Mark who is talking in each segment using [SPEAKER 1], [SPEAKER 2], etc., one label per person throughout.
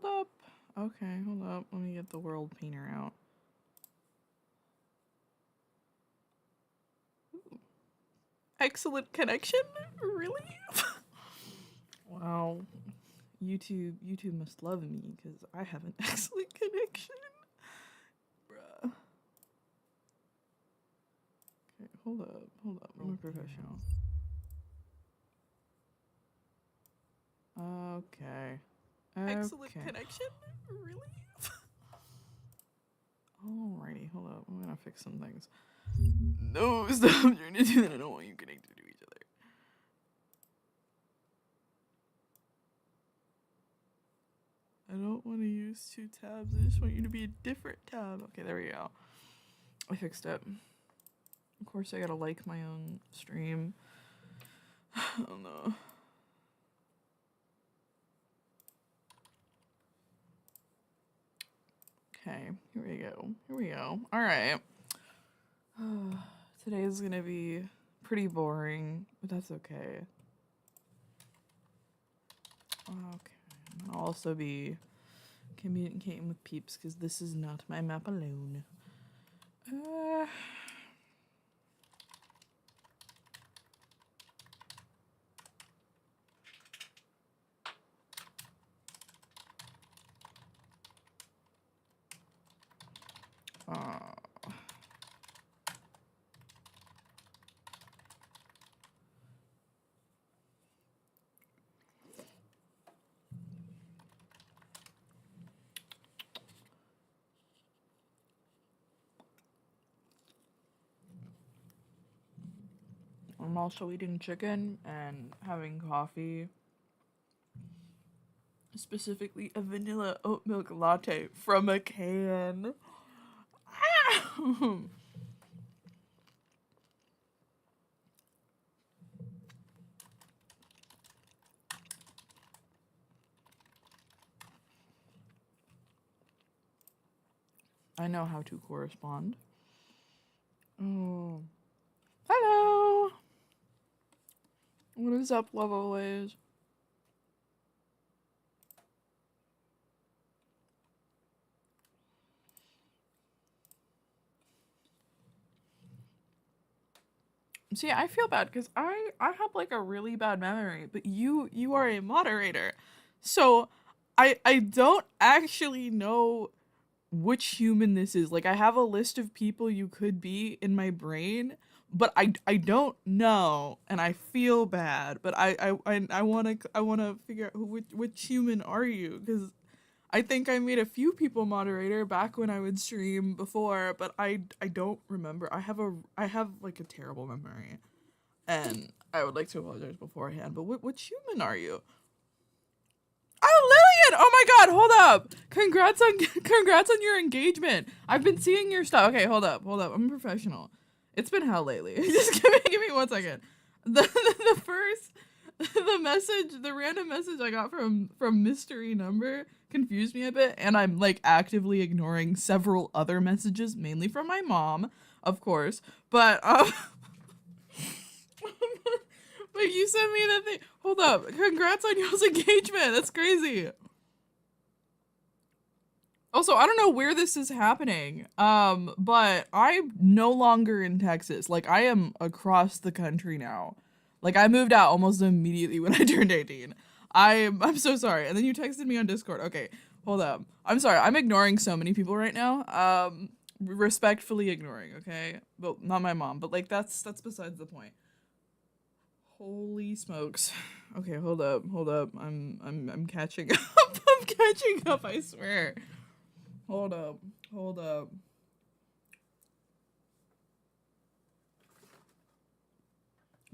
[SPEAKER 1] hold up. Okay, hold up. Let me get the world painter out. Ooh. Excellent connection? Really? Wow. YouTube must love me because I have an excellent connection. Bruh. Okay, hold up. I'm a professional. Okay. Excellent connection? Really? Alrighty, hold up. I'm gonna fix some things. No, stop trying to do that. I don't want you connected to each other. I don't want to use 2 tabs. I just want you to be a different tab. Okay, there we go. I fixed it. Of course, I gotta like my own stream. Oh no. Okay, here we go. Alright. Today is gonna be pretty boring, but that's okay. Okay. I'll also be communicating with peeps because this is not my map alone. I'm also eating chicken and having coffee. Specifically, a vanilla oat milk latte from a can. I know how to correspond. Oh. Hello! What is up, Lovelace? See, I feel bad because I have like a really bad memory, but you are a moderator. So I don't actually know which human this is. Like I have a list of people you could be in my brain, but I don't know and I feel bad, but I want to figure out which human are you cuz I think I made a few people moderator back when I would stream before, but I don't remember. I have like a terrible memory, and I would like to apologize beforehand. But which human are you? Oh, Lillian! Oh my God! Hold up! Congrats on your engagement. I've been seeing your stuff. Okay, hold up. I'm a professional. It's been hell lately. Just give me 1 second. The first the random message I got from mystery number confused me a bit, and I'm like actively ignoring several other messages, mainly from my mom, of course. But but you sent me the thing. Hold up. Congrats on y'all's engagement. That's crazy. Also, I don't know where this is happening. But I'm no longer in Texas. Like I am across the country now. Like I moved out almost immediately when I turned 18. I'm so sorry. And then you texted me on Discord. Okay, hold up. I'm sorry. I'm ignoring so many people right now. Respectfully ignoring, okay? But not my mom. But like that's besides the point. Holy smokes. Okay, hold up. I'm catching up. I'm catching up, I swear. Hold up.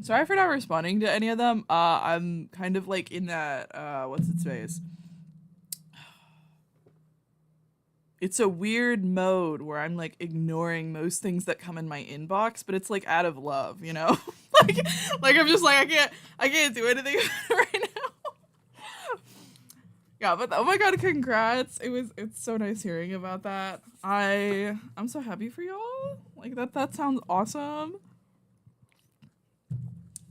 [SPEAKER 1] Sorry for not responding to any of them. I'm kind of like in that what's its face? It's a weird mode where I'm like ignoring most things that come in my inbox, but it's like out of love, you know? like I'm just like I can't do anything right now. Yeah, but oh my God, congrats. It's so nice hearing about that. I'm so happy for y'all. Like that sounds awesome.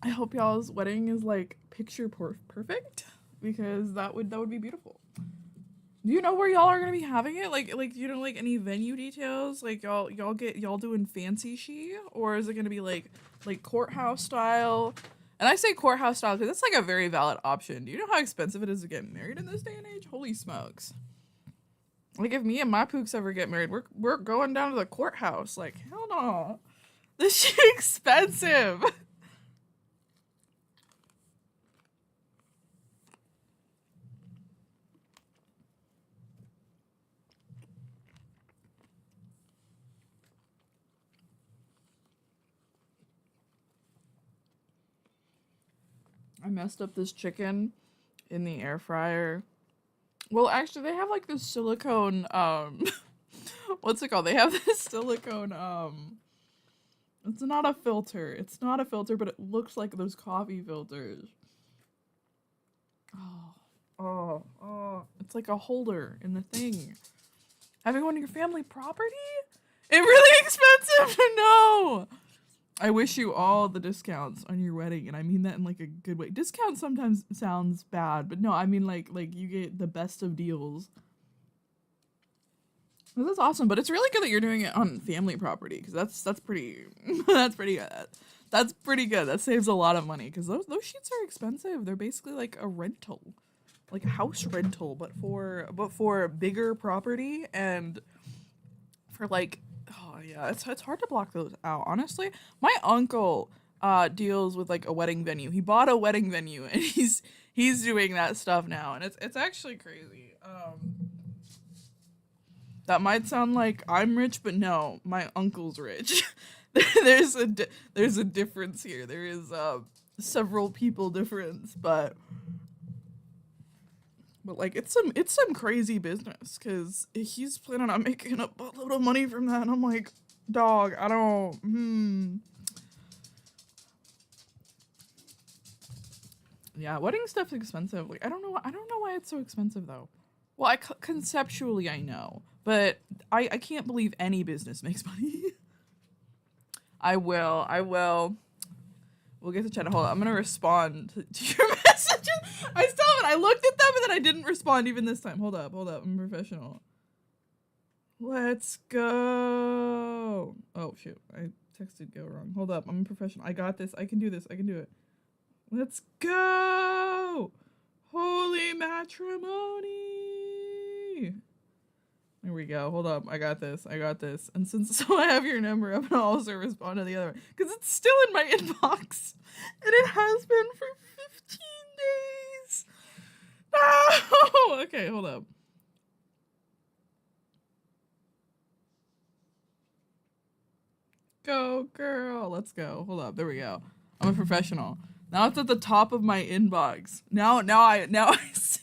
[SPEAKER 1] I hope y'all's wedding is like picture perfect because that would be beautiful. Do you know where y'all are gonna be having it? Like do you know like any venue details? Like y'all doing fancy she, or is it gonna be like courthouse style? And I say courthouse style because that's like a very valid option. Do you know how expensive it is to get married in this day and age? Holy smokes! Like if me and my pooks ever get married, we're going down to the courthouse. Like hell no, this shit expensive. I messed up this chicken in the air fryer. Well, actually, they have like this silicone. What's it called? They have this silicone. It's not a filter. It's not a filter, but it looks like those coffee filters. Oh, oh! It's like a holder in the thing. Having one of your family property? It really expensive to know. I wish you all the discounts on your wedding, and I mean that in like a good way. Discount sometimes sounds bad, but no, I mean like you get the best of deals. This is awesome, but it's really good that you're doing it on family property because that's pretty that's pretty good. That's pretty good. That saves a lot of money because those sheets are expensive. They're basically like a rental, like a house rental, but for bigger property and for like oh yeah, it's hard to block those out. Honestly, my uncle deals with like a wedding venue. He bought a wedding venue and he's doing that stuff now, and it's actually crazy. That might sound like I'm rich, but no, my uncle's rich. There's a difference here. There is several people difference, but like it's some crazy business because he's planning on making a buttload of money from that, and I'm like, dog, I don't. Yeah, wedding stuff's expensive. Like I don't know why it's so expensive though. Well, conceptually I know, but I can't believe any business makes money. I will. We'll get to chat. Hold on, I'm gonna respond to your messages. I still haven't. I looked at them and then I didn't respond even this time. Hold up. I'm professional. Let's go. Oh shoot, I texted go wrong. Hold up, I'm a professional. I got this. I can do this. I can do it. Let's go. Holy matrimony. There we go. Hold up. I got this. And since so I have your number, I'm gonna also respond to the other one because it's still in my inbox, and it has been for 15 days. No. Okay. Hold up. Go, girl. Let's go. Hold up. There we go. I'm a professional. Now it's at the top of my inbox. Now I see.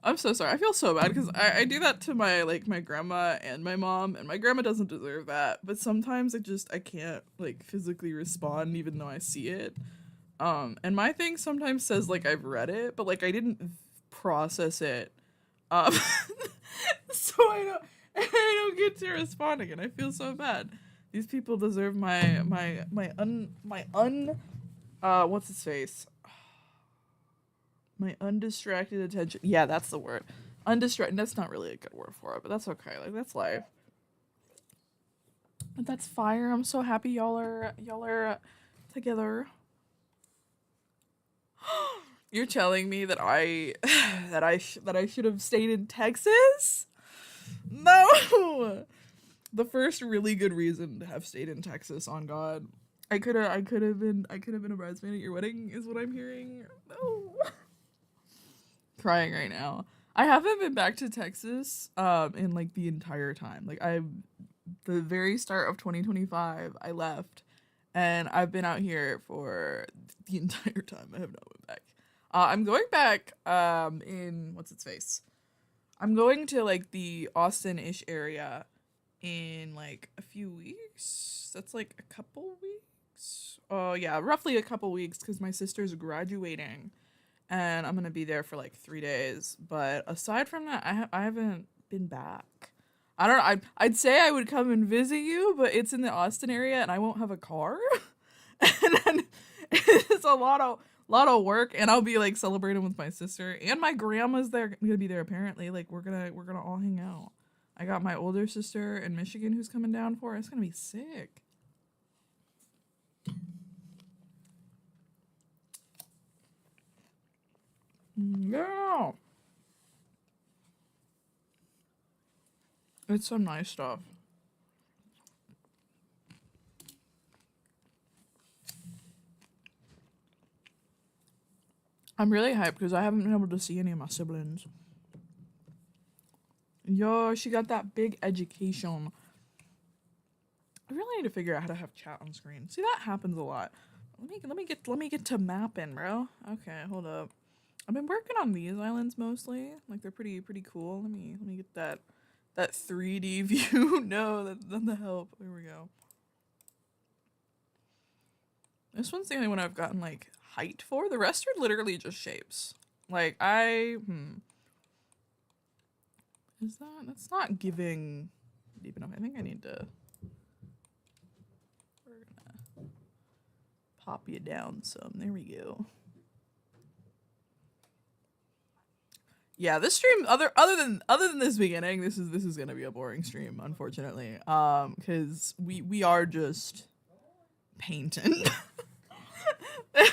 [SPEAKER 1] I'm so sorry. I feel so bad because I do that to my grandma and my mom, and my grandma doesn't deserve that. But sometimes I can't like physically respond even though I see it. And my thing sometimes says like I've read it, but like I didn't process it. So I don't get to respond again. I feel so bad. These people deserve my what's his face? My undistracted attention. Yeah, that's the word. Undistracted. That's not really a good word for it, but that's okay. Like that's life. But that's fire. I'm so happy y'all are together. You're telling me that I that I should have stayed in Texas? No. The first really good reason to have stayed in Texas, on God. I could have been a bridesmaid at your wedding is what I'm hearing. No. Crying right now. I haven't been back to Texas in like the entire time. Like the very start of 2025 I left, and I've been out here for the entire time. I have not went back. I'm going back in what's its face? I'm going to like the Austin-ish area in like a few weeks. That's like a couple weeks. Oh yeah, roughly a couple weeks because my sister's graduating, and I'm gonna be there for like 3 days. But aside from that, I haven't been back. I don't know. I'd say I would come and visit you, but it's in the Austin area, and I won't have a car. And then it's a lot of work, and I'll be like celebrating with my sister and my grandma's there gonna be there apparently. Like we're gonna all hang out. I got my older sister in Michigan who's coming down for it. It's gonna be sick. Yeah. It's some nice stuff. I'm really hyped because I haven't been able to see any of my siblings. Yo, she got that big education. I really need to figure out how to have chat on screen. See, that happens a lot. Let me get to mapping, bro. Okay, hold up. I've been working on these islands mostly. Like they're pretty cool. Let me get that 3D view. No, that's not the help. Here we go. This one's the only one I've gotten like height for. The rest are literally just shapes. Like that's not giving deep enough. I think I need to, we're gonna pop you down some. There we go. Yeah, this stream other than this beginning, this is gonna be a boring stream, unfortunately. Because we are just painting.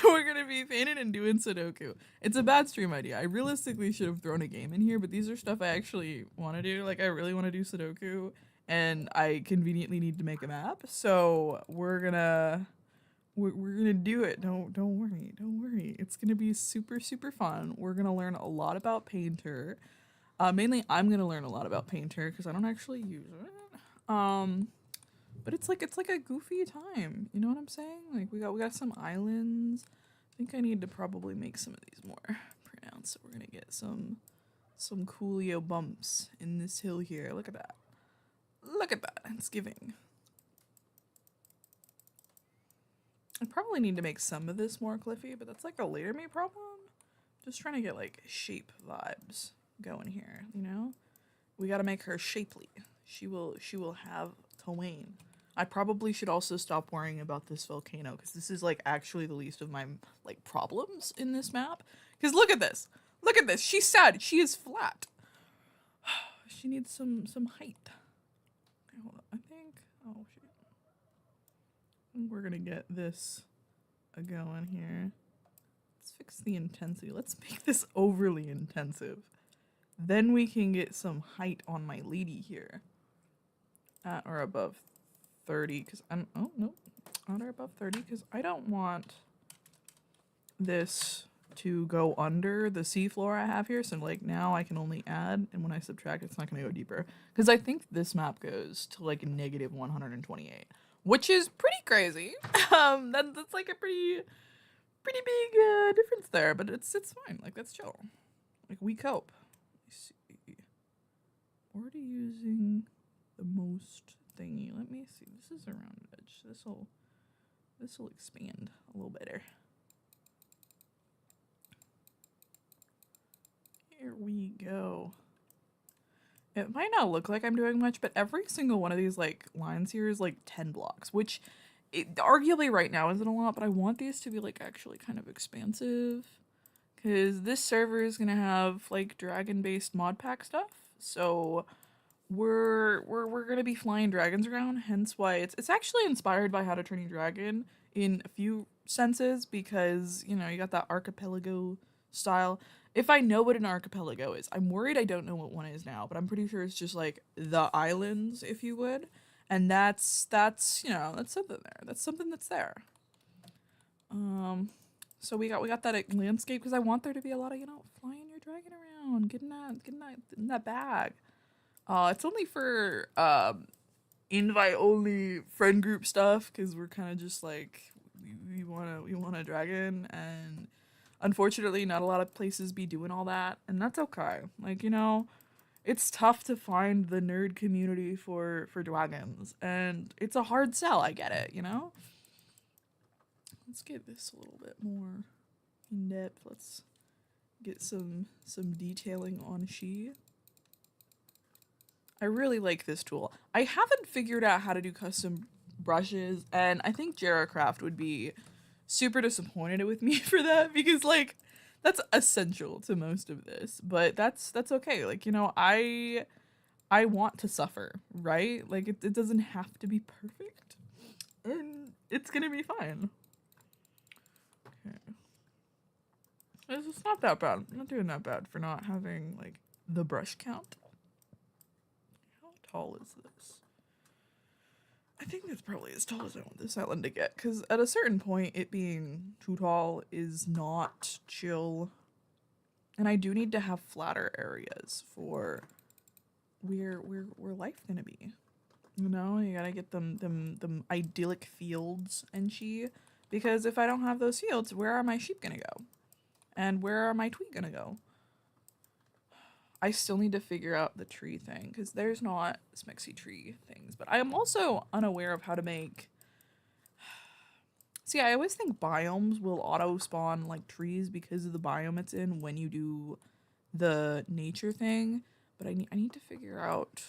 [SPEAKER 1] We're gonna be painting and doing Sudoku. It's a bad stream idea. I realistically should have thrown a game in here, but these are stuff I actually want to do. Like I really want to do Sudoku, and I conveniently need to make a map. So we're gonna do it. Don't worry. It's gonna be super fun. We're gonna learn a lot about Painter. Mainly I'm gonna learn a lot about Painter because I don't actually use it. But it's like a goofy time. You know what I'm saying? Like we got some islands. I think I need to probably make some of these more pronounced. So we're gonna get some coolio bumps in this hill here. Look at that. Look at that. It's giving. I probably need to make some of this more cliffy, but that's like a later me problem. Just trying to get like shape vibes going here, you know? We gotta make her shapely. She will have terrain. I probably should also stop worrying about this volcano because this is like actually the least of my like problems in this map. Because look at this. Look at this. She's sad. She is flat. She needs some height. Okay, hold on. I think. Oh shit. We're gonna get this going here. Let's fix the intensity. Let's make this overly intensive. Then we can get some height on my lady here. At or above 30, because I'm, oh no, on or above 30, because I don't want this to go under the seafloor I have here, so like now I can only add, and when I subtract it's not going to go deeper, because I think this map goes to like negative 128, which is pretty crazy. That's like a pretty big difference there, but it's fine, like that's chill, like we cope. Let's see, already using the most thingy. Let me see. This is a round edge. This will expand a little better. Here we go. It might not look like I'm doing much, but every single one of these like lines here is like 10 blocks, which arguably right now isn't a lot, but I want these to be like actually kind of expansive because this server is gonna have like dragon-based mod pack stuff. So we're gonna be flying dragons around, hence why it's actually inspired by How to Train Your Dragon in a few senses, because you know you got that archipelago style. If I know what an archipelago is, I'm worried I don't know what one is now, but I'm pretty sure it's just like the islands, if you would, and that's you know that's something there. That's something that's there. So we got that landscape because I want there to be a lot of, you know, flying your dragon around, getting that bag. It's only for invite only friend group stuff because we're kind of just like we want a dragon, and unfortunately not a lot of places be doing all that, and that's okay. Like, you know, it's tough to find the nerd community for dragons, and it's a hard sell. I get it, you know. Let's get this a little bit more in depth. Let's get some detailing on she. I really like this tool. I haven't figured out how to do custom brushes, and I think JeraCraft would be super disappointed with me for that because like that's essential to most of this. But that's okay. Like, you know, I want to suffer, right? Like it doesn't have to be perfect. And it's gonna be fine. Okay. It's not that bad. I'm not doing that bad for not having like the brush count. How tall is this? I think that's probably as tall as I want this island to get, because at a certain point, it being too tall is not chill. And I do need to have flatter areas for where life gonna be. You know, you gotta get them idyllic fields and she, because if I don't have those fields, where are my sheep gonna go? And where are my tweet gonna go? I still need to figure out the tree thing because there's not smexy tree things, but I am also unaware of how to make. See, I always think biomes will auto spawn like trees because of the biome it's in when you do the nature thing, but I need to figure out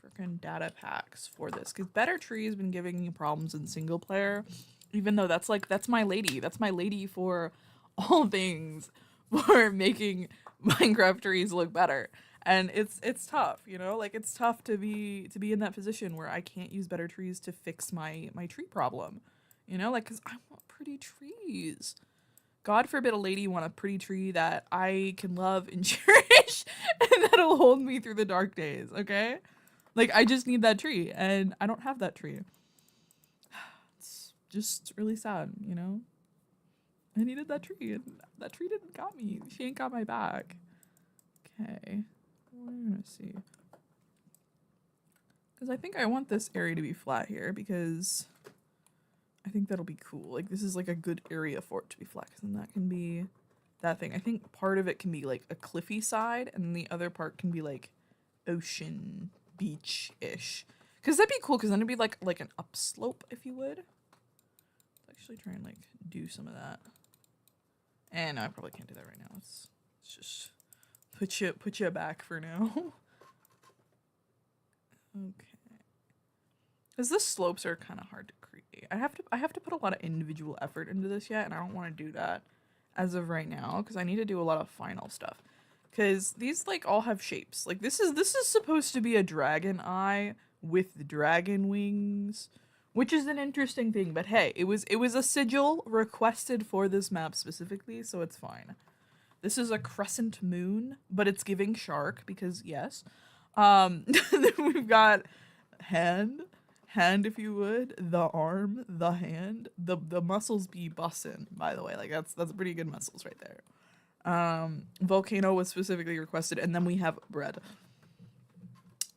[SPEAKER 1] freaking data packs for this because Better Tree has been giving me problems in single player, even though that's my lady for all things for making Minecraft trees look better. And it's tough, you know? Like it's tough to be in that position where I can't use Better Trees to fix my tree problem. You know, like cuz I want pretty trees. God forbid a lady want a pretty tree that I can love and cherish and that'll hold me through the dark days, okay? Like I just need that tree and I don't have that tree. It's just really sad, you know? I needed that tree, and that tree didn't got me. She ain't got my back. Okay, we're gonna see. Because I think I want this area to be flat here, because I think that'll be cool. Like, this is like a good area for it to be flat, because then that can be that thing. I think part of it can be like a cliffy side, and the other part can be like ocean, beach-ish. Because that'd be cool, because then it'd be like an upslope, if you would. Let's actually try and like do some of that. And no, I probably can't do that right now. Let's just put you back for now. Okay. Because the slopes are kind of hard to create. I have to put a lot of individual effort into this yet, and I don't want to do that as of right now because I need to do a lot of final stuff. Because these like all have shapes. Like this is supposed to be a dragon eye with dragon wings. Which is an interesting thing, but hey, it was a sigil requested for this map specifically, so it's fine. This is a crescent moon, but it's giving shark because yes. Then we've got hand if you would, the arm, the hand, the muscles be bussin', by the way. Like that's pretty good muscles right there. Volcano was specifically requested, and then we have bread.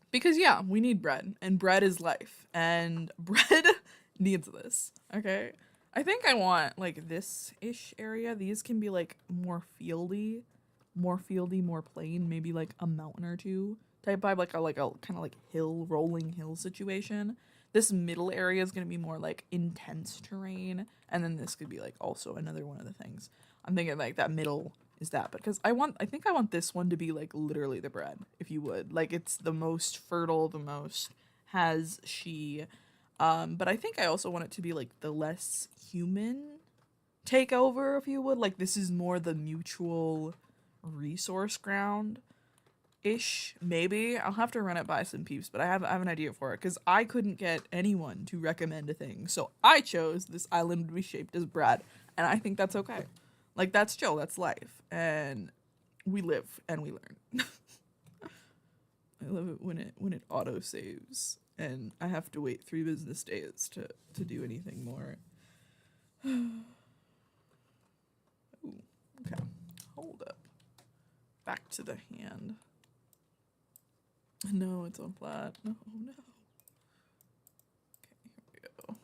[SPEAKER 1] Because yeah, we need bread, and bread is life, and bread needs this, okay? I think I want, like, this-ish area. These can be, like, more fieldy, more plain, maybe, like, a mountain or two type vibe, like a kind of, like, rolling hill situation. This middle area is going to be more, like, intense terrain, and then this could be, like, also another one of the things. I'm thinking, like, that middle is that, because I think I want this one to be like literally the bread, if you would, like it's the most fertile, the most has she, but I think I also want it to be like the less human takeover, if you would, like this is more the mutual resource ground ish. Maybe I'll have to run it by some peeps, but I have an idea for it because I couldn't get anyone to recommend a thing, so I chose this island to be shaped as bread, and I think that's okay. Like, that's chill, that's life, and we live and we learn. I love it when it auto-saves, and I have to wait 3 business days to do anything more. Ooh, okay, hold up. Back to the hand. No, it's on flat. No, no. Okay, here we go.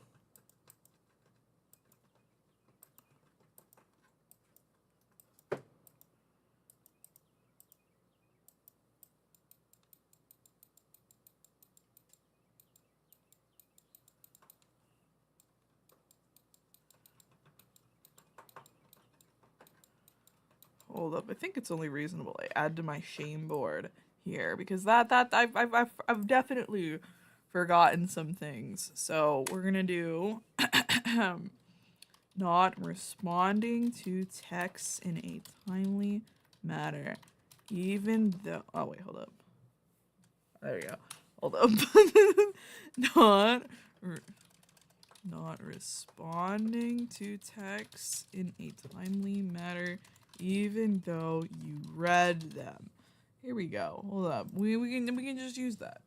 [SPEAKER 1] Hold up, I think it's only reasonable I add to my shame board here because that I've definitely forgotten some things. So we're gonna do not responding to texts in a timely manner, even though. Oh wait, hold up. There you go. Hold up. not. Not responding to texts in a timely manner, even though you read them. Here we go. Hold up. We can just use that.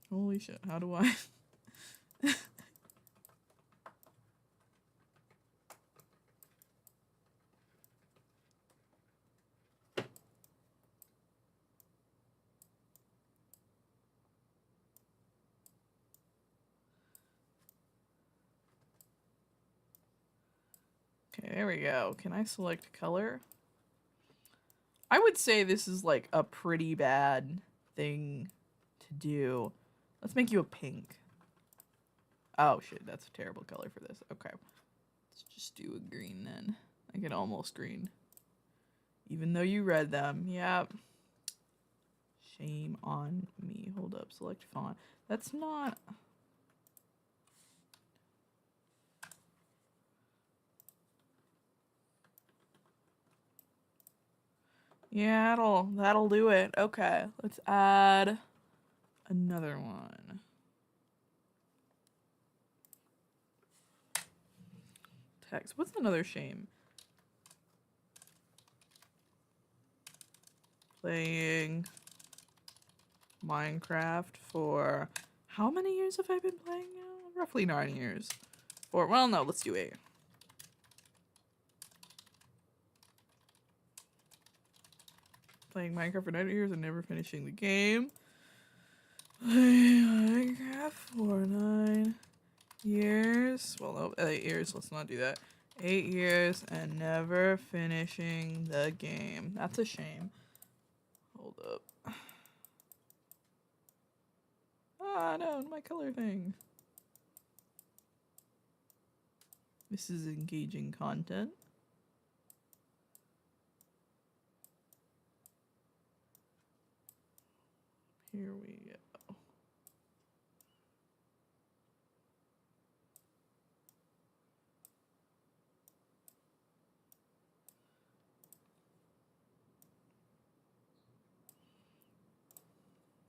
[SPEAKER 1] Holy shit! How do I? Okay, there we go. Can I select color? I would say this is like a pretty bad thing to do. Let's make you a pink. Oh shit, that's a terrible color for this. Okay. Let's just do a green then. I get almost green. Even though you read them. Yep. Shame on me. Hold up. Select font. That's not... Yeah, that'll do it. Okay, let's add another one. Text. What's another shame? Playing Minecraft for how many years have I been playing now? Roughly 9 years. Or well, no, let's do 8. Playing Minecraft for 9 years and never finishing the game. Playing Minecraft for 9 years. Well, no, 8 years. Let's not do that. 8 years and never finishing the game. That's a shame. Hold up. Ah, no, my color thing. This is engaging content. Here we go.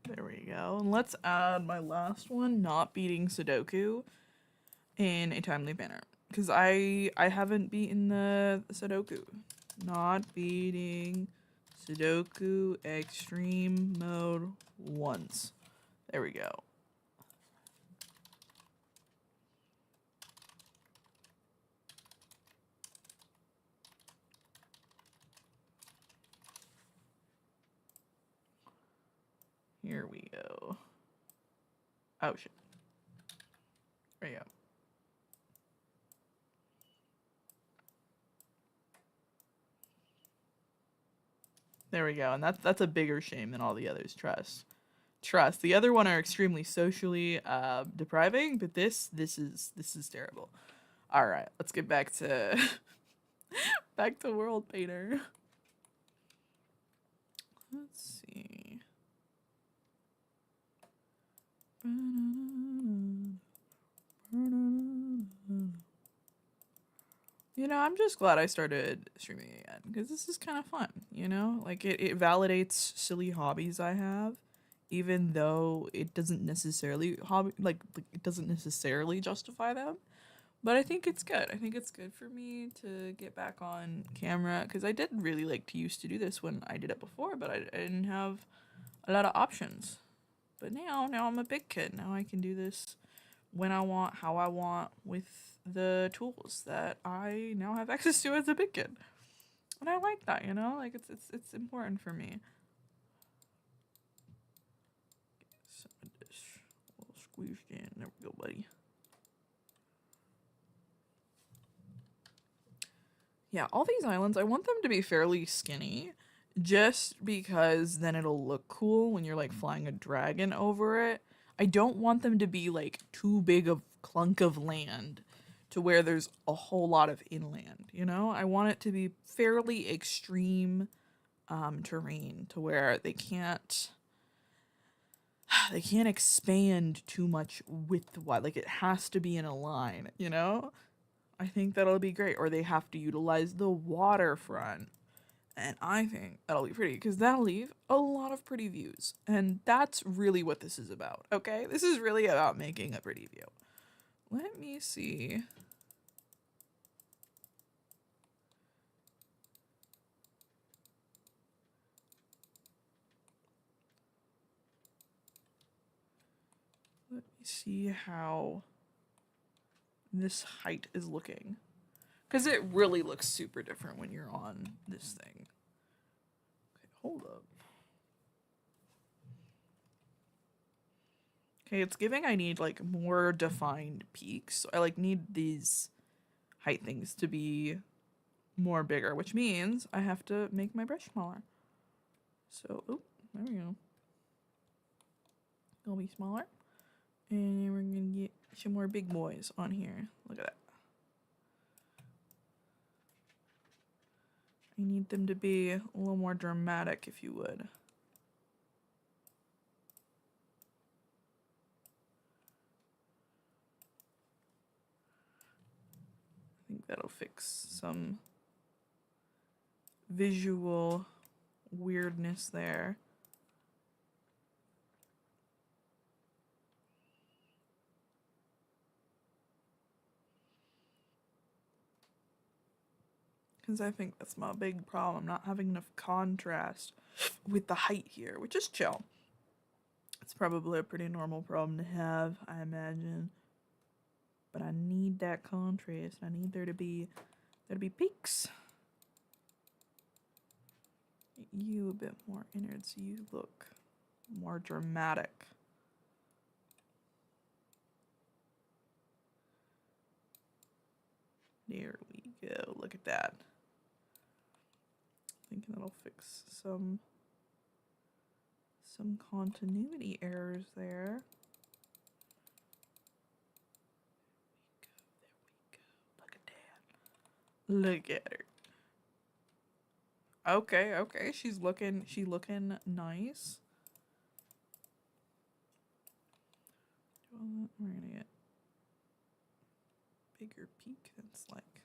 [SPEAKER 1] There we go. And let's add my last one, not beating Sudoku in a timely manner. Because I haven't beaten the Sudoku. Not beating Sudoku extreme mode once. There we go. Here we go. Oh shit. There you go. There we go. And that's a bigger shame than all the others. Trust. The other one are extremely socially depriving, but this is terrible. All right, let's get back to back to World Painter. Let's see. You know, I'm just glad I started streaming again because this is kind of fun, you know? Like it validates silly hobbies I have even though it doesn't necessarily it doesn't necessarily justify them. But I think it's good. I think it's good for me to get back on camera because I did really like to used to do this when I did it before, but I didn't have a lot of options. But now I'm a big kid. Now I can do this when I want, how I want, with the tools that I now have access to as a big kid. And I like that, you know? Like it's important for me. Some of this a little squeezed in. There we go, buddy. Yeah, all these islands, I want them to be fairly skinny just because then it'll look cool when you're like flying a dragon over it. I don't want them to be like too big of clunk of land to where there's a whole lot of inland, you know? I want it to be fairly extreme terrain to where they can't they can't expand too much width-wise. Like, it has to be in a line, you know? I think that'll be great. Or they have to utilize the waterfront. And I think that'll be pretty because that'll leave a lot of pretty views. And that's really what this is about, okay? This is really about making a pretty view. Let me see. Let me see how this height is looking. Because it really looks super different when you're on this thing. Okay, hold up. Okay, it's giving I need like more defined peaks. So I like need these height things to be more bigger, which means I have to make my brush smaller. So, oh, there we go. It'll be smaller. And we're gonna get some more big boys on here. Look at that. I need them to be a little more dramatic, if you would. I think that'll fix some visual weirdness there. Because I think that's my big problem, not having enough contrast with the height here, which is chill. It's probably a pretty normal problem to have, I imagine. But I need that contrast. I need there to be peaks. You a bit more innards. You look more dramatic. There we go. Look at that. Thinking that'll fix some continuity errors there. Look at her. Okay. She's looking nice. We're gonna get bigger peak that's like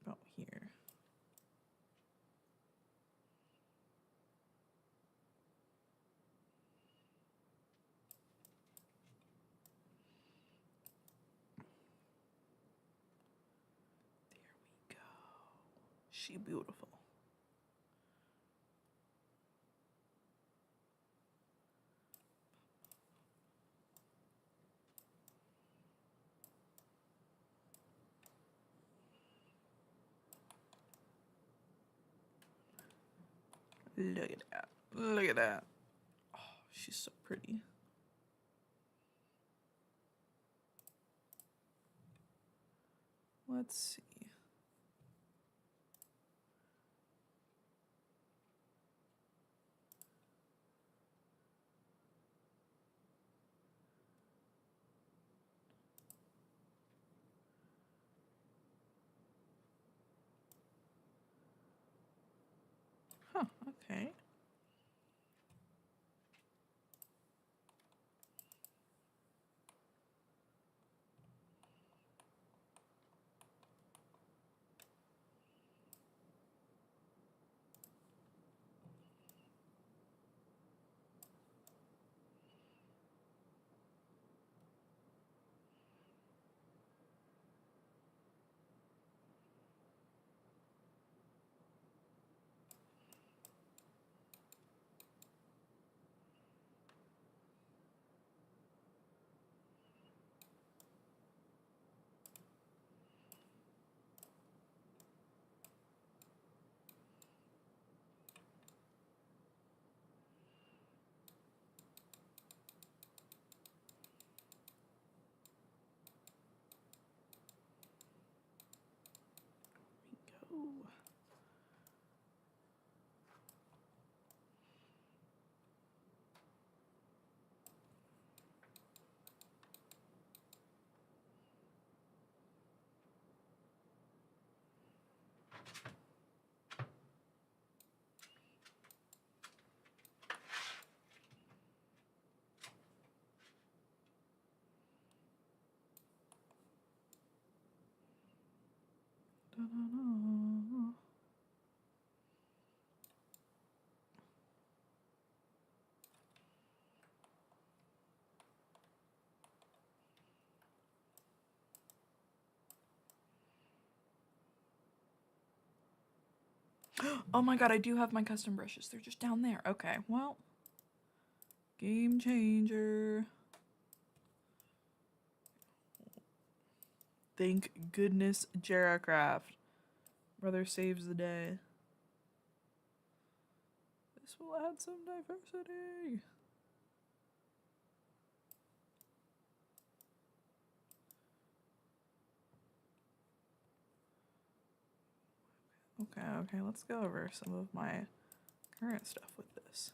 [SPEAKER 1] about here. She beautiful. Look at that. Look at that. Oh, she's so pretty. Let's see. Huh, okay. Go. Oh my god, I do have my custom brushes. They're just down there. Okay, well. Game changer. Thank goodness Jaracraft. Brother saves the day. This will add some diversity. Okay, let's go over some of my current stuff with this.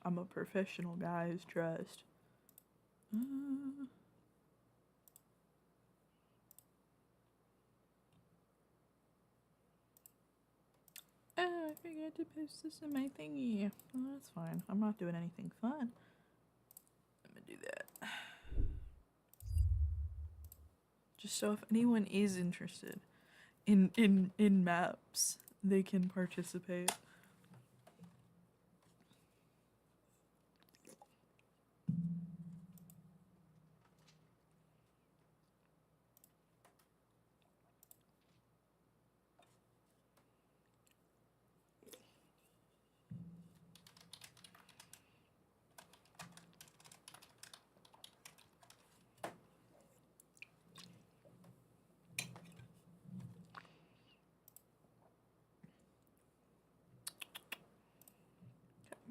[SPEAKER 1] I'm a professional, guys. Trust. Oh, I forgot to post this in my thingy. Well, that's fine. I'm not doing anything fun. I'm gonna do that. Just so if anyone is interested in maps, they can participate.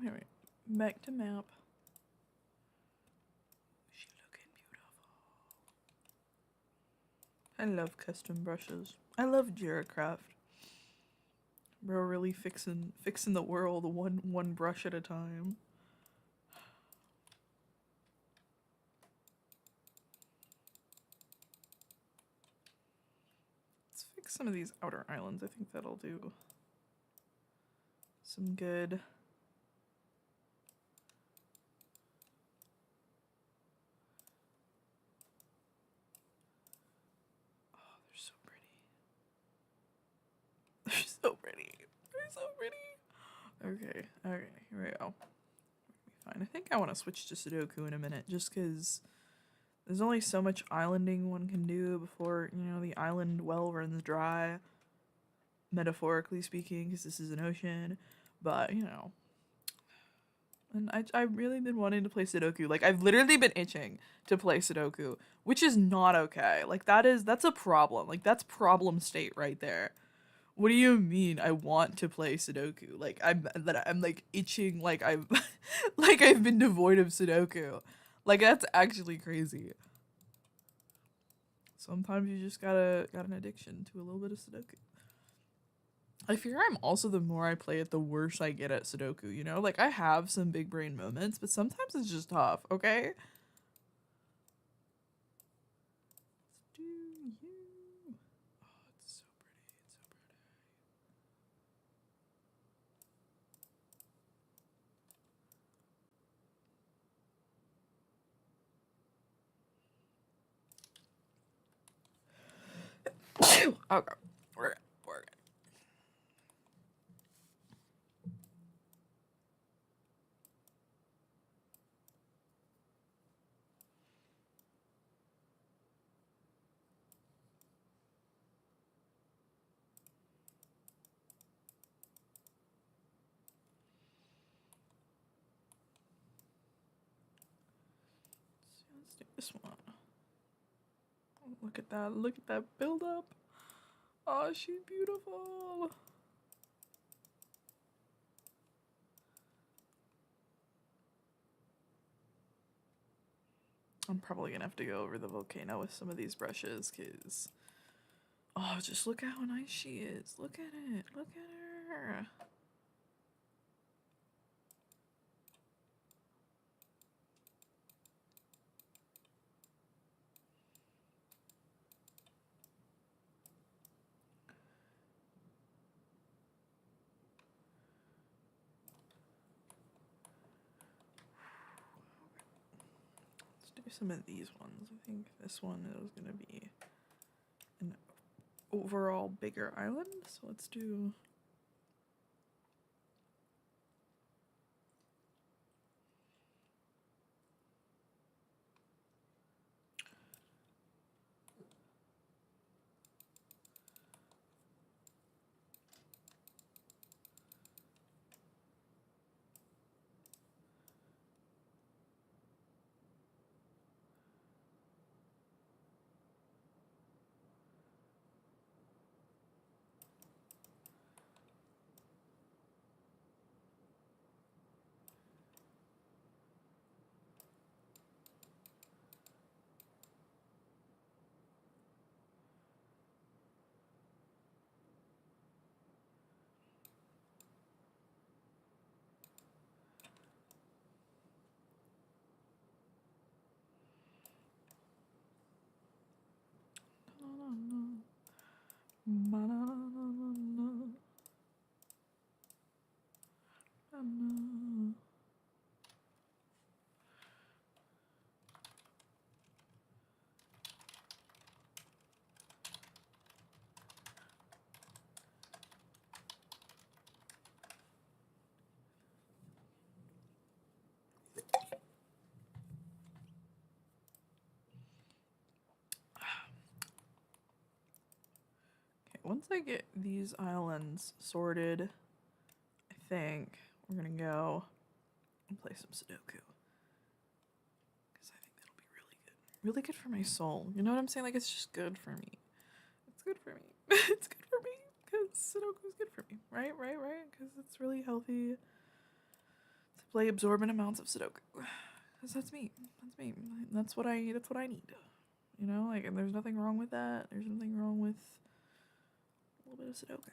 [SPEAKER 1] Alright, back to map. She looking beautiful. I love custom brushes. I love Jaracraft. Bro, really fixing the world one brush at a time. Let's fix some of these outer islands. I think that'll do some good. Oh, they're so pretty. They're so pretty. They're so pretty. Okay, here we go. Fine. I think I want to switch to Sudoku in a minute, just because there's only so much islanding one can do before, you know, the island well runs dry. metaphorically speaking, because this is an ocean. But you know, and I've really been wanting to play Sudoku. Like I've literally been itching to play Sudoku, which is not okay. Like that's a problem. Like that's problem state right there. What do you mean I want to play Sudoku? Like I'm like itching like I've like I've been devoid of Sudoku. Like that's actually crazy. Sometimes you just got an addiction to a little bit of Sudoku. I fear I'm also the more I play it, the worse I get at Sudoku, you know? Like I have some big brain moments, but sometimes it's just tough, okay? Do you? Oh, it's so pretty. It's so pretty. Okay, we're good. We're good. Let's do this one. Look at that. Look at that build up. Oh, she's beautiful. I'm probably gonna have to go over the volcano with some of these brushes, cause oh, just look at how nice she is. Look at it. Look at her. Let's do some of these ones. I think this one is gonna be an overall bigger island. So let's do. Once I get these islands sorted, I think we're gonna go and play some Sudoku. Because I think that'll be really good. Really good for my soul. You know what I'm saying? Like, it's just good for me. It's good for me. It's good for me. Because Sudoku is good for me. Right? Right? Right? Because it's really healthy to play absorbent amounts of Sudoku. Because that's me. That's me. That's what I need. You know? Like, and there's nothing wrong with that. There's nothing wrong with a little bit of Sudoku,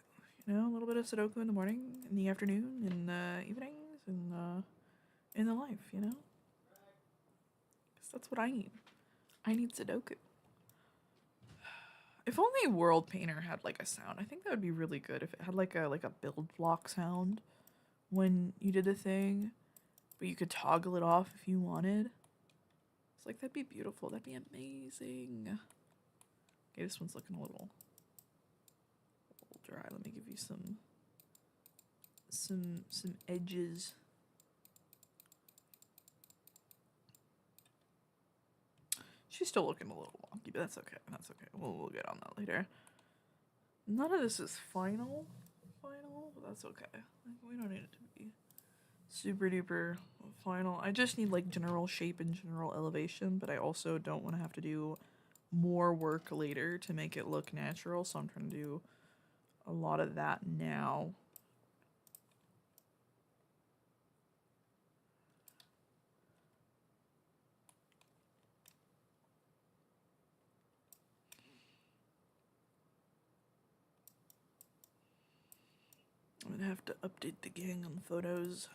[SPEAKER 1] you know, a little bit of Sudoku in the morning, in the afternoon, in the evenings, and in the life, you know. Because that's what I need. I need Sudoku. If only World Painter had like a sound, I think that would be really good. If it had like a build block sound when you did a thing, but you could toggle it off if you wanted. It's like that'd be beautiful. That'd be amazing. Okay, this one's looking a little dry. Let me give you some edges. She's still looking a little wonky, but that's okay. That's okay. We'll get on that later. None of this is final, but that's okay. Like, we don't need it to be super duper final. I just need like general shape and general elevation, but I also don't want to have to do more work later to make it look natural, so I'm trying to do a lot of that now. I'm gonna have to update the gang on the photos.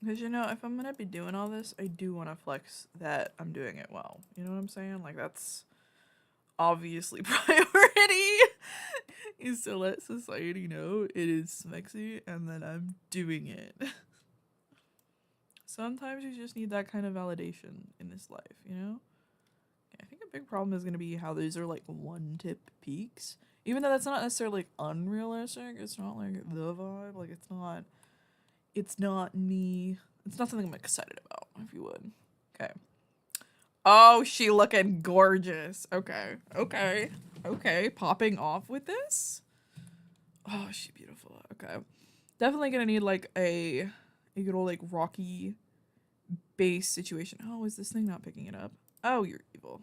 [SPEAKER 1] Because, you know, if I'm gonna be doing all this, I do want to flex that I'm doing it well. You know what I'm saying? Like, that's obviously priority, is to let society know it is smexy and that I'm doing it. Sometimes you just need that kind of validation in this life, you know? I think a big problem is going to be how these are like one tip peaks. Even though that's not necessarily like unrealistic, it's not like the vibe. Like it's not me. It's not something I'm excited about, if you would. Okay. Oh, she looking gorgeous. Okay. Popping off with this. Oh, she beautiful. Okay. Definitely gonna need like a good old like rocky base situation. Oh, is this thing not picking it up? Oh, you're evil.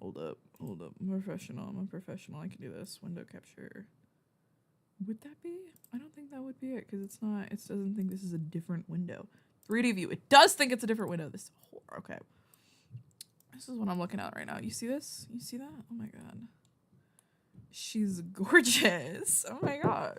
[SPEAKER 1] Hold up. I'm a professional. I can do this. Window capture. Would that be? I don't think that would be it because it's not. It doesn't think this is a different window. 3D view. It does think it's a different window. This. Okay. This is what I'm looking at right now. You see this? You see that? Oh my god. She's gorgeous. Oh my gosh.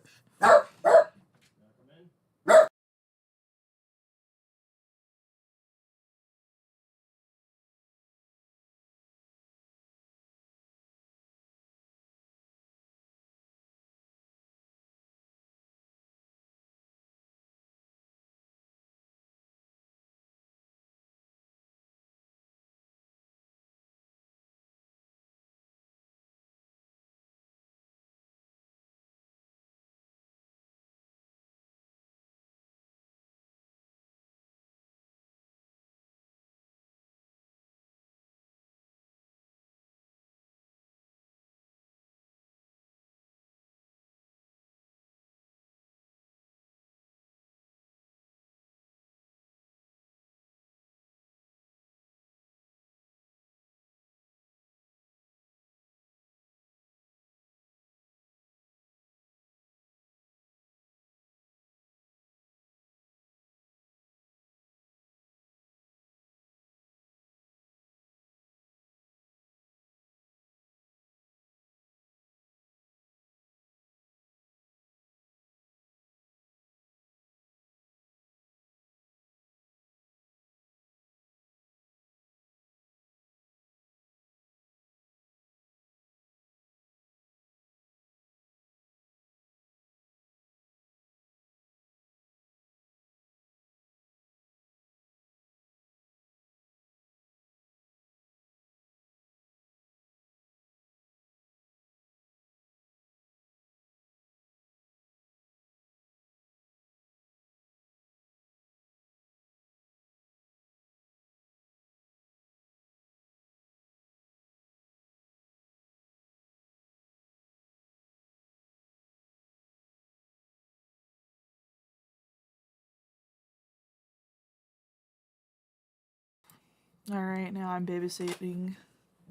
[SPEAKER 1] Alright, now I'm babysitting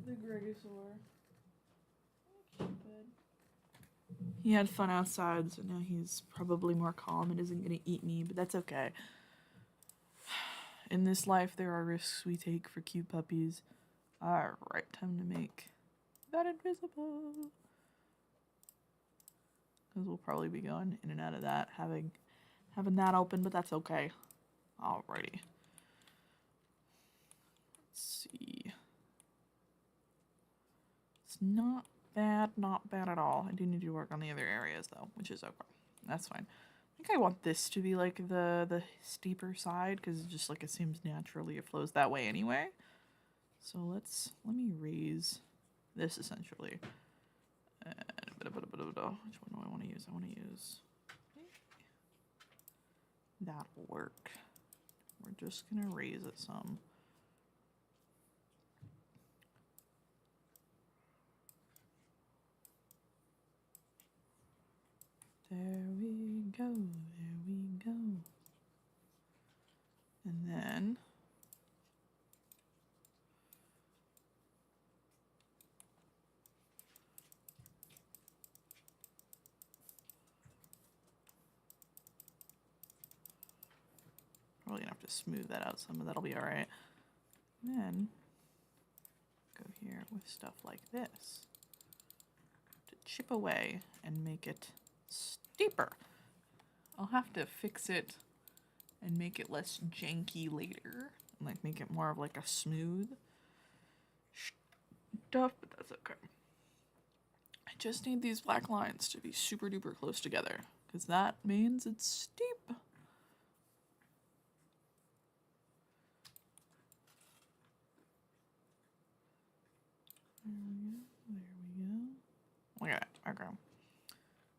[SPEAKER 1] the Gregosaur. He had fun outside, so now he's probably more calm and isn't gonna eat me, but that's okay. In this life, there are risks we take for cute puppies. Alright, time to make that invisible. Because we'll probably be going in and out of that, having that open, but that's okay. Alrighty. Let's see. It's not bad at all. I do need to work on the other areas though, which is okay. That's fine. I think I want this to be like the steeper side because it just like it seems naturally it flows that way anyway. So let me raise this essentially. Which one do I want to use? I want to use that'll work. We're just gonna raise it some. There we go. There we go. And then probably gonna have to smooth that out some, but that'll be all right. And then go here with stuff like this to chip away and make it steeper. I'll have to fix it and make it less janky later, and like make it more of like a smooth stuff, but that's okay. I just need these black lines to be super duper close together, because that means it's steep. There we go. Look at that. Okay.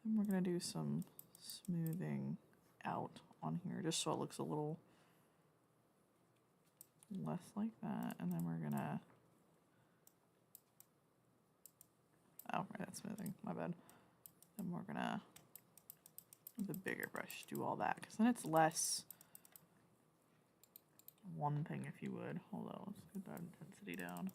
[SPEAKER 1] Then we're gonna do some smoothing out on here just so it looks a little less like that. And then we're gonna, oh, right, that's smoothing, my bad. Then we're gonna, with a bigger brush, do all that, because then it's less one thing, if you would. Hold on, let's get that intensity down.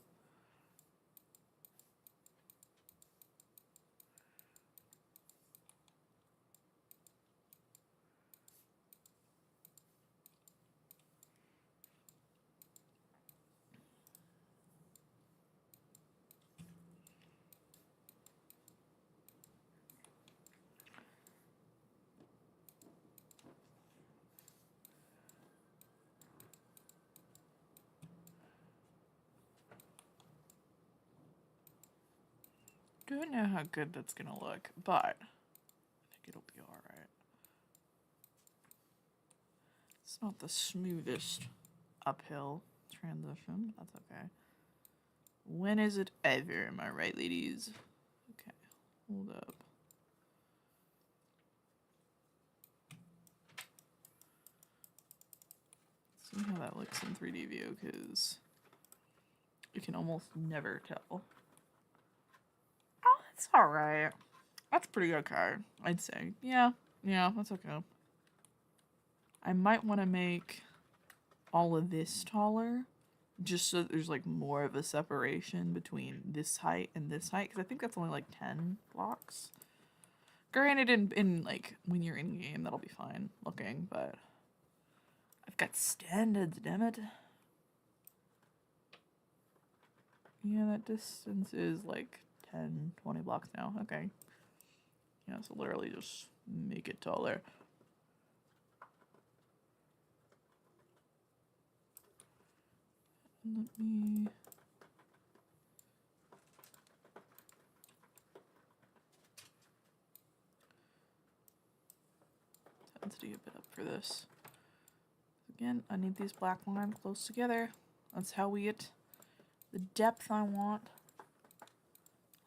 [SPEAKER 1] Don't know how good that's gonna look, but I think it'll be alright. It's not the smoothest uphill transition. That's okay. When is it ever? Am I right, ladies? Okay, hold up. See how that looks in 3D view, because you can almost never tell. Oh, that's alright. That's pretty okay, I'd say. Yeah, that's okay. I might want to make all of this taller, just so there's like more of a separation between this height and this height, because I think that's only like 10 blocks. Granted, in like when you're in game, that'll be fine looking, but I've got standards, damn it. Yeah, that distance is like 10, 20 blocks now. Okay. Yeah, so literally just make it taller. Let me... intensity a bit up for this. Again, I need these black lines close together. That's how we get the depth I want.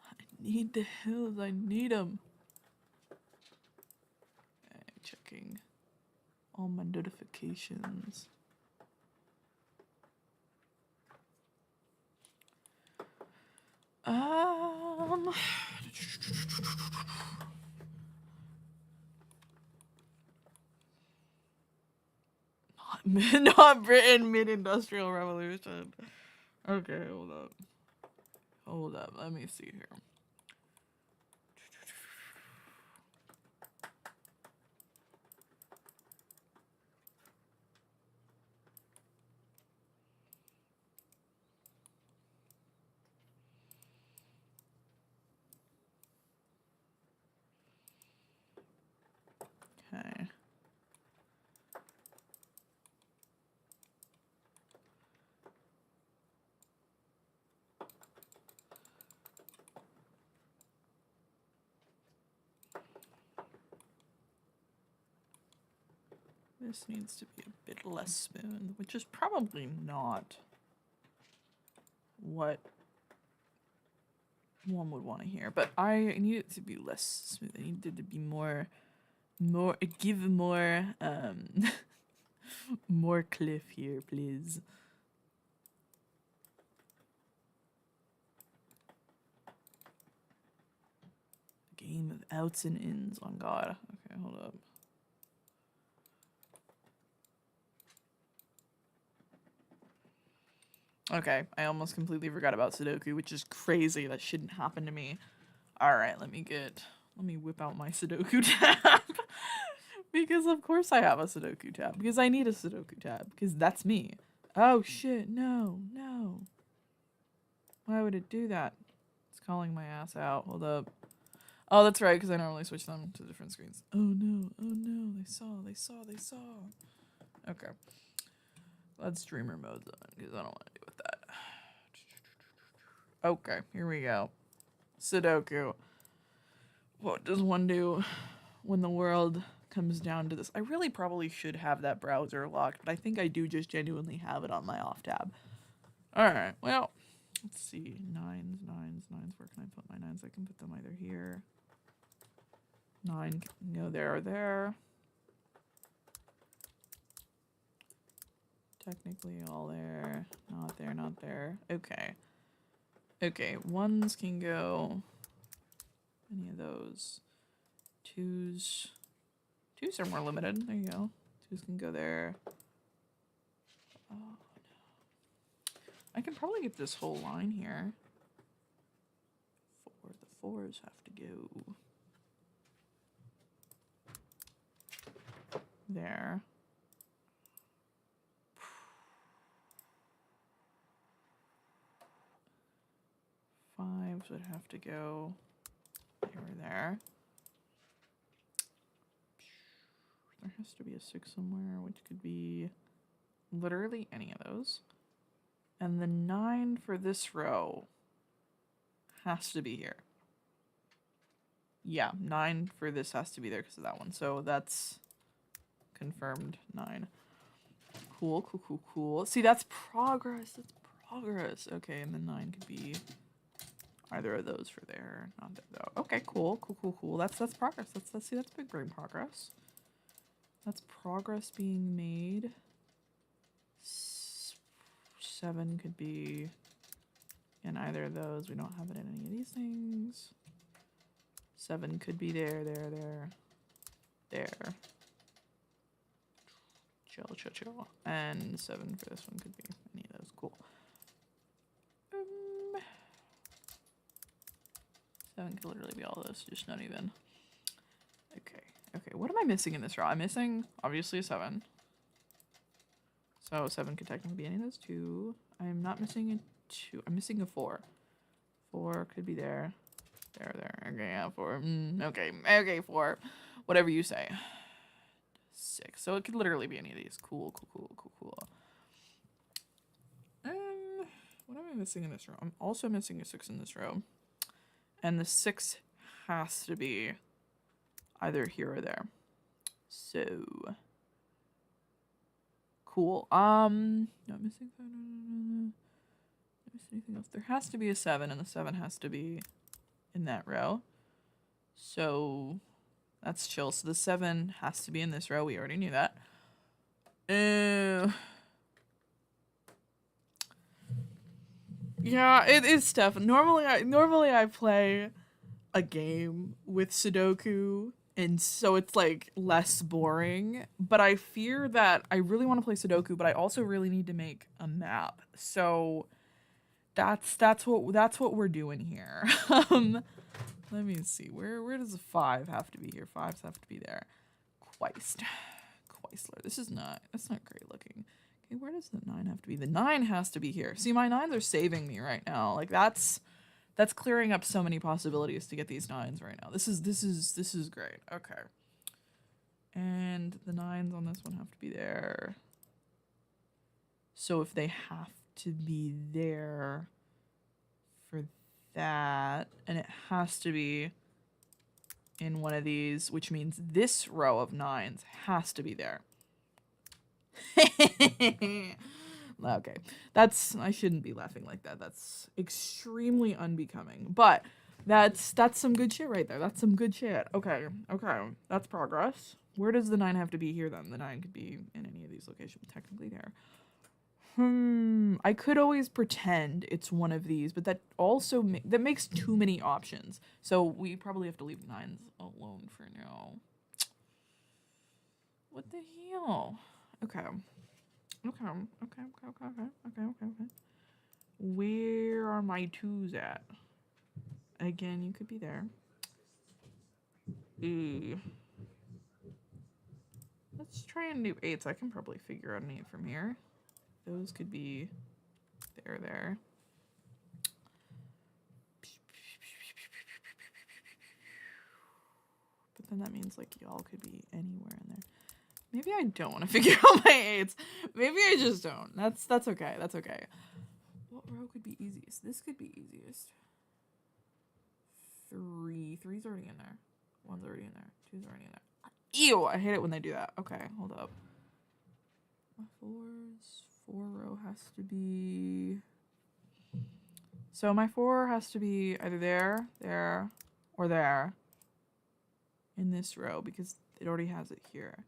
[SPEAKER 1] I need the hills. I need them. Okay, checking all my notifications. Not Britain, mid-industrial revolution. Okay, hold up. Hold up, let me see here. Okay. This needs to be a bit less smooth, which is probably not what one would want to hear, but I need it to be less smooth. I need it to be more, give more, more cliff here, please. game of outs and ins on God. Okay, hold up. Okay, I almost completely forgot about Sudoku, which is crazy. That shouldn't happen to me. All right, let me whip out my Sudoku tab. Because of course I have a Sudoku tab. Because I need a Sudoku tab. Because that's me. Oh shit, no. Why would it do that? It's calling my ass out. Hold up. Oh, that's right, because I normally switch them to different screens. Oh no. They saw. Okay. Let's dreamer mode on, because I don't want to deal with that. Okay, here we go. Sudoku. What does one do when the world comes down to this? I really probably should have that browser locked, but I think I do just genuinely have it on my off tab. Alright, well, let's see. Nines. Where can I put my nines? I can put them either here. 9 can go there or there. Technically all there. Not there. Okay. Okay, 1s can go any of those. 2s are more limited. There you go. 2s can go there. Oh, no. I can probably get this whole line here. The 4s have to go there. 5s would have to go here or there. There has to be a 6 somewhere, which could be literally any of those. And the 9 for this row has to be here. Yeah, 9 for this has to be there because of that one. So that's confirmed 9. Cool. See, that's progress. Okay, and then 9 could be either of those for there. Not there though. Okay, cool. That's progress. Let's see, that's big brain progress. That's progress being made. 7 could be in either of those. We don't have it in any of these things. 7 could be there. Chill. And 7 for this one could be any of those. Cool. 7 could literally be all those, just not even. Okay, what am I missing in this row? I'm missing, obviously, a 7. So 7 could technically be any of those 2. I'm not missing a 2. I'm missing a 4. 4 could be there. There. Okay, yeah, 4. Okay, 4. Whatever you say. 6. So it could literally be any of these. Cool. What am I missing in this row? I'm also missing a 6 in this row. And the 6 has to be either here or there. So cool. Not missing 5. No. Anything else? There has to be a 7, and the 7 has to be in that row. So that's chill. So the 7 has to be in this row. We already knew that. Yeah, it is tough. Normally I play a game with Sudoku, and so it's like less boring. But I fear that I really want to play Sudoku, but I also really need to make a map. So that's what we're doing here. Let me see. Where does the 5 have to be here? 5s have to be there. Queisler. That's not great looking. Okay, where does the 9 have to be? The 9 has to be here. See, my 9s are saving me right now. Like that's clearing up so many possibilities to get these 9s right now. This is great. Okay. And the 9s on this one have to be there. So if they have to be there for that, and it has to be in one of these, which means this row of 9s has to be there. Okay, I shouldn't be laughing like that. That's extremely unbecoming, but that's some good shit right there. That's some good shit. Okay, that's progress. Where does the 9 have to be here then? The 9 could be in any of these locations, technically there. I could always pretend it's one of these, but that also that makes too many options. So we probably have to leave 9s alone for now. What the hell? Okay. Okay. Where are my 2s at? Again, you could be there. Let's try and do 8s. I can probably figure out an 8 from here. Those could be there. But then that means like y'all could be anywhere in there. Maybe I don't want to figure out my 8s. Maybe I just don't. That's okay. That's okay. What row could be easiest? This could be easiest. 3. 3's already in there. 1's already in there. 2's already in there. Ew! I hate it when they do that. Okay, hold up. My 4 row has to be... So my 4 has to be either there, or there. In this row, because it already has it here.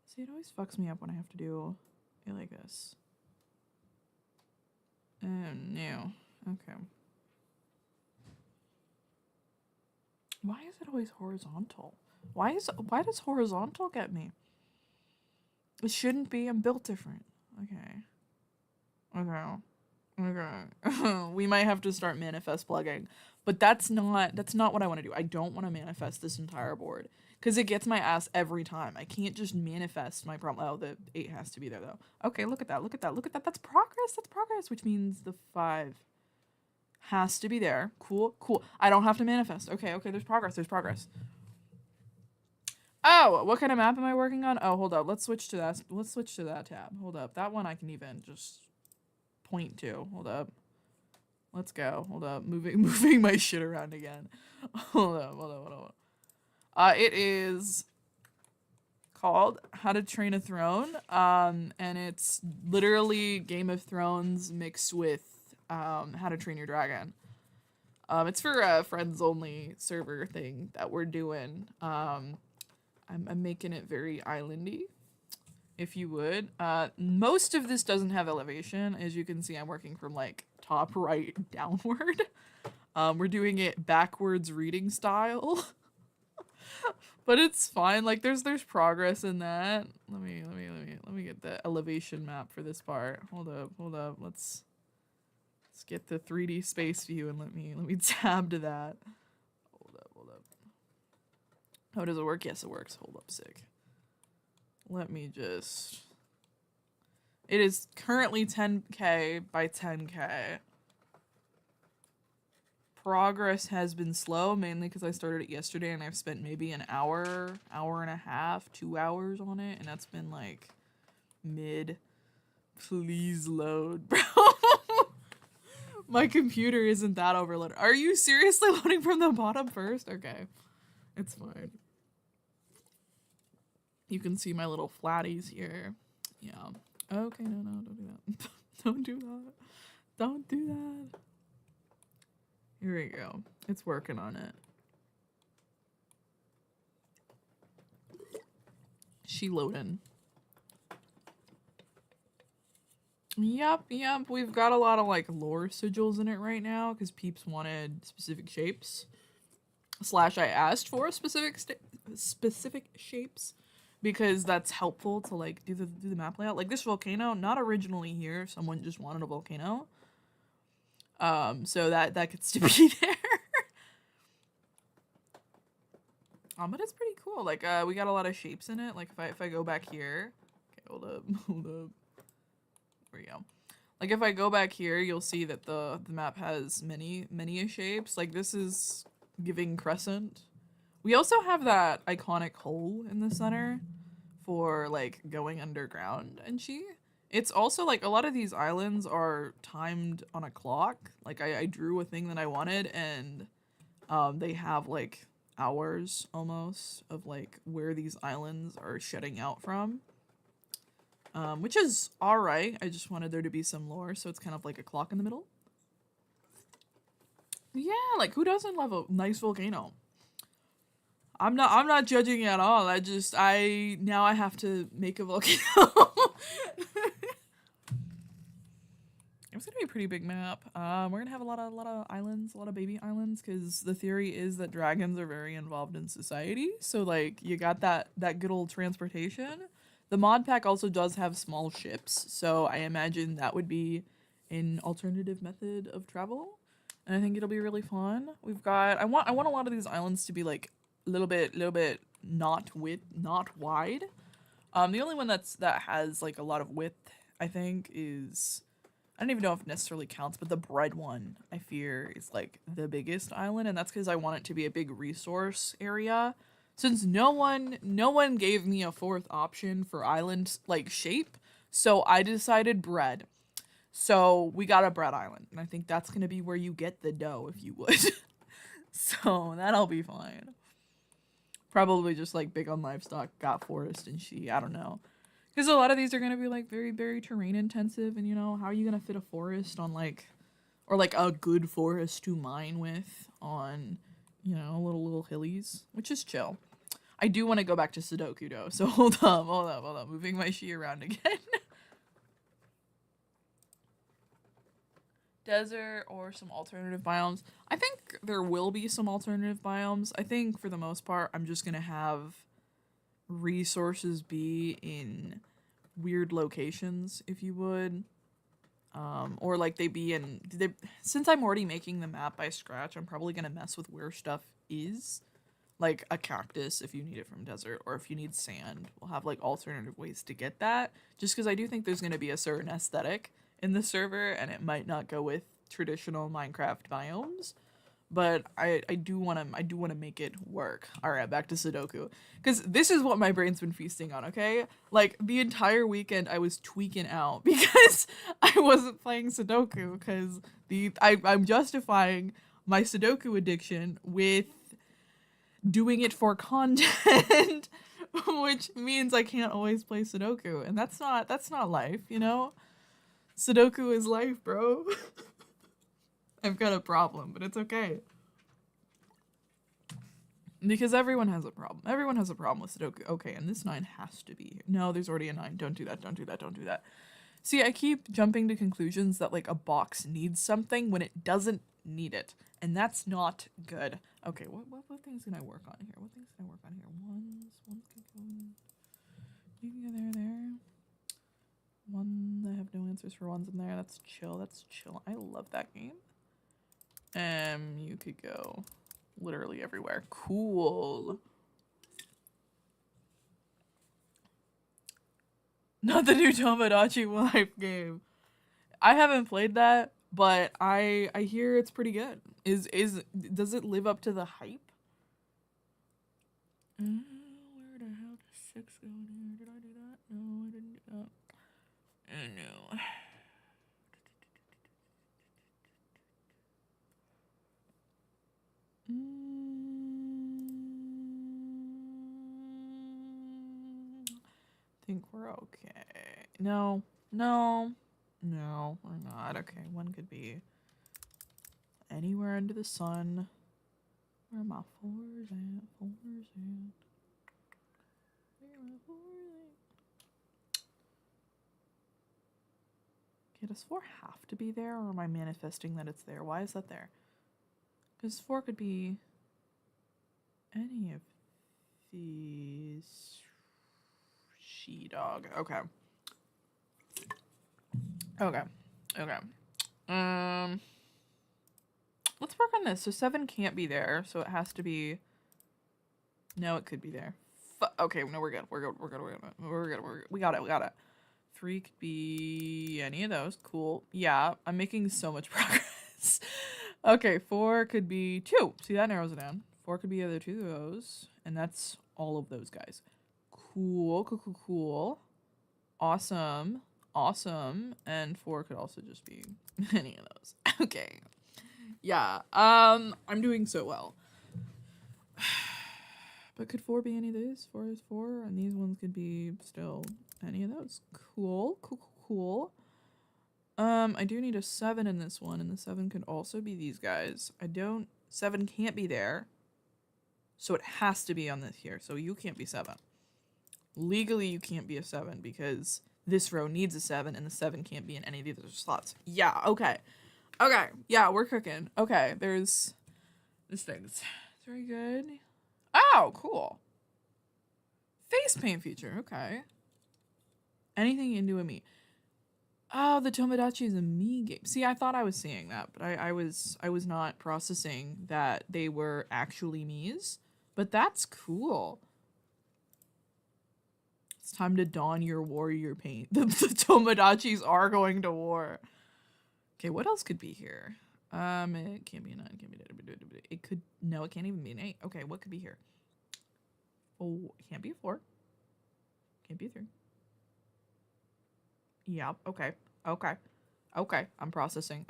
[SPEAKER 1] See, it always fucks me up when I have to do it like this. Oh, no. Okay. Why is it always horizontal? Why does horizontal get me? It shouldn't be. I'm built different. Okay. We might have to start manifest plugging, but that's not what I want to do. I don't want to manifest this entire board because it gets my ass every time. I can't just manifest my problem. Oh, the 8 has to be there though. Okay, look at that. That's progress, which means the 5 has to be there. Cool. I don't have to manifest. Okay, there's progress. Oh, what kind of map am I working on? Oh, hold up. Let's switch to that tab. Hold up. That one I can even just point to. Hold up. Let's go. Hold up. Moving my shit around again. Hold up. It is called How to Train a Throne. And it's literally Game of Thrones mixed with How to Train Your Dragon. It's for a friends only server thing that we're doing. I'm making it very islandy, if you would. Most of this doesn't have elevation. As you can see, I'm working from like top right downward. We're doing it backwards reading style. But it's fine. Like there's progress in that. Let me get the elevation map for this part. Hold up. Let's get the 3D space view and let me tab to that. Hold up. Oh, does it work? Yes, it works. Hold up, sick. Let me just... It is currently 10k by 10k. Progress has been slow, mainly because I started it yesterday and I've spent maybe an hour and a half, 2 hours on it, and that's been like mid. Please load, bro. My computer isn't that overloaded. Are you seriously loading from the bottom first? Okay, it's fine. You can see my little flatties here. Yeah. Okay, no, don't do that. Don't do that. Here we go. It's working on it. She loading. Yep. We've got a lot of like lore sigils in it right now because peeps wanted specific shapes. / I asked for specific shapes because that's helpful to like do the map layout. Like this volcano, not originally here. Someone just wanted a volcano. So that gets to be there. But it's pretty cool. Like we got a lot of shapes in it. Like if I go back here. Okay, hold up. There we go. Like if I go back here, you'll see that the map has many shapes. Like this is giving crescent. We also have that iconic hole in the center for like going underground and it's also like a lot of these islands are timed on a clock. Like I drew a thing that I wanted and they have like hours almost of like where these islands are shutting out from. Which is alright. I just wanted there to be some lore, so it's kind of like a clock in the middle. Yeah, like who doesn't love a nice volcano? I'm not judging at all. Now I have to make a volcano. It's gonna be a pretty big map. We're gonna have a lot of islands, a lot of baby islands, because the theory is that dragons are very involved in society. So like you got that good old transportation. The mod pack also does have small ships, so I imagine that would be an alternative method of travel, and I think it'll be really fun. We've got I want a lot of these islands to be like a little bit not wide. The only one that has like a lot of width, I think, is I don't even know if it necessarily counts, but the bread one, I fear, is like the biggest island, and that's because I want it to be a big resource area. Since no one gave me a fourth option for island like shape, so I decided bread. So we got a bread island, and I think that's gonna be where you get the dough if you would. So that'll be fine. Probably just like big on livestock, got forest and she, I don't know. Because a lot of these are gonna be like very terrain intensive, and you know, how are you gonna fit a forest on like, or like a good forest to mine with on, you know, little hillies, which is chill. I do want to go back to Sudoku though, so hold up, moving my she around again. Desert or some alternative biomes. I think there will be some alternative biomes. I think for the most part, I'm just gonna have resources be in weird locations, if you would. Or like since I'm already making the map by scratch, I'm probably gonna mess with where stuff is. Like a cactus if you need it from desert, or if you need sand, we'll have like alternative ways to get that. Just because I do think there's gonna be a certain aesthetic in the server, and it might not go with traditional Minecraft biomes. But I do wanna make it work. Alright, back to Sudoku. Cause this is what my brain's been feasting on, okay? Like the entire weekend I was tweaking out because I wasn't playing Sudoku, because I'm justifying my Sudoku addiction with doing it for content, which means I can't always play Sudoku, and that's not life, you know? Sudoku is life, bro. I've got a problem, but it's okay. Because everyone has a problem. Everyone has a problem with Sudoku. Okay, and this 9 has to be here. No, there's already a 9. Don't do that, don't do that, don't do that. See, I keep jumping to conclusions that like a box needs something when it doesn't need it. And that's not good. Okay, what things can I work on here? What things can I work on here? Ones can go in. You can go there. One, I have no answers for ones in there. That's chill. That's chill. I love that game. You could go literally everywhere. Cool. Not the new Tomodachi Life game. I haven't played that, but I hear it's pretty good. Does it live up to the hype? Where the hell does 6 go in here? Did I do that? No, I didn't do that. No. Think we're okay. No, we're not. Okay, one could be anywhere under the sun. Where are my 4s at? 4s at? Where are my 4s at? Okay, does 4 have to be there, or am I manifesting that it's there? Why is that there? Because 4 could be any of these. She-dog. Okay. Let's work on this. So 7 can't be there, so it has to be. No, it could be there. Okay, no, we're good. We're good. We got it. 3 could be any of those. Cool. Yeah, I'm making so much progress. Okay, 4 could be 2. See, that narrows it down. 4 could be either 2 of those, and that's all of those guys. Cool. Awesome. And 4 could also just be any of those. Okay. Yeah. I'm doing so well. But could 4 be any of these? 4 is 4, and these ones could be still any of those. Cool. I do need a 7 in this one, and the 7 could also be these guys. 7 can't be there, so it has to be on this here. So you can't be 7. Legally, you can't be a 7 because this row needs a 7 and the 7 can't be in any of the other slots. Yeah, okay. Okay, yeah, we're cooking. Okay, there's this thing. It's very good. Oh, cool. Face paint feature, okay. Anything into a me. Oh, the Tomodachi is a me game. See, I thought I was seeing that, but I was not processing that they were actually me's. But that's cool. It's time to don your warrior paint. The Tomodachis are going to war. Okay, what else could be here? It can't be a 9. It can't be. It could. No, it can't even be an 8. Okay, what could be here? Oh, it can't be a 4. Can't be a 3. Yep. Okay. Okay. Okay. I'm processing.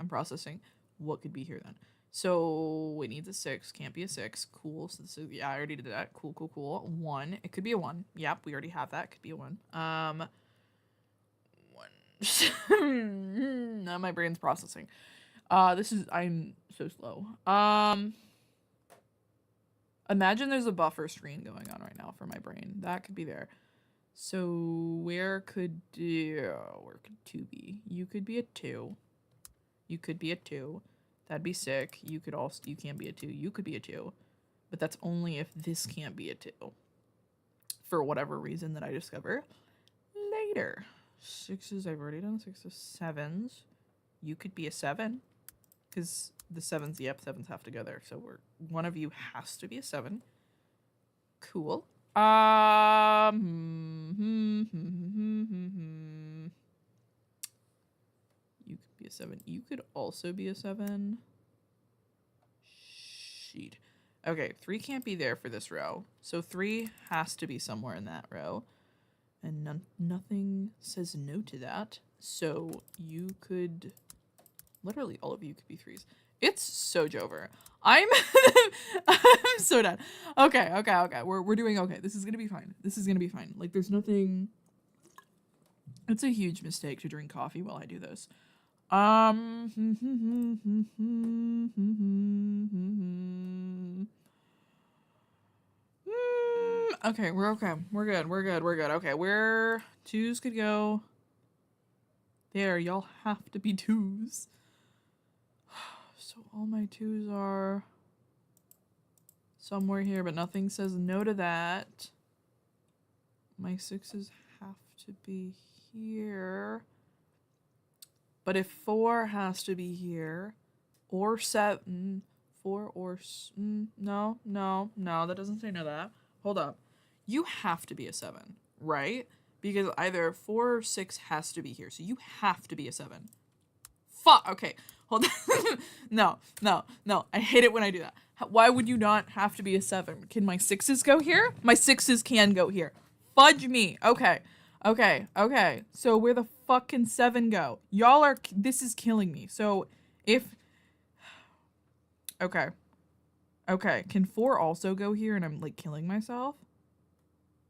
[SPEAKER 1] What could be here then? So it needs a 6. Can't be a 6. Cool. So this is, yeah, I already did that. Cool. 1. It could be a 1. Yep, we already have that. Could be a 1. 1. No, my brain's processing. I'm so slow. Imagine there's a buffer screen going on right now for my brain. That could be there. So where could 2 be? You could be a 2. You could be a 2. That'd be sick. You can't be a 2. You could be a 2. But that's only if this can't be a 2. For whatever reason that I discover later. 6s, I've already done 6s. 7s. You could be a 7. Because the 7s, yep, 7s have to go there. So one of you has to be a 7. Cool. You could be a 7. You could also be a 7. Sheet. Okay, 3 can't be there for this row. So 3 has to be somewhere in that row. And nothing says no to that. So you could... Literally, all of you could be 3s. It's so Jover. I'm so done. Okay. We're doing okay. This is gonna be fine. Like, there's nothing... It's a huge mistake to drink coffee while I do this. Okay, we're okay. We're good. Okay, where 2s could go... There, y'all have to be 2s. So all my 2s are somewhere here, but nothing says no to that. My 6s have to be here. But if 4 has to be here, or 7, 4 or... no, that doesn't say no to that. Hold up. You have to be a 7, right? Because either 4 or 6 has to be here, so you have to be a 7. Fuck, okay. Hold on. No. I hate it when I do that. Why would you not have to be a 7? Can my 6s go here? My 6s can go here. Fudge me. Okay. So where the fuck can 7 go? Y'all are... This is killing me. So if... Okay. Can 4 also go here and I'm, like, killing myself?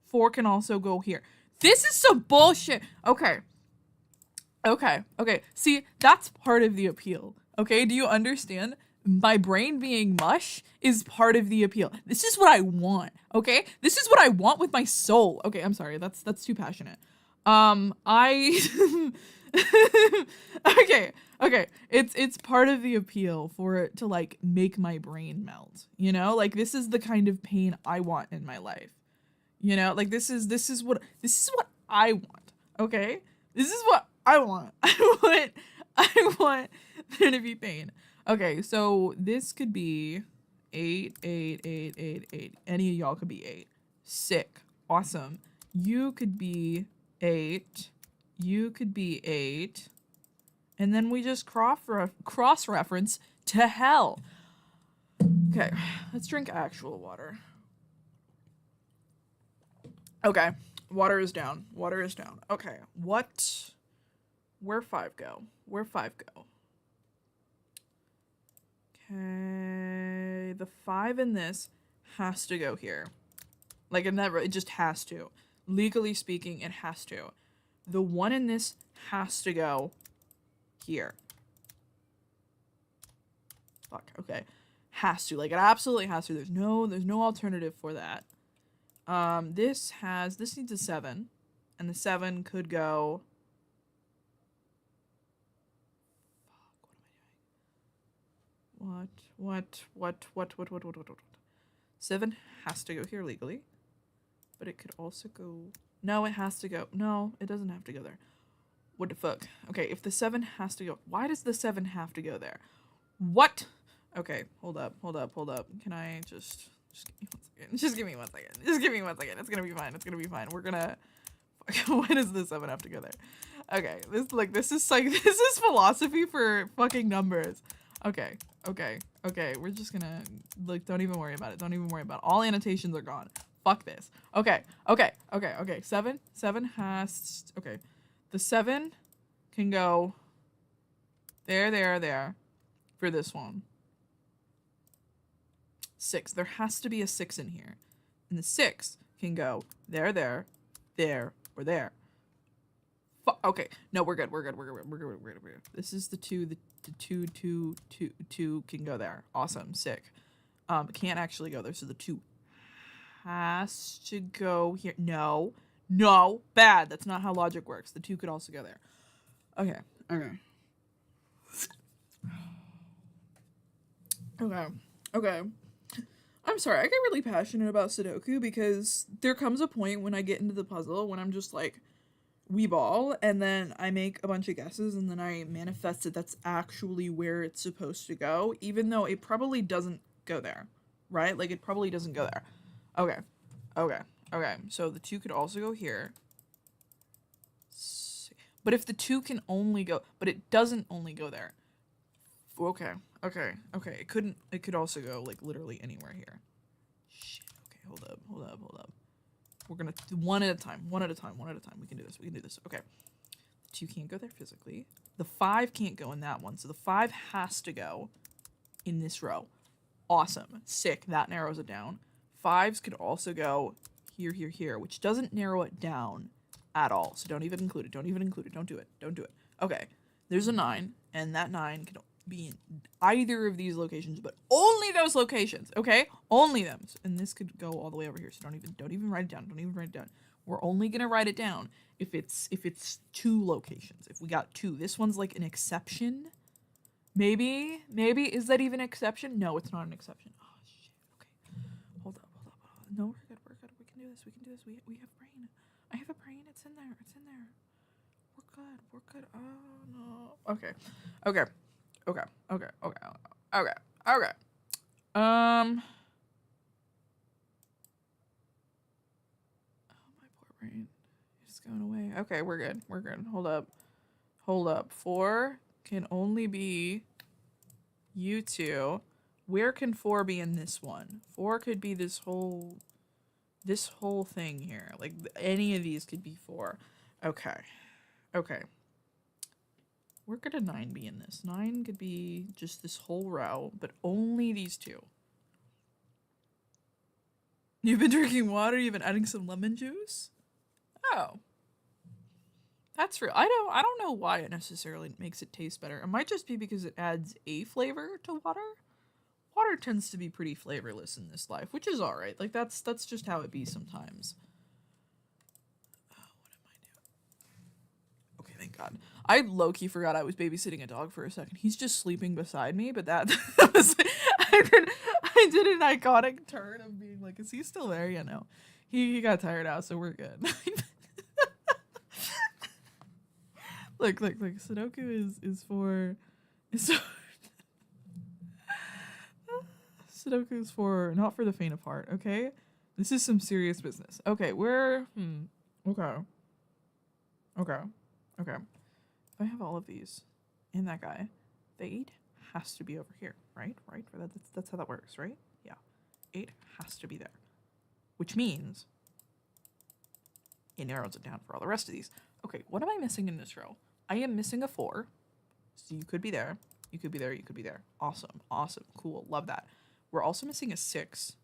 [SPEAKER 1] 4 can also go here. This is some bullshit. Okay. See, that's part of the appeal. Okay, do you understand? My brain being mush is part of the appeal. This is what I want. Okay, this is what I want with my soul. Okay, I'm sorry. That's too passionate. Okay. It's part of the appeal for it to, like, make my brain melt. You know, like, this is the kind of pain I want in my life. You know, like, this is what I want. Okay, this is what I want. I want there to be pain. Okay, so this could be 8. Any of y'all could be 8. Sick. Awesome. You could be 8. You could be 8. And then we just cross-reference to hell. Okay, let's drink actual water. Okay, water is down. Okay, where 5 go? Okay, the 5 in this has to go here. Like, it just has to. Legally speaking, it has to. The 1 in this has to go here. Fuck, okay. Has to. Like, it absolutely has to. There's no alternative for that. This needs a 7. And the 7 could go What? 7 has to go here legally. But it could also go... No, it has to go... No, it doesn't have to go there. What the fuck? Okay, if the 7 has to go... Why does the 7 have to go there? What? Okay, hold up. Can I just give me 1 second. Just give me 1 second. It's gonna be fine. We're gonna... Why does the 7 have to go there? Okay, this is philosophy for fucking numbers. Okay. We're just gonna... don't even worry about it. All annotations are gone. Fuck this. Okay. 7 has... Okay. The 7 can go... There. For this one. 6. There has to be a 6 in here. And the 6 can go there, or there. Okay. No, we're good. This is the 2. The 2 can go there. Awesome. Sick. Can't actually go there, so the 2 has to go here. No. Bad. That's not how logic works. The 2 could also go there. Okay. I'm sorry, I get really passionate about Sudoku because there comes a point when I get into the puzzle when I'm just like, we ball, and then I make a bunch of guesses, and then I manifest it that's actually where it's supposed to go, even though it probably doesn't go there, right? Like, it probably doesn't go there. Okay. So the 2 could also go here. But if the 2 can only go... But it doesn't only go there. Okay. It could also go, like, literally anywhere here. Shit. Okay, hold up. We're gonna do one at a time. We can do this. Okay. The 2 can't go there physically. The 5 can't go in that one, so the 5 has to go in this row. Awesome. Sick. That narrows it down. 5s could also go here, which doesn't narrow it down at all. So don't even include it. Don't do it. Okay. There's a 9, and that 9 can be in either of these locations, but only those locations, okay? Only them. And this could go all the way over here, so don't even write it down. We're only gonna write it down if it's 2 locations. If we got 2. This one's like an exception. Maybe is that even an exception? No, it's not an exception. Oh shit. Okay. Hold up. No, we're good. We can do this. We have brain. I have a brain. It's in there. We're good. Oh no. Okay. Oh, my poor brain. It's going away. Okay, we're good. Hold up. 4 can only be you 2. Where can 4 be in this one? 4 could be this whole thing here. Like, any of these could be 4. Okay. Where could a 9 be in this? 9 could be just this whole row, but only these 2. You've been drinking water? You've been adding some lemon juice? Oh. That's real. I don't know why it necessarily makes it taste better. It might just be because it adds a flavor to water. Water tends to be pretty flavorless in this life, which is alright. Like, that's just how it be sometimes. Okay, thank God. I low-key forgot I was babysitting a dog for a second. He's just sleeping beside me, but that was... I did an iconic turn of being like, is he still there? Yeah, no. He got tired out, so we're good. Look. Sudoku is for... Sudoku is for... Not for the faint of heart, okay? This is some serious business. Okay, we're... Okay. If I have all of these and that guy, the 8 has to be over here, right? That's how that works, right? Yeah. 8 has to be there. Which means it narrows it down for all the rest of these. Okay, what am I missing in this row? I am missing a 4. So you could be there. You could be there. Awesome. Cool. Love that. We're also missing a 6.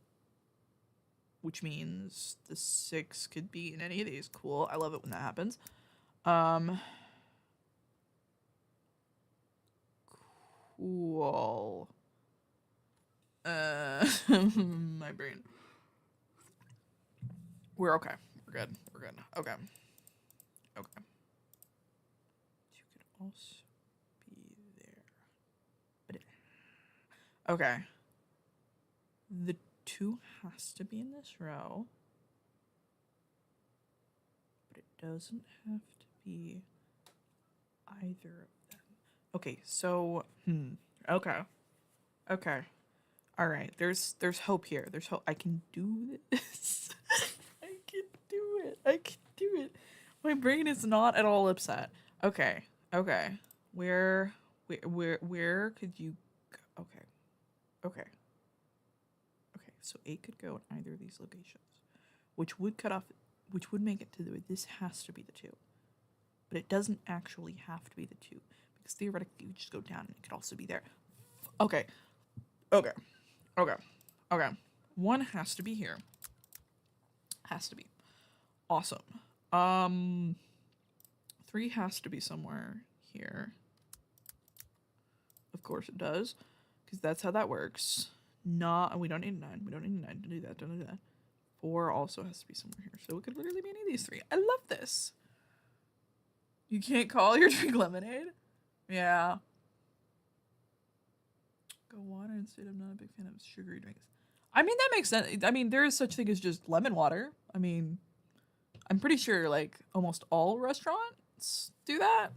[SPEAKER 1] Which means the 6 could be in any of these. Cool. I love it when that happens. Cool. My brain. We're okay. We're good. Okay. You could also be there. Okay. The 2 has to be in this row. But it doesn't have to be either of them. Okay, so okay. Okay. All right. There's hope here. There's hope. I can do this. I can do it. I can do it. My brain is not at all upset. Okay. Okay. Where could you go? Okay. Okay. Okay. So 8 could go in either of these locations, which would make it to this has to be the 2. But it doesn't actually have to be the 2 because theoretically you just go down and it could also be there. Okay. Okay. Okay. Okay. 1 has to be here. Has to be. Awesome. 3 has to be somewhere here. Of course it does, because that's how that works. We don't need 9. We don't need 9 to do that. Don't do that. 4 also has to be somewhere here. So it could literally be any of these 3. I love this. You can't call your drink lemonade? Yeah. Go water instead. I'm not a big fan of sugary drinks. I mean, that makes sense. I mean, there is such thing as just lemon water. I mean, I'm pretty sure like almost all restaurants do that.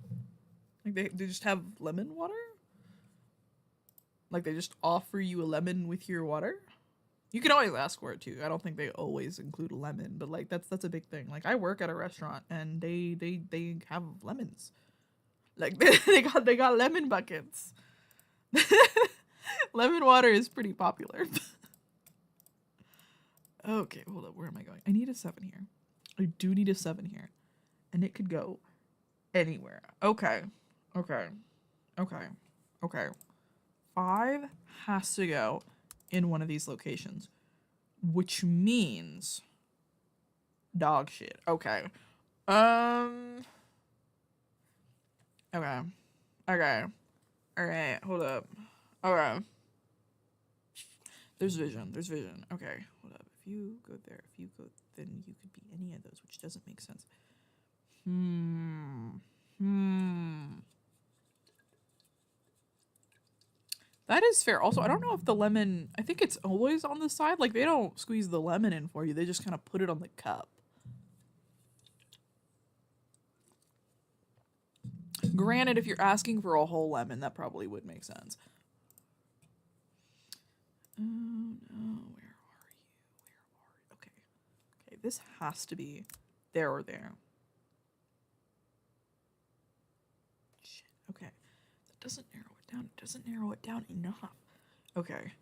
[SPEAKER 1] Like they just have lemon water. Like they just offer you a lemon with your water. You can always ask for it too. I don't think they always include a lemon, but like that's a big thing. Like I work at a restaurant and they have lemons. Like they got lemon buckets. Lemon water is pretty popular. Okay, hold up. Where am I going? I need a 7 here. I do need a 7 here. And it could go anywhere. Okay. Okay. Okay. Okay. 5 has to go in one of these locations. Which means dog shit. Okay. Okay. Okay. Alright, hold up. Okay. There's vision. There's vision. Okay, hold up. If you go there, then you could be any of those, which doesn't make sense. That is fair. Also, I don't know if the lemon, I think it's always on the side. Like, they don't squeeze the lemon in for you. They just kind of put it on the cup. Granted, if you're asking for a whole lemon, that probably would make sense. Oh, no. Where are you? Okay. Okay, this has to be there or there. Shit. Okay. That doesn't narrow it down. It doesn't narrow it down enough. Okay.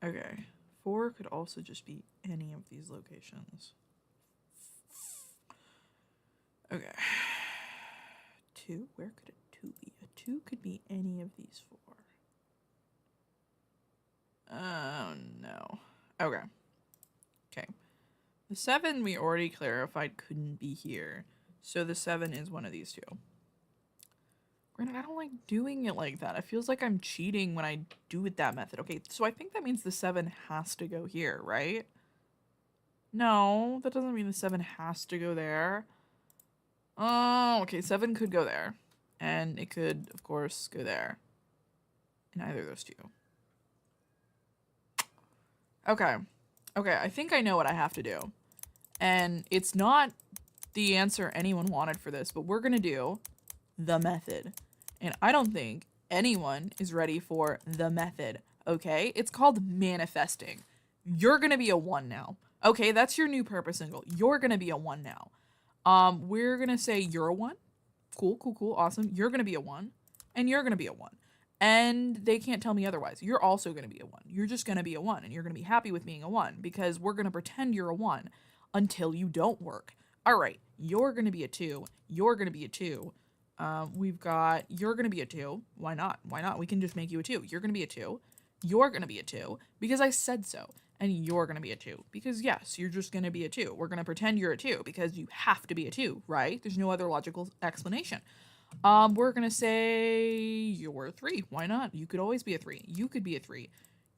[SPEAKER 1] Okay. 4 could also just be any of these locations. Okay. 2. Where could a 2 be? A 2 could be any of these 4. Oh, no. Okay. Okay. The 7 we already clarified couldn't be here. So the 7 is one of these 2. Granted, I don't like doing it like that. It feels like I'm cheating when I do it that method. Okay, so I think that means the 7 has to go here, right? No, that doesn't mean the 7 has to go there. Oh, okay, 7 could go there. And it could, of course, go there. In either of those 2. Okay. Okay, I think I know what I have to do. And it's not the answer anyone wanted for this, but we're going to do the method. And I don't think anyone is ready for the method, okay? It's called manifesting. You're going to be a 1 now. Okay, that's your new purpose single. You're going to be a 1 now. We're going to say you're a 1. Cool, cool, cool, awesome. You're going to be a 1. And you're going to be a 1. And they can't tell me otherwise. You're also going to be a 1. You're just going to be a 1. And you're going to be happy with being a 1. Because we're going to pretend you're a 1 until you don't work. All right, you're going to be a 2. You're going to be a 2. We've got, you're going to be a 2. Why not? Why not? We can just make you a 2. You're going to be a 2. You're going to be a 2 because I said so. And you're going to be a 2 because yes, you're just going to be a 2. We're going to pretend you're a 2 because you have to be a 2, right? There's no other logical explanation. We're going to say you're a 3. Why not? You could always be a 3. You could be a 3.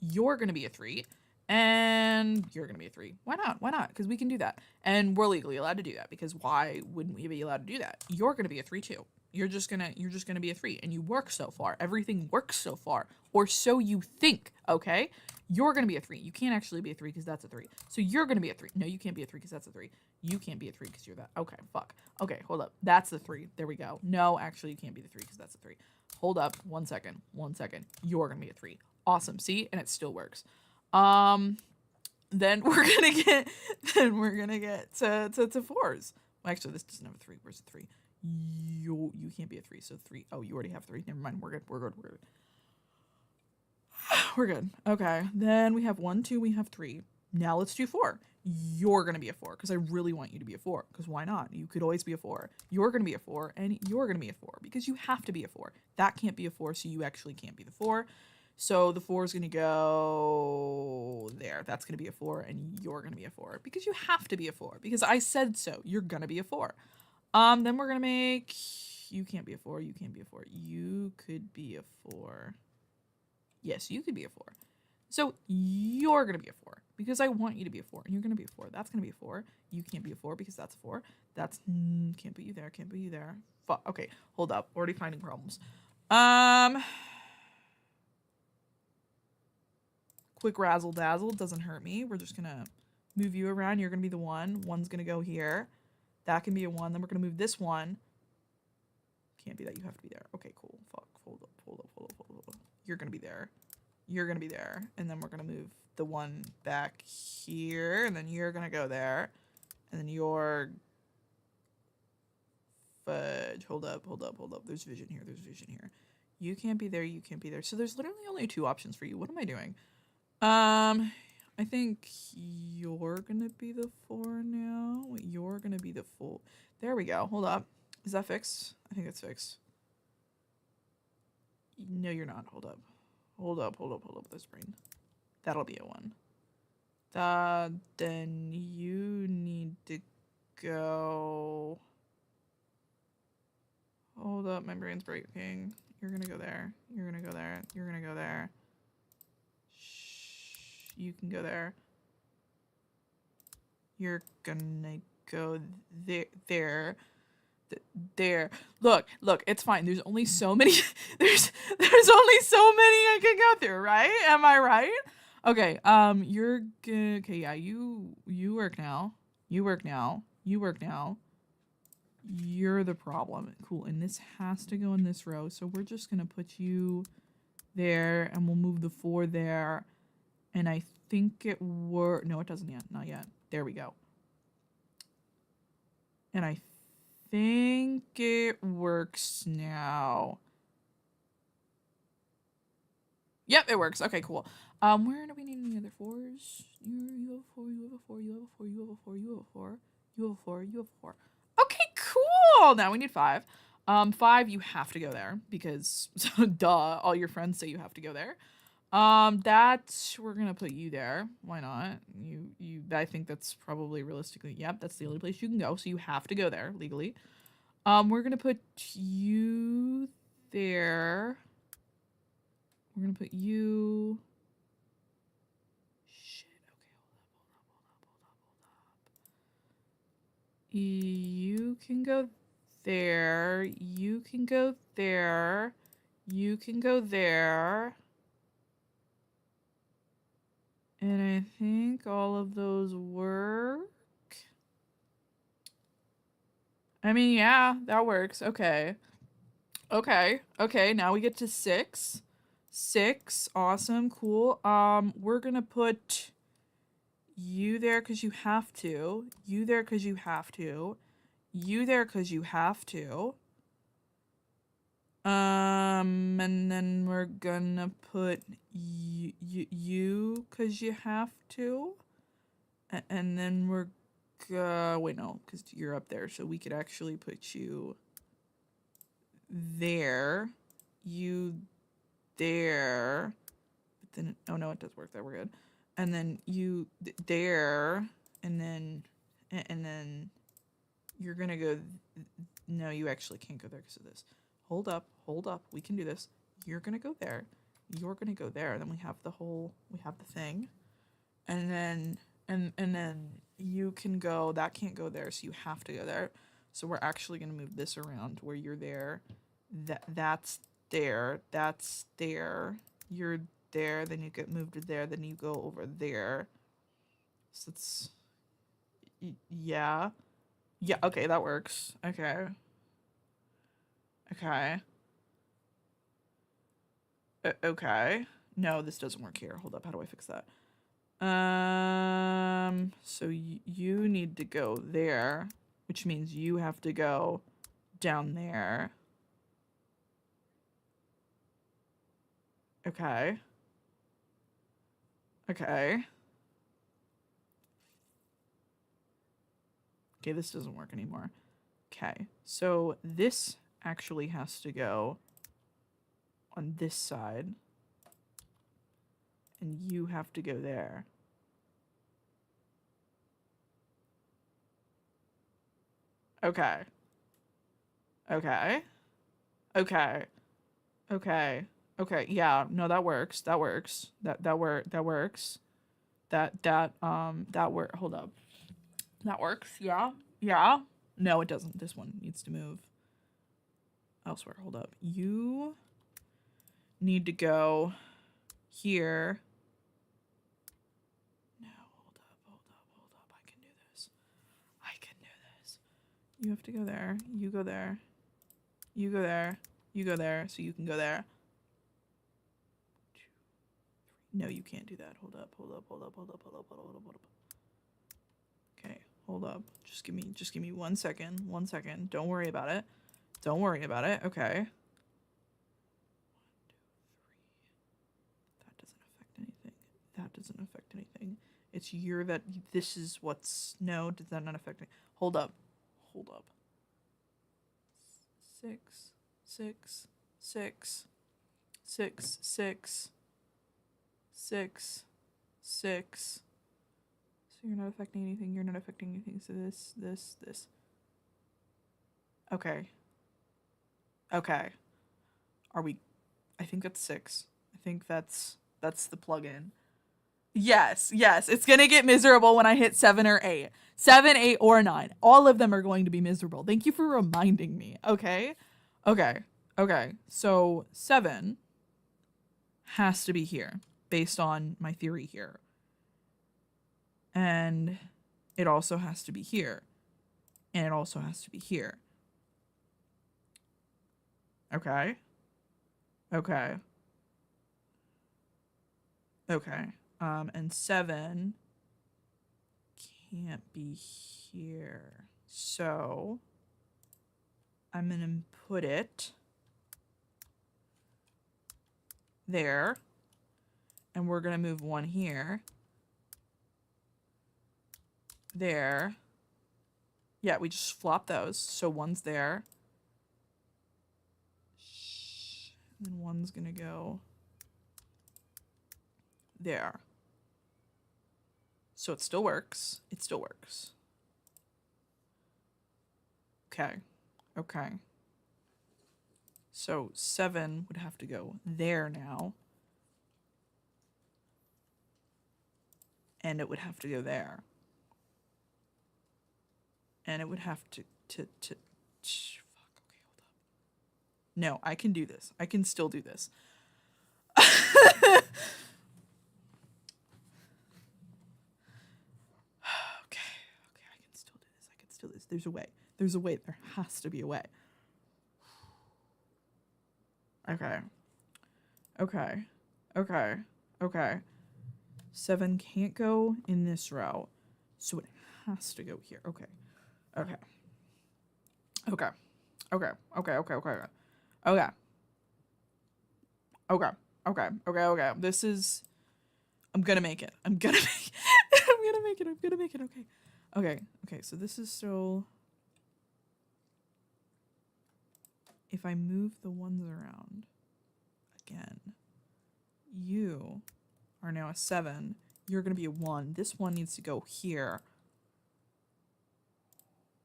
[SPEAKER 1] You're going to be a 3. And you're going to be a 3. Why not? Why not? Because we can do that. And we're legally allowed to do that because why wouldn't we be allowed to do that? You're going to be a 3 too. You're just gonna be a 3, and you work so far. Everything works so far, or so you think. Okay, you're gonna be a 3. You can't actually be a 3 because that's a 3. So you're gonna be a 3. No, you can't be a 3 because that's a 3. You can't be a 3 because you're that. Okay, fuck. Okay, hold up. That's the 3. There we go. No, actually, you can't be the 3 because that's a 3. Hold up. 1 second. 1 second. You're gonna be a 3. Awesome. See, and it still works. Then we're gonna get to 4s. Well, actually, this doesn't have a 3. Where's the 3? You can't be a 3. So 3. Oh, you already have 3. Never mind. We're good. We're good. We're good. We're good. Okay. Then we have 1, 2. We have 3. Now let's do 4. You're gonna be a 4 because I really want you to be a 4. Because why not? You could always be a 4. You're gonna be a 4, and you're gonna be a 4 because you have to be a 4. That can't be a 4, so you actually can't be the 4. So the 4 is going to go there. That's going to be a 4, and you're going to be a 4. Because you have to be a 4. Because I said so. You're going to be a 4. Then we're going to make... You can't be a 4. You can't be a 4. You could be a 4. Yes, you could be a 4. So you're going to be a 4. Because I want you to be a 4. And you're going to be a 4. That's going to be a 4. You can't be a 4 because that's a 4. That's... Can't put you there. Can't put you there. Fuck. Okay, hold up. Already finding problems. Quick razzle dazzle doesn't hurt me. We're just gonna move you around. You're gonna be the 1. 1's gonna go here. That can be a 1. Then we're gonna move this 1. Can't be that. You have to be there. Okay, cool. Fuck. Hold up. Hold up. Hold up. Hold up. You're gonna be there. You're gonna be there. And then we're gonna move the 1 back here. And then you're gonna go there. And then you're... Fudge. Hold up. Hold up. Hold up. There's vision here. There's vision here. You can't be there. You can't be there. So there's literally only 2 options for you. What am I doing? I think you're gonna be the 4 now. You're gonna be the 4. There we go. Hold up. Is that fixed? I think it's fixed. No, you're not. Hold up. Hold up. Hold up. Hold up. This brain. That'll be a 1. Then you need to go. Hold up. My brain's breaking. You're gonna go there. You're gonna go there. You're gonna go there. You can go there. You're gonna go there. Look, it's fine. There's only so many. there's only so many I can go through, right? Am I right? Okay. You're good. Okay, yeah. You work now. You work now. You work now. You're the problem. Cool. And this has to go in this row. So we're just gonna put you there, and we'll move the 4 there. And I think it were... No, it doesn't yet. Not yet. There we go. And I think it works now. Yep, it works. Okay, cool. Where do we need any other 4s? You have a 4, you have a 4, you have a 4, you have a 4, you have a 4, you have a 4, you have a 4. Okay, cool! Now we need 5. 5, you have to go there because, duh, all your friends say you have to go there. We're gonna put you there. Why not? I think that's probably realistically, yep, that's the only place you can go, so you have to go there legally. We're gonna put you there. We're gonna put you... Shit, okay, hold up. You can go there. You can go there. You can go there. And I think all of those work. I mean, yeah, that works. Okay. Okay, now we get to 6. 6, awesome, cool. We're gonna put you there because you have to. You there because you have to. You there because you have to. And then we're gonna put you because you have to. And then we're wait, no, because you're up there, so we could actually put you there. You there. But then, oh no, it does work there, we're good. And then you there, and then you're gonna go, no, you actually can't go there because of this. Hold up, we can do this. You're gonna go there, you're gonna go there, then we have the thing. And then you can go, that can't go there, so you have to go there. So we're actually going to move this around where you're there. That's there. That's there. You're there. Then you get moved to there. Then you go over there. So it's... Yeah. Yeah, okay, that works. Okay. Okay. Okay. No, this doesn't work here. Hold up. How do I fix that? So you need to go there, which means you have to go down there. Okay. Okay. Okay, this doesn't work anymore. Okay, so this actually has to go on this side. And you have to go there. Okay. Okay. Okay. Okay. Okay. Yeah, no, that works. That works. That works. That work. Hold up. That works. Yeah. Yeah. No, it doesn't. This one needs to move elsewhere. Hold up. You need to go here. No, hold up. I can do this. You have to go there. You go there. You go there. You go there. So you can go there. No, you can't do that. Hold up. Okay, hold up. Just give me 1 second. 1 second. Don't worry about it. Okay. 1, 2, 3. That doesn't affect anything. It's this is what's... No, does that not affect me? Hold up. 6, 6, 6, 6, 6, 6, 6. So you're not affecting anything. So this. Okay. Are we... I think that's 6. I think that's the plugin. Yes. It's going to get miserable when I hit 7 or 8. 7, 8, or 9. All of them are going to be miserable. Thank you for reminding me. Okay. So 7 has to be here based on my theory here. And it also has to be here. And it also has to be here. Okay. And 7 can't be here. So I'm going to put it there. And we're going to move 1 here. There. Yeah, we just flop those. So 1's there. And then 1's going to go there. So it still works. Okay. So 7 would have to go there now. And it would have to go there. And it would have to fuck, okay, hold up. No, I can do this. I can still do this. Okay, I can still do this. There's a way. There has to be a way. Okay. 7 can't go in this route, so it has to go here. Okay. This is... I'm gonna make it. Okay, so this is still... If I move the 1s around again, you are now a 7. You're going to be a 1. This 1 needs to go here.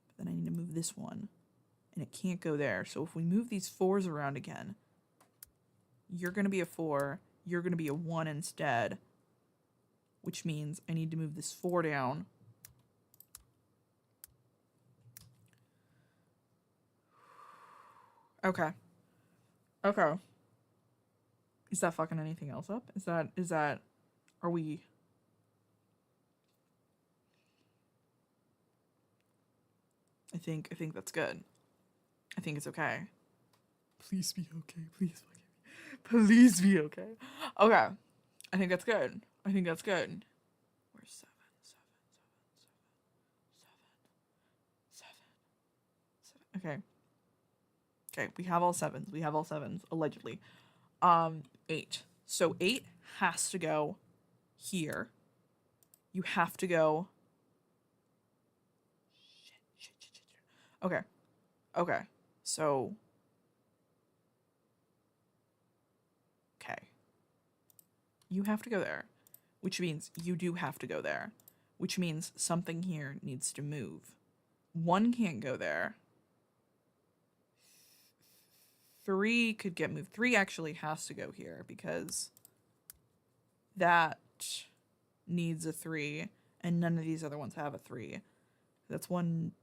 [SPEAKER 1] But then I need to move this 1. And it can't go there. So if we move these 4s around again, you're going to be a 4. You're going to be a 1 instead. Which means I need to move this 4 down. Okay. Okay. Is that fucking anything else up? Are we... I think that's good. I think it's okay. Please be okay. Please fucking... Please be okay. Okay. I think that's good. I think that's good. Where's seven? Okay. Okay, we have all sevens. We have all sevens, allegedly. 8. So 8 has to go here. You have to go... Shit. Okay. Okay. So... Okay. You have to go there, which means you do have to go there, which means something here needs to move. 1 can't go there. 3 could get moved. 3 actually has to go here because that needs a 3, and none of these other ones have a 3. That's 1.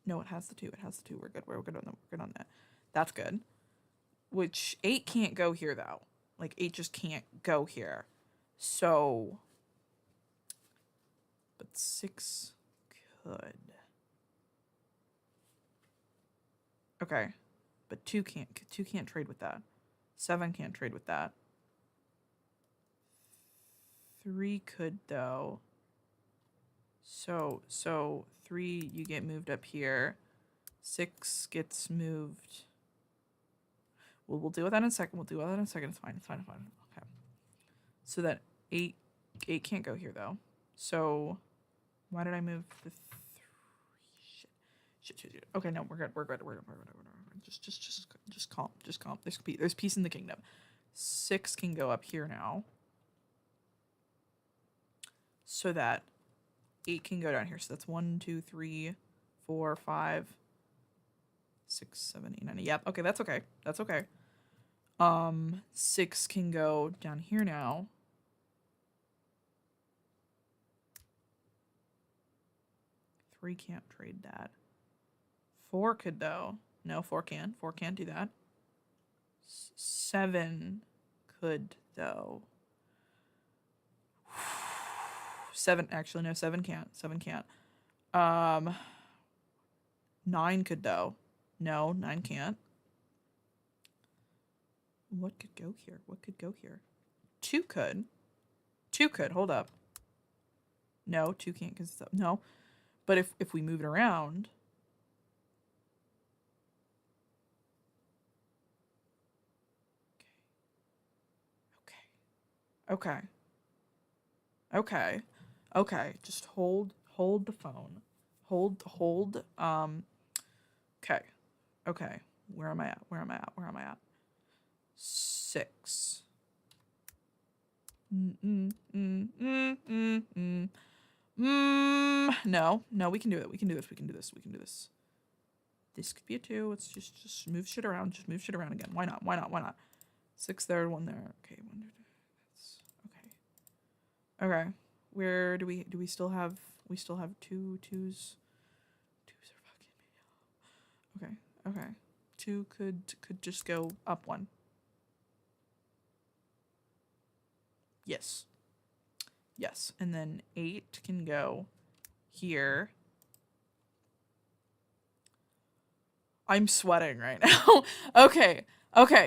[SPEAKER 1] No, it has the 2. It has the 2. We're good. We're good on that. That's good. Which 8 can't go here though. Like 8 just can't go here. So, but 6 could. Okay, but 2 can't. 2 can't trade with that. 7 can't trade with that. 3 could though. So 3 you get moved up here. 6 gets moved. We'll deal with that in a second. It's fine. Okay. So that 8 can't go here though. So why did I move the 3? Shit. Okay, no, we're good. Just calm. There's peace in the kingdom. 6 can go up here now. So that 8 can go down here. So that's 1, 2, 3, 4, 5, 6, 7, 8, 9. Yep. Okay, that's okay. 6 can go down here now. 3 can't trade that. 4 could though. No, 4 can. 4 can't do that. 7 could though. 7 actually no, 7 can't. 9 could though. No, 9 can't. What could go here? 2 could. Hold up. No, 2 can't because it's up. No. But if we move it around. Okay. Just hold the phone. Hold. Okay. Where am I at? 6. No, we can do it. We can do this. This could be a 2. Let's just move shit around. Again. Why not? 6 there, 1 there. Okay, 1, 2, 3. That's okay. Where do we still have? We still have 2 2s. 2s are fucking me. Okay. 2 could just go up 1. Yes. And then 8 can go here. I'm sweating right now. Okay.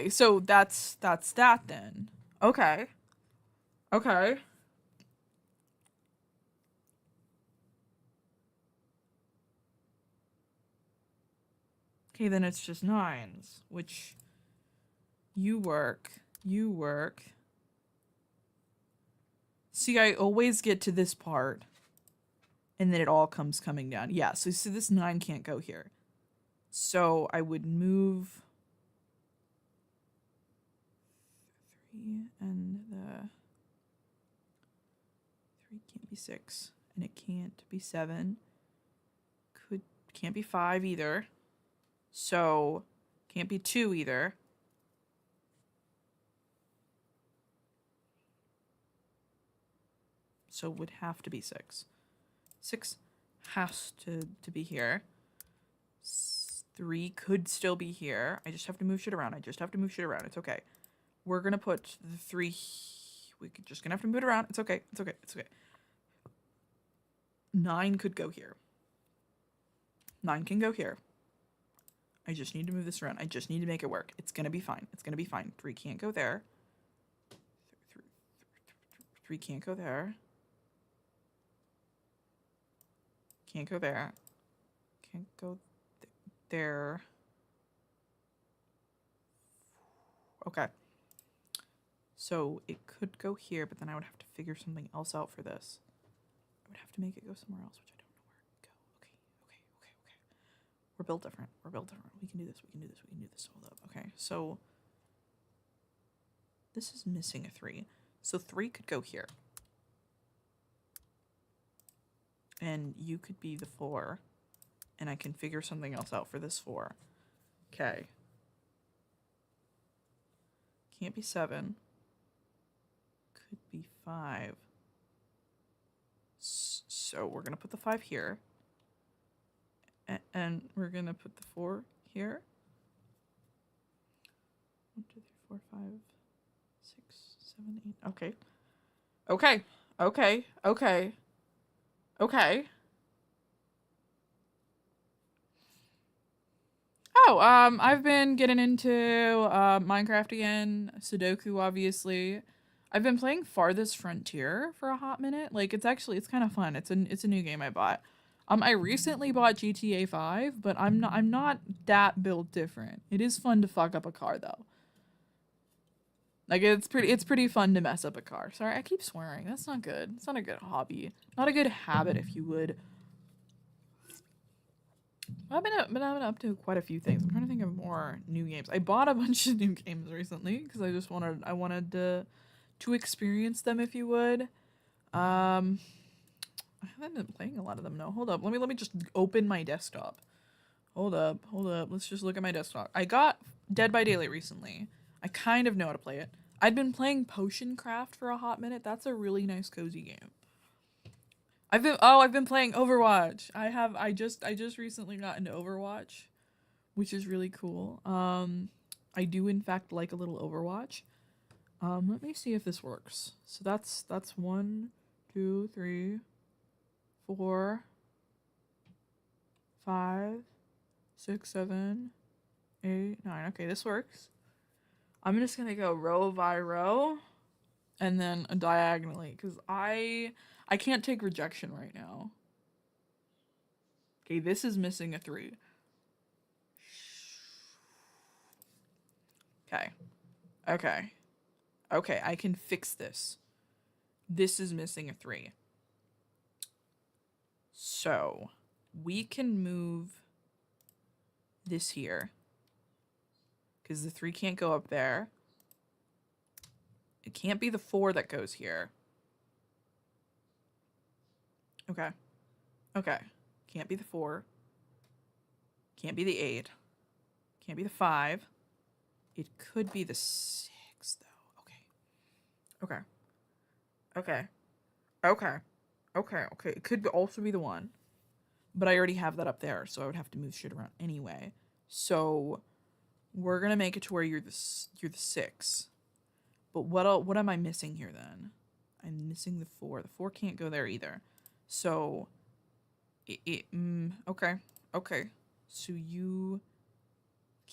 [SPEAKER 1] So that's that then. Okay. Okay, then it's just 9s, which you work. See, I always get to this part, and then it all comes coming down. Yeah, so this 9 can't go here. So I would move 3, and the 3 can't be 6, and it can't be 7. Can't be 5 either. So can't be 2 either. So it would have to be 6. 6 has to be here. 3 could still be here. I just have to move shit around. It's okay. We're gonna put the 3. We're just gonna have to move it around. It's okay. 9 could go here. 9 can go here. I just need to move this around. I just need to make it work. It's gonna be fine. 3 can't go there. 3 can't go there. Can't go there. Can't go there. Okay. So it could go here, but then I would have to figure something else out for this. I would have to make it go somewhere else, which I don't know where it would go. Okay. We're built different. We can do this. Hold up. Okay, so this is missing a 3. So 3 could go here. And you could be the 4. And I can figure something else out for this 4. Okay. Can't be 7. Could be 5. So we're going to put the 5 here. And we're going to put the 4 here. 1, 2, 3, 4, 5, 6, 7, 8. Okay. Oh, I've been getting into Minecraft again, Sudoku obviously. I've been playing Farthest Frontier for a hot minute. Like it's kind of fun. It's a new game I bought. I recently bought GTA 5, but I'm not that built different. It is fun to fuck up a car though. Like it's pretty fun to mess up a car. Sorry, I keep swearing. That's not good. It's not a good hobby. Not a good habit, if you would. I've been up to quite a few things. I'm trying to think of more new games. I bought a bunch of new games recently because I wanted to experience them, if you would. I haven't been playing a lot of them. No, hold up. Let me just open my desktop. Hold up. Let's just look at my desktop. I got Dead by Daylight recently. I kind of know how to play it. I'd been playing Potion Craft for a hot minute. That's a really nice cozy game. I've been playing Overwatch. I just recently got into Overwatch, which is really cool. I do in fact like a little Overwatch. Let me see if this works. So that's 1, 2, 3, 4, 5, 6, 7, 8, 9. Okay, this works. I'm just gonna go row by row and then diagonally because I can't take rejection right now. Okay, this is missing a 3. Okay, I can fix this. This is missing a 3. So we can move this here because the 3 can't go up there. It can't be the 4 that goes here. Okay. Can't be the 4. Can't be the 8. Can't be the 5. It could be the 6, though. Okay. It could also be the 1. But I already have that up there, so I would have to move shit around anyway. So we're gonna make it to where you're the 6. But what am I missing here then? I'm missing the 4. The 4 can't go there either. So okay. So you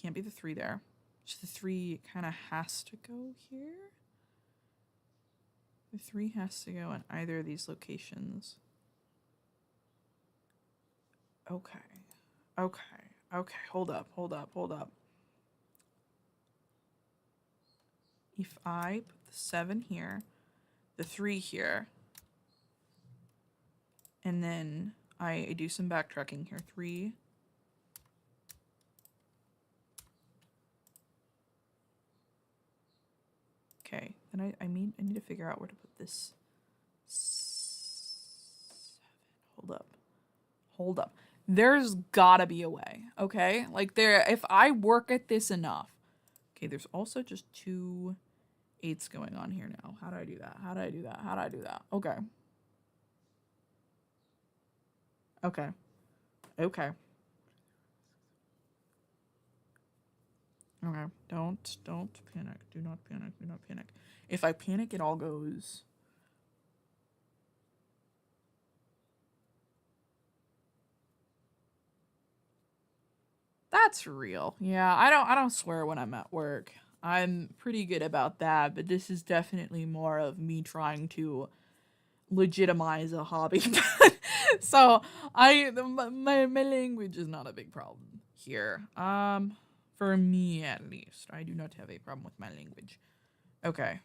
[SPEAKER 1] can't be the 3 there. So the 3 kind of has to go here. The 3 has to go in either of these locations. Okay. Hold up. If I put the 7 here, the 3 here, and then I do some backtracking here. 3. Okay, then I need to figure out where to put this 7. Hold up. There's gotta be a way, okay? Like if I work at this enough. Okay, there's also just 2 8s going on here now. How do I do that? Okay. Okay. Don't panic. Do not panic. Do not panic. If I panic, it all goes. That's real. Yeah, I don't swear when I'm at work. I'm pretty good about that, but this is definitely more of me trying to legitimize a hobby. So my language is not a big problem here. For me at least, I do not have a problem with my language. Okay,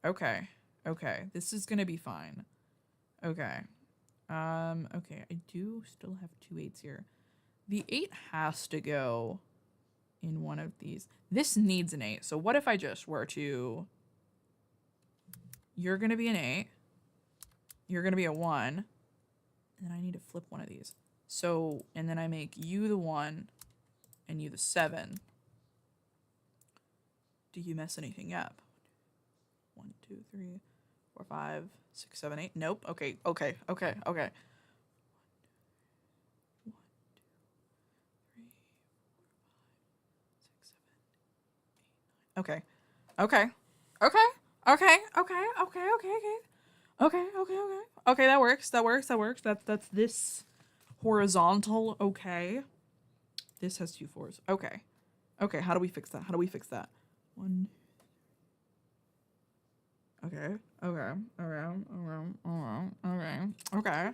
[SPEAKER 1] okay, okay. This is gonna be fine. Okay. Okay. I do still have two eights here. The 8 has to go in one of these. This needs an 8. So what if I just were to... You're going to be an 8. You're going to be a 1. And I need to flip one of these. So, and then I make you the 1 and you the 7. Do you mess anything up? 1, 2, 3, 4, 5, 6, 7, 8. Nope. Okay, okay, okay, okay. Okay. Okay. Okay. Okay. Okay. Okay. Okay. Okay. Okay. Okay. Okay. Okay. That works. That works. That works. That's this horizontal. Okay. This has 2 4s. Okay. Okay. How do we fix that? How do we fix that? 1. Okay. Okay. Around. Around. Around. Okay. Okay.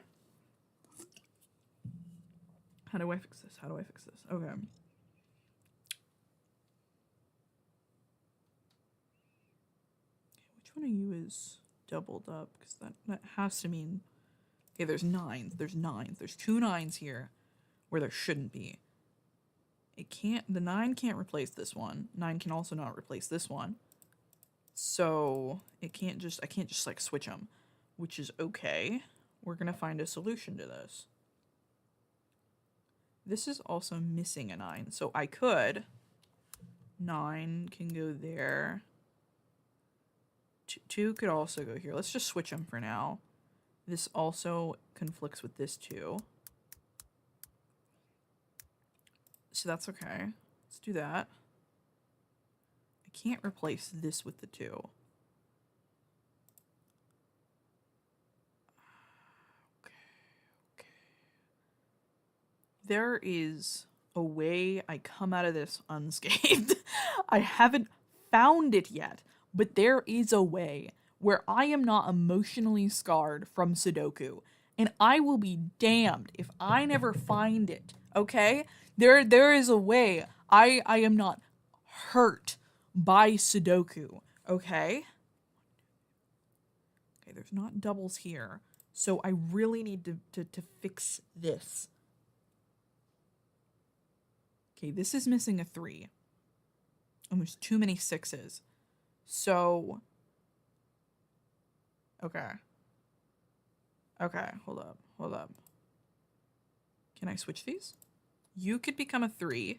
[SPEAKER 1] How do I fix this? How do I fix this? Okay. Which one of you is doubled up? Because that has to mean... Okay, there's 9s. There's 9s. There's 2 9s here where there shouldn't be. It can't... The 9 can't replace this one. 9 can also not replace this one. So it can't just... I can't just, like, switch them. Which is okay. We're going to find a solution to this. This is also missing a 9. So I could... 9 can go there. 2 could also go here. Let's just switch them for now. This also conflicts with this 2. So that's okay. Let's do that. I can't replace this with the 2. Okay. Okay. There is a way I come out of this unscathed. I haven't found it yet, but there is a way where I am not emotionally scarred from Sudoku, and I will be damned if I never find it. Okay? There is a way I am not hurt by Sudoku. Okay? Okay, there's not doubles here, so I really need to fix this. Okay, this is missing a 3. And there's too many 6s. So... Okay. Okay, hold up. Hold up. Can I switch these? You could become a 3.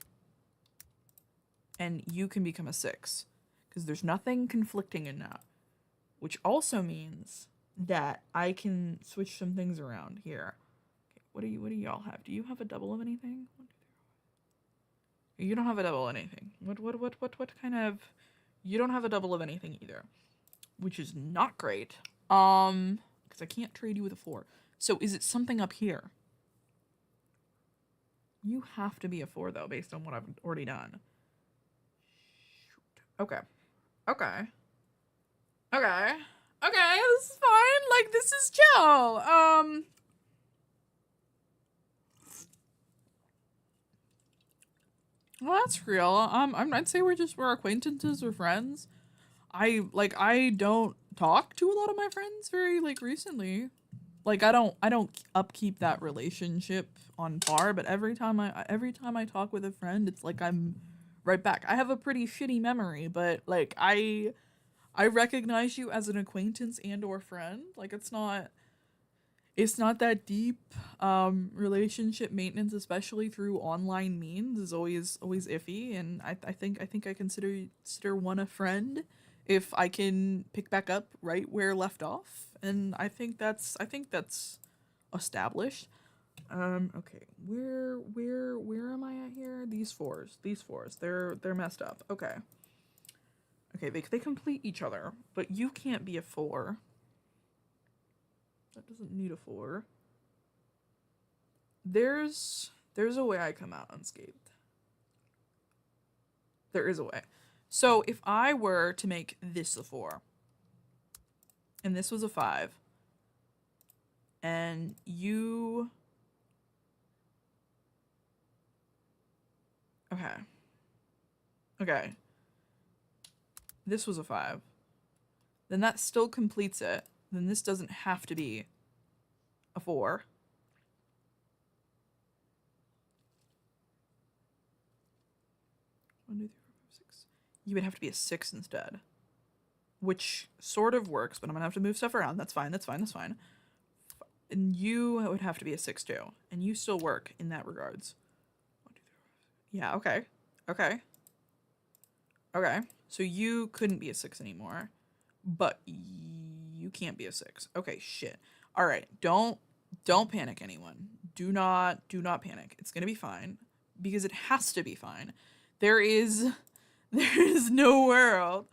[SPEAKER 1] And you can become a 6. Because there's nothing conflicting in that. Which also means that I can switch some things around here. Okay, what do y'all have? Do you have a double of anything? You don't have a double of anything. What kind of... You don't have a double of anything either. Which is not great. Because I can't trade you with a 4. So is it something up here? You have to be a 4, though, based on what I've already done. Shoot. Okay. Okay. Okay. Okay, this is fine. Like, this is chill. Well, that's real. I'd say we're acquaintances or friends. I don't talk to a lot of my friends very, like, recently. Like, I don't upkeep that relationship on par, but every time I talk with a friend, it's like I'm right back. I have a pretty shitty memory, but, like, I recognize you as an acquaintance and or friend. Like, it's not that deep. Relationship maintenance, especially through online means, is always iffy, and I think I consider one a friend if I can pick back up right where left off, and I think that's established. Okay. Where am I at here? These fours. They're messed up. Okay. Okay, they complete each other, but you can't be a 4. That doesn't need a 4. There's a way I come out unscathed. There is a way. So if I were to make this a 4, and this was a 5, and you... Okay. Okay. This was a 5. Then that still completes it. Then this doesn't have to be a 4. One, 2, 3, 4, 5, 6. You would have to be a 6 instead. Which sort of works, but I'm gonna have to move stuff around. That's fine, that's fine, that's fine. And you would have to be a 6 too. And you still work in that regards. 1, 2, 3, 4, 5, 6. Yeah, okay. Okay. Okay. So you couldn't be a 6 anymore. But you can't be a 6. Okay, shit. Alright, don't panic, anyone. Do not panic. It's gonna be fine. Because it has to be fine. There is no world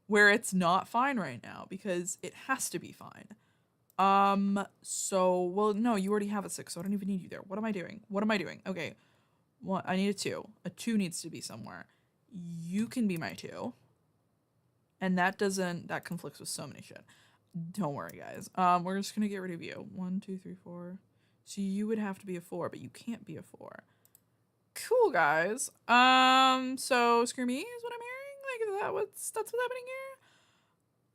[SPEAKER 1] where it's not fine right now, because it has to be fine. So, well, no, you already have a 6, so I don't even need you there. What am I doing? Okay, well, I need a 2. A 2 needs to be somewhere. You can be my 2. And that conflicts with so many shit. Don't worry, guys. We're just gonna get rid of you. 1, 2, 3, 4. So you would have to be a 4, but you can't be a 4. Cool, guys. So screw me is what I'm hearing? Like, that's what's happening here?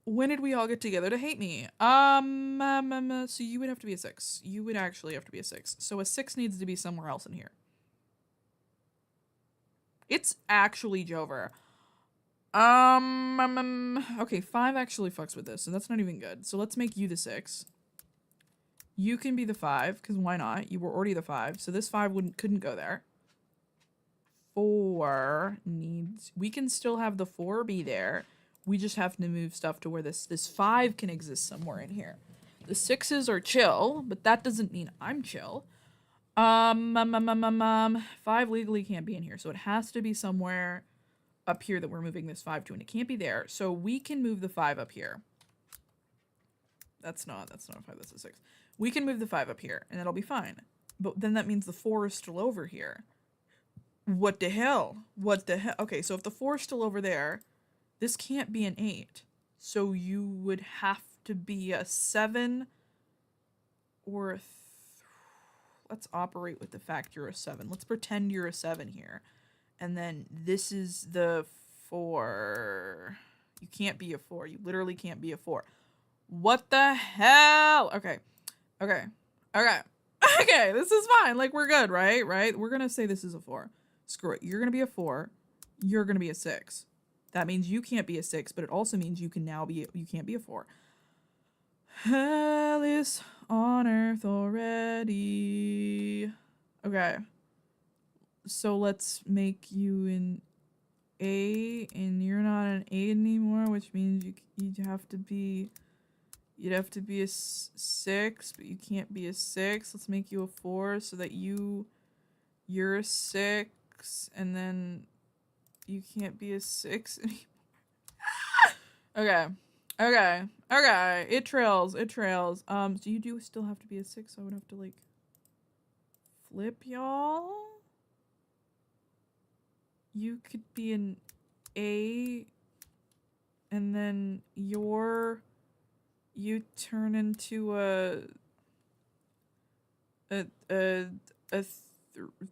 [SPEAKER 1] When did we all get together to hate me? So you would have to be a 6. You would actually have to be a 6. So a 6 needs to be somewhere else in here. It's actually Jover. Okay, 5 actually fucks with this, so that's not even good. So let's make you the 6. You can be the 5, because why not? You were already the 5, so this 5 couldn't go there. 4 needs... We can still have the 4 be there. We just have to move stuff to where this 5 can exist somewhere in here. The 6s are chill, but that doesn't mean I'm chill. 5 legally can't be in here, so it has to be somewhere up here that we're moving this 5 to, and it can't be there. So we can move the 5 up here. That's not a 5, that's a 6. We can move the 5 up here, and that'll be fine. But then that means the 4 is still over here. What the hell? What the hell? Okay, so if the 4 is still over there, this can't be an 8. So you would have to be a 7 or a... Let's operate with the fact you're a 7. Let's pretend you're a 7 here. And then this is the 4. You can't be a 4. You literally can't be a 4. What the hell? Okay. Okay. Okay. Okay, this is fine. Like, we're good, right? Right? We're gonna say this is a 4. Screw it. You're gonna be a 4. You're gonna be a 6. That means you can't be a 6, but it also means you can't be a 4. Hell is on earth already. Okay. So let's make you an 8, and you're not an 8 anymore, which means you'd have to be a 6, but you can't be a 6. Let's make you a 4 so that you're a 6, and then you can't be a 6 anymore. Okay. Okay. Okay. It trails. So you do still have to be a 6, so I would have to, like, flip y'all. You could be an 8, and then you turn into a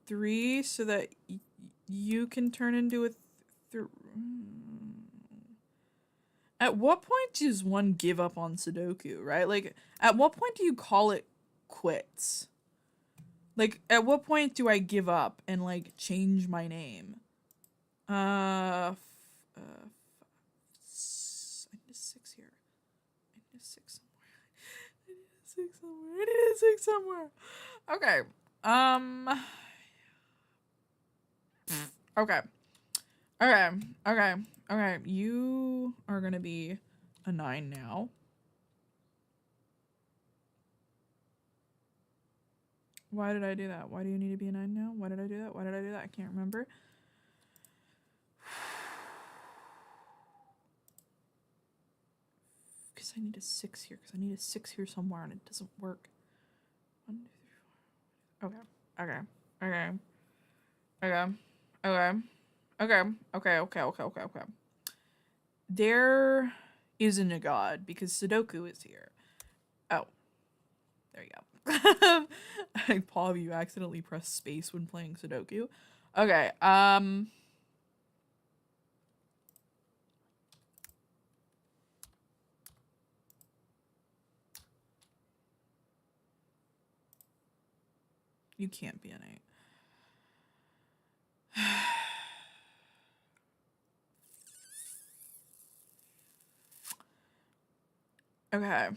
[SPEAKER 1] 3, so that you can turn into a At what point does one give up on Sudoku, right? Like, at what point do you call it quits? Like, at what point do I give up and, like, change my name? I need a 6 here. I need a 6 somewhere. Okay. Okay. Okay. You are gonna be a 9 now. Why did I do that? Why do you need to be a 9 now? Why did I do that? Why did I do that? I can't remember. Because I need a 6 here. Because I need a 6 here somewhere and it doesn't work. 1, 2, 3, 4. Okay. Okay. Okay. Okay. Okay. Okay. Okay. Okay. Okay. Okay. There isn't a god because Sudoku is here. Oh. There you go. Paul, you accidentally pressed space when playing Sudoku. Okay. You can't be an 8. Okay.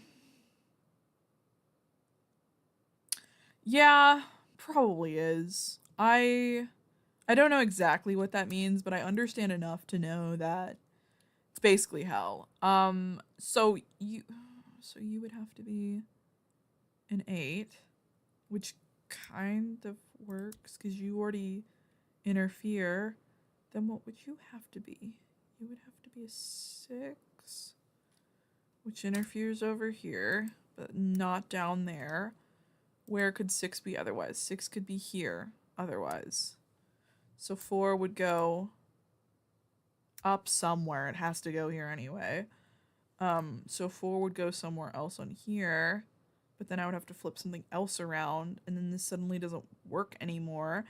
[SPEAKER 1] Yeah, probably is. I don't know exactly what that means, but I understand enough to know that it's basically hell. So you would have to be an 8, which kind of works because you already interfere. Then what would you have to be? You would have to be a 6, which interferes over here, but not down there. Where could 6 be otherwise? 6 could be here otherwise. So 4 would go up somewhere. It has to go here anyway. So 4 would go somewhere else on here, but then I would have to flip something else around, and then this suddenly doesn't work anymore.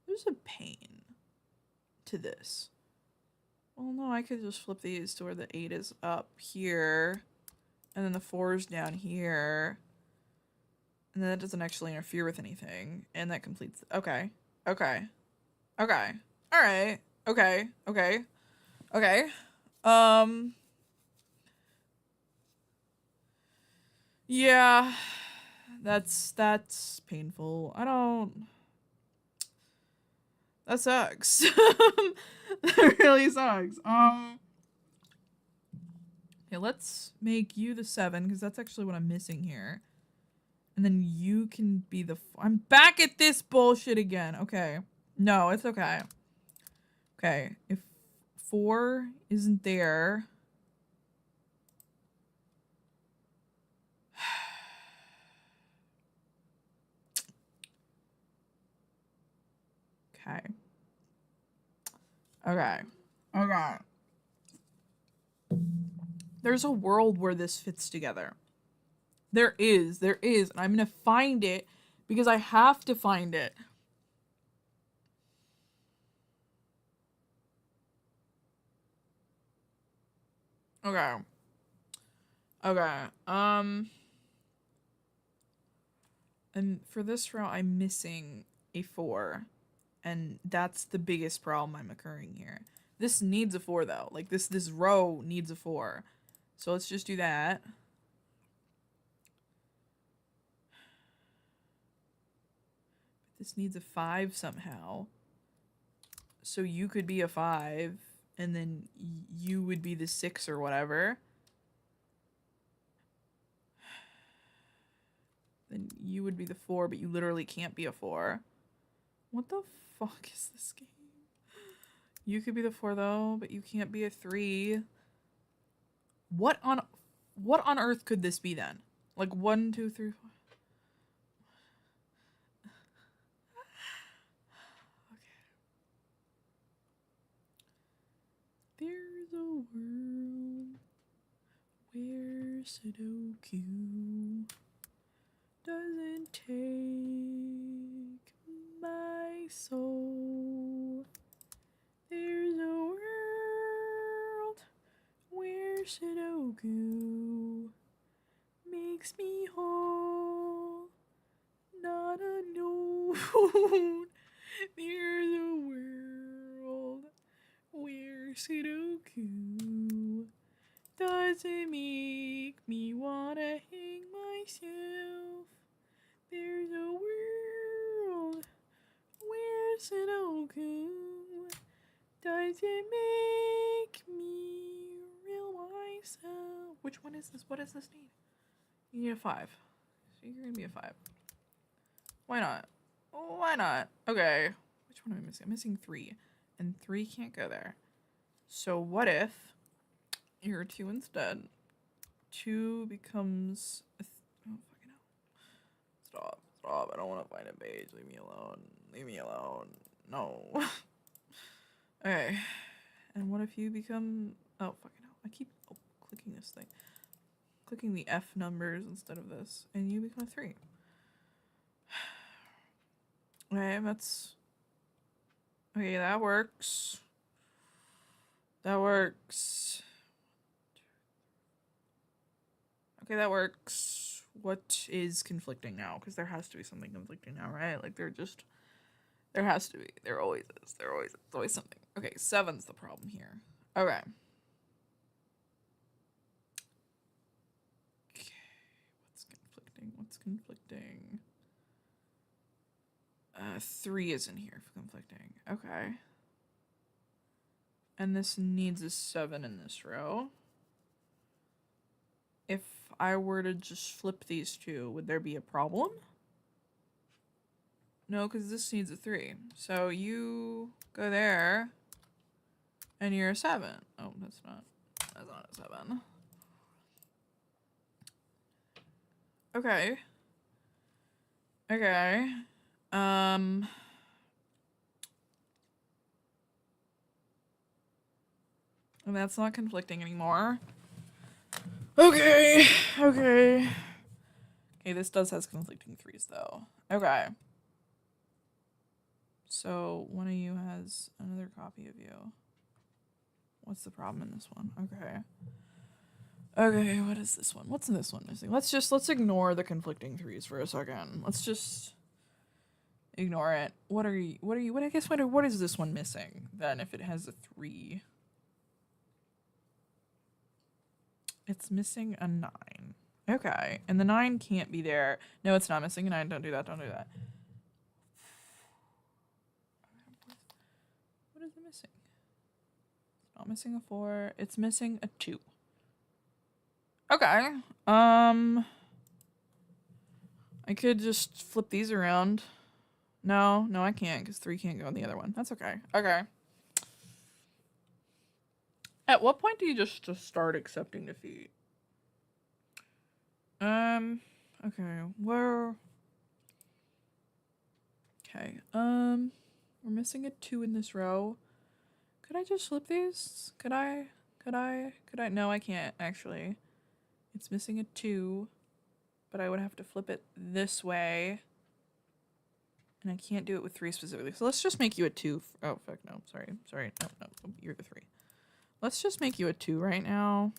[SPEAKER 1] There's a pain to this. Well, no, I could just flip these to where the 8 is up here, and then the 4 is down here. And then that doesn't actually interfere with anything. And that completes. Okay. Okay. Okay. All right. Okay. Okay. Okay. Yeah. That's painful. I don't. That sucks. That really sucks. Okay, let's make you the 7 because that's actually what I'm missing here. And then you can be the... I'm back at this bullshit again. Okay. No, it's okay. Okay. If 4 isn't there... Okay. Okay. Okay. There's a world where this fits together. There is. And I'm gonna find it because I have to find it. Okay. Okay. And for this row, I'm missing a 4. And that's the biggest problem I'm occurring here. This needs a 4, though. Like, this row needs a 4. So let's just do that. This needs a 5 somehow. So you could be a 5, and then you would be the 6 or whatever. Then you would be the 4, but you literally can't be a 4. What the fuck is this game? You could be the 4 though, but you can't be a 3. What on earth could this be then? Like 1, 2, 3, 4. Okay. There's a world where Sudoku doesn't take my soul. There's a world where Sudoku makes me whole, not alone. There's a world where Sudoku doesn't make me wanna hang myself. There's a world where Sudoku. Does it make me realize? Which one is this? What does this need? You need a 5. So you're gonna be a 5. Why not? Why not? Okay. Which one am I missing? I'm missing 3. And 3 can't go there. So what if you're a 2 instead? 2 becomes a oh, fucking hell. Stop. Stop. I don't want to find a page. Leave me alone. Leave me alone. No. Okay. And what if you become... Oh, fucking hell. I keep clicking this thing. Clicking the F numbers instead of this. And you become a 3. Okay, that's... Okay, that works. That works. Okay, that works. What is conflicting now? Because there has to be something conflicting now, right? Like, there has to be. There always is. There always is. There's always something. Okay, 7's the problem here. Okay. Okay, what's conflicting? What's conflicting? 3 isn't here for conflicting. Okay. And this needs a 7 in this row. If I were to just flip these 2, would there be a problem? No, because this needs a 3. So you go there, and you're a 7. Oh, that's not a 7. Okay. Okay. And that's not conflicting anymore. Okay. Okay. Okay, this does has conflicting 3s though. Okay. So one of you has another copy of you. What's the problem in this one? Okay. Okay, what is this one? What's in this one missing? Let's ignore the conflicting 3s for a second. Let's just ignore it. What is this one missing then if it has a 3? It's missing a 9. Okay, and the 9 can't be there. No, it's not missing a 9. Don't do that. Don't do that. What is it missing? It's not missing a 4. It's missing a 2. Okay. I could just flip these around. No, I can't because 3 can't go in the other one. That's okay. Okay. At what point do you just start accepting defeat? Okay, we're missing a 2 in this row. Could I just flip these? Could I? No, I can't, actually. It's missing a 2, but I would have to flip it this way. And I can't do it with 3 specifically. So let's just make you a 2. Oh, fuck, no. Sorry. No, you're the 3. Let's just make you a 2 right now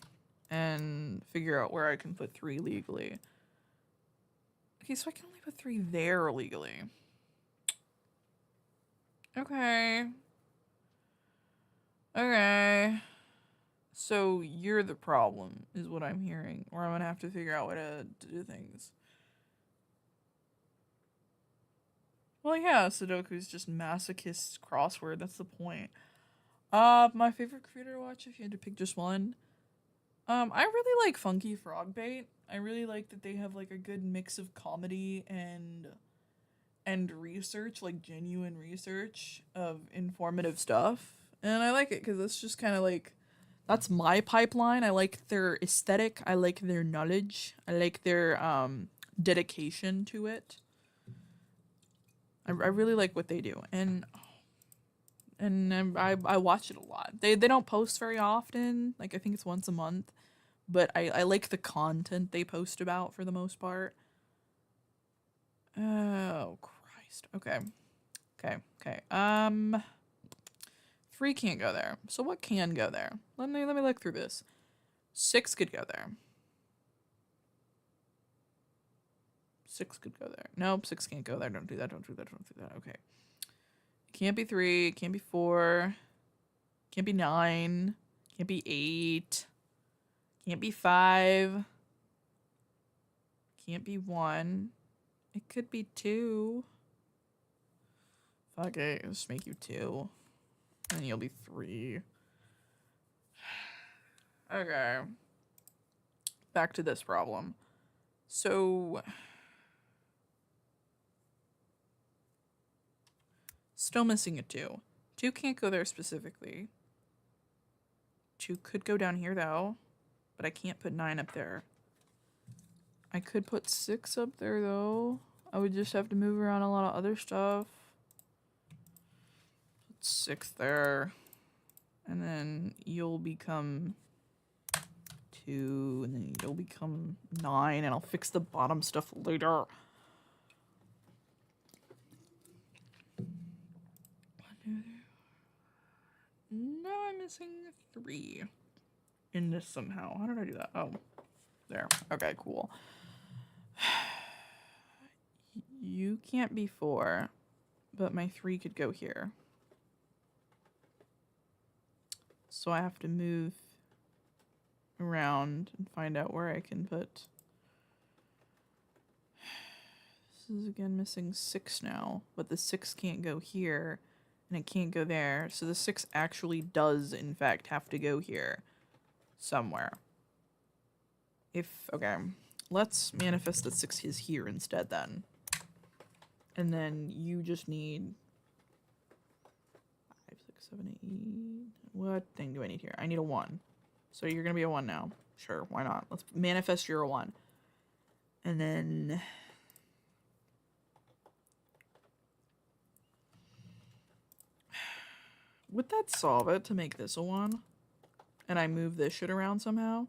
[SPEAKER 1] and figure out where I can put 3 legally. Okay, so I can only put 3 there legally. Okay. So you're the problem, is what I'm hearing. Or I'm gonna have to figure out what to do things. Well, yeah, Sudoku's just masochist crossword. That's the point. My favorite creator to watch, if you had to pick just one. I really like Funky Frog Bait. I really like that they have like a good mix of comedy and research, like genuine research of informative stuff. And I like it because it's just kind of like, that's my pipeline. I like their aesthetic. I like their knowledge. I like their dedication to it. I really like what they do, and I watch it a lot. They don't post very often. Like I think it's once a month, but I like the content they post about for the most part. Oh Christ. Okay. 3 can't go there. So what can go there? Let me look through this. 6 could go there. 6 could go there. Nope, 6 can't go there. Don't do that. Okay. Can't be 3. Can't be 4. Can't be 9. Can't be 8. Can't be 5. Can't be 1. It could be 2. Fuck it, just make you 2. And you'll be 3. Okay. Back to this problem. So... still missing a 2. 2 can't go there specifically. 2 could go down here, though. But I can't put 9 up there. I could put 6 up there, though. I would just have to move around a lot of other stuff. Put 6 there. And then you'll become 2. And then you'll become 9. And I'll fix the bottom stuff later. No, I'm missing 3 in this somehow. How did I do that? Oh, there. Okay, cool. You can't be 4, but my 3 could go here. So I have to move around and find out where I can put. This is again missing 6 now, but the 6 can't go here. And it can't go there. So the 6 actually does, in fact, have to go here. Somewhere. Okay. Let's manifest that 6 is here instead, then. And then you just need... 5, 6, 7, 8... What thing do I need here? I need a 1. So you're gonna be a 1 now. Sure, why not? Let's manifest you're a 1. And then... would that solve it to make this a 1? And I move this shit around somehow?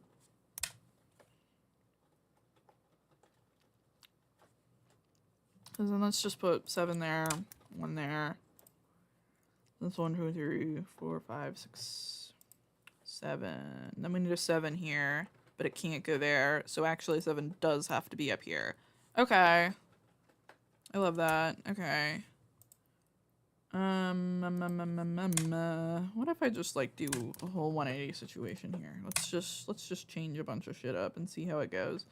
[SPEAKER 1] Because then let's just put 7 there, 1 there. That's 1, 2, 3, 4, 5, 6, 7. Then we need a 7 here, but it can't go there. So actually 7 does have to be up here. Okay. I love that. Okay. What if I just like do a whole 180 situation here? Let's just change a bunch of shit up and see how it goes.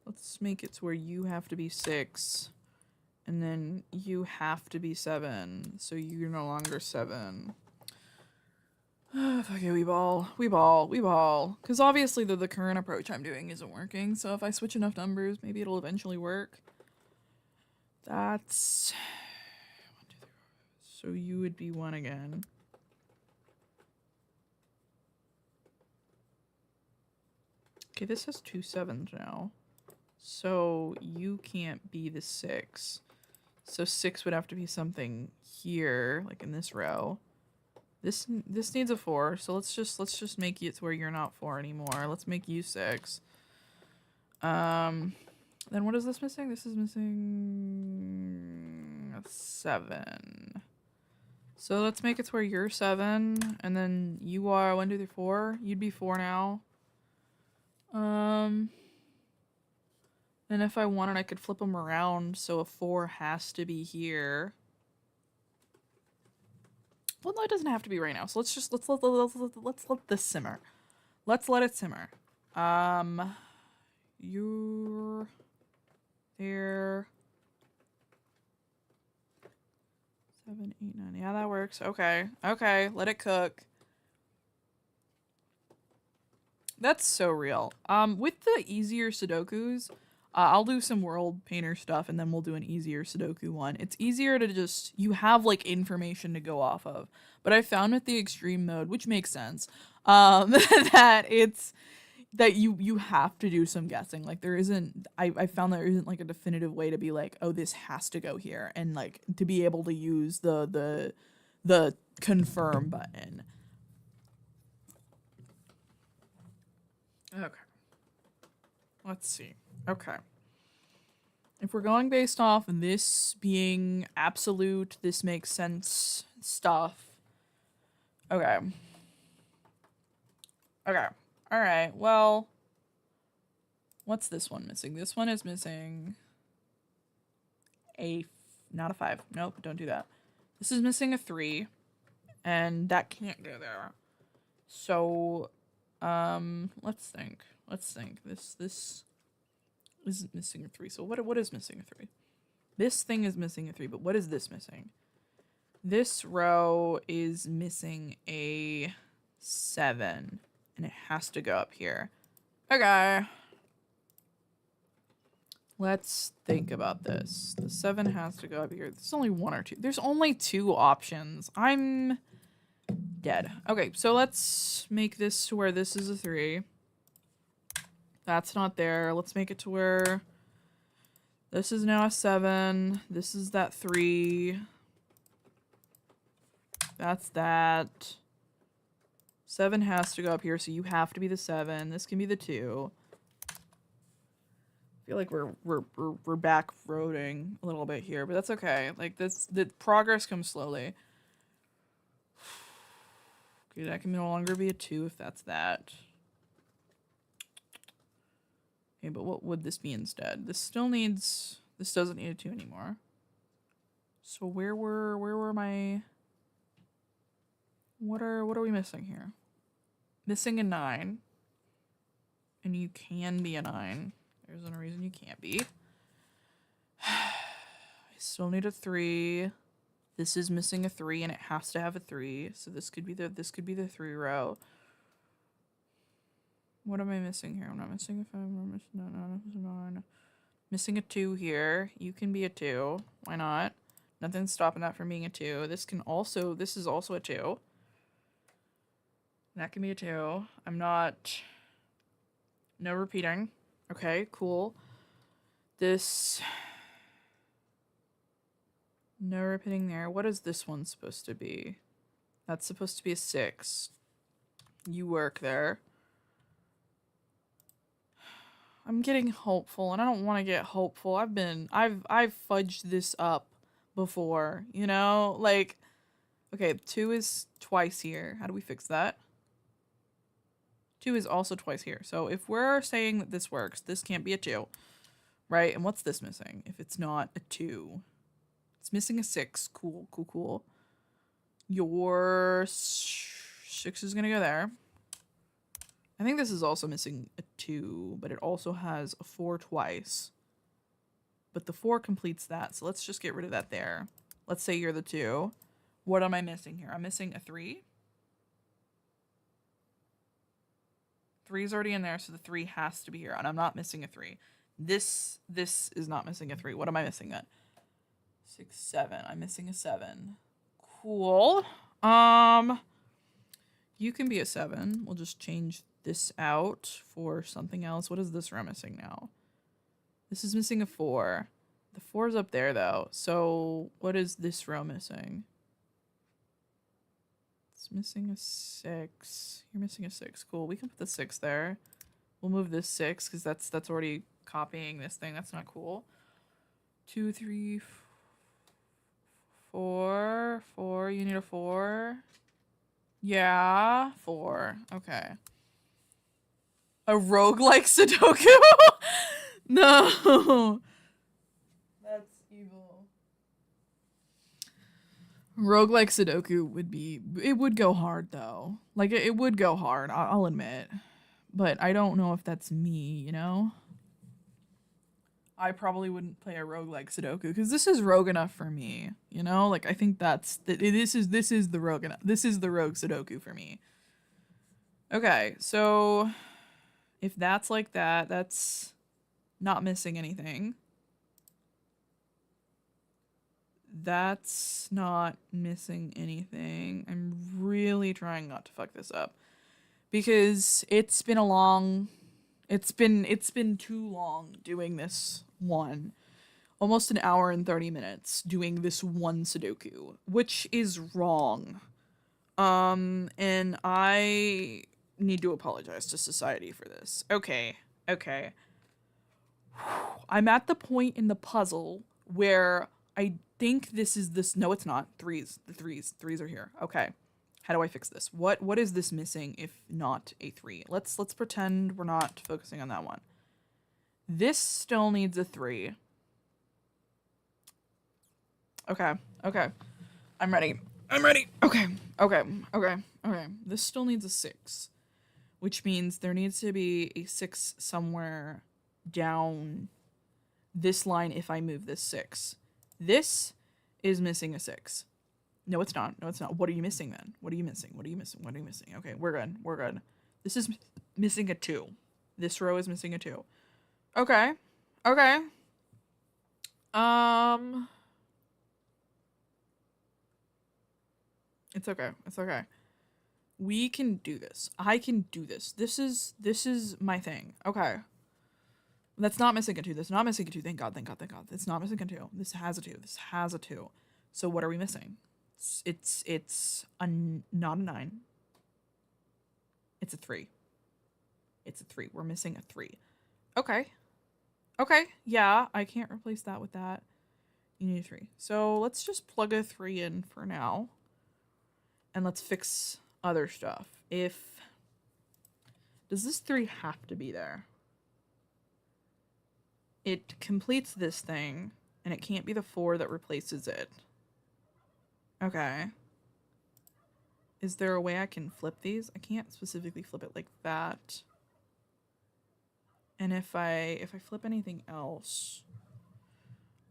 [SPEAKER 1] Let's make it to where you have to be 6 and then you have to be 7, so you're no longer 7. Okay, we ball. Because obviously the current approach I'm doing isn't working, so if I switch enough numbers, maybe it'll eventually work. That's... so you would be 1 again. Okay, this has 2 7s now. So you can't be the 6. So 6 would have to be something here, like in this row. This needs a 4, so let's just make it to where you're not 4 anymore. Let's make you 6. Then what is this missing? This is missing a 7. So let's make it to where you're 7, and then you are 1, 2, 3, 4. You'd be 4 now. And if I wanted, I could flip them around, so a 4 has to be here. Well, no, it doesn't have to be right now. So let's let this simmer. Let's let it simmer. You're there. 7, 8, 9. Yeah, that works. Okay. Okay, let it cook. That's so real. With the easier Sudokus, I'll do some world painter stuff and then we'll do an easier Sudoku one. It's easier to just, you have like information to go off of. But I found with the extreme mode, which makes sense, that you have to do some guessing. Like there isn't, I found there isn't like a definitive way to be like, oh, this has to go here. And like to be able to use the confirm button. Okay. Let's see. Okay. If we're going based off this being absolute, this makes sense stuff. Okay. Okay. Alright, well, what's this one missing? This one is missing not a 5. Nope, don't do that. This is missing a 3, and that can't go there. So, let's think. This isn't missing a 3. So what is missing a 3? This thing is missing a 3, but what is this missing? This row is missing a 7, and it has to go up here. Okay. Let's think about this. The 7 has to go up here. There's only 1 or 2. There's only 2 options. I'm dead. Okay, so let's make this to where this is a 3. That's not there. Let's make it to where this is now a 7. This is that 3. That's that. 7 has to go up here, so you have to be the 7. This can be the 2. I feel like we're back roading a little bit here, but that's okay. Like the progress comes slowly. Okay, that can no longer be a 2 if that's that. Okay, but what would this be instead? This still needs. This doesn't need a 2 anymore. So where were my? What are we missing here? Missing a 9. And you can be a 9. There's no reason you can't be. I still need a 3. This is missing a 3 and it has to have a 3. So this could be the 3 row. What am I missing here? I'm not missing a 5. I'm missing no. Missing a 2 here. You can be a 2. Why not? Nothing's stopping that from being a 2. This is also a 2. That can be a 2. I'm not. No repeating. Okay, cool. This. No repeating there. What is this one supposed to be? That's supposed to be a 6. You work there. I'm getting hopeful, and I don't want to get hopeful. I've fudged this up before, you know? Like, okay, 2 is twice here. How do we fix that? 2 is also twice here. So if we're saying that this works, this can't be a 2, right? And what's this missing if it's not a 2? It's missing a 6. Cool. Your 6 is going to go there. I think this is also missing a 2, but it also has a 4 twice. But the 4 completes that, so let's just get rid of that there. Let's say you're the 2. What am I missing here? I'm missing a 3. 3 is already in there, so the 3 has to be here, and I'm not missing a 3. This is not missing a 3. What am I missing then? 6, 7. I'm missing a 7. Cool. You can be a 7. We'll just change this out for something else. What is this row missing now? This is missing a 4. The 4 is up there, though. So what is this row missing? It's missing a 6. You're missing a 6. Cool. We can put the 6 there. We'll move this 6 because that's already copying this thing. That's not cool. 2, 3, 4. 4. You need a 4. Yeah, 4. Okay. A roguelike Sudoku? No. That's evil. Roguelike Sudoku would be... It would go hard, though. Like, it would go hard, I'll admit. But I don't know if that's me, you know? I probably wouldn't play a roguelike Sudoku, because this is rogue enough for me, you know? Like, I think this is the rogue enough. This is the rogue Sudoku for me. Okay, so... If that's like that, that's not missing anything. That's not missing anything. I'm really trying not to fuck this up. Because it's been too long doing this one. Almost an hour and 30 minutes doing this one Sudoku, which is wrong. And I need to apologize to society for this. Okay. I'm at the point in the puzzle where I think this is this. No, it's not. 3s. The 3s are here. Okay. How do I fix this? What is this missing if not a 3? Let's pretend we're not focusing on that one. This still needs a 3. Okay. I'm ready. Okay. This still needs a 6. Which means there needs to be a 6 somewhere down this line if I move this 6. This is missing a 6. No, it's not. No, it's not. What are you missing then? What are you missing? What are you missing? What are you missing? Okay, we're good. We're good. This is missing a 2. This row is missing a 2. Okay. Okay. It's okay. It's okay. We can do this. I can do this. This is my thing. Okay. That's not missing a 2. That's not missing a 2. Thank God. Thank God. Thank God. It's not missing a 2. This has a 2. This has a 2. So what are we missing? It's not a 9. It's a 3. It's a 3. We're missing a 3. Okay. Okay. Yeah, I can't replace that with that. You need a 3. So let's just plug a 3 in for now. And let's fix other stuff. Does this 3 have to be there? It completes this thing, and it can't be the 4 that replaces it. Okay. Is there a way I can flip these? I can't specifically flip it like that. And if I flip anything else,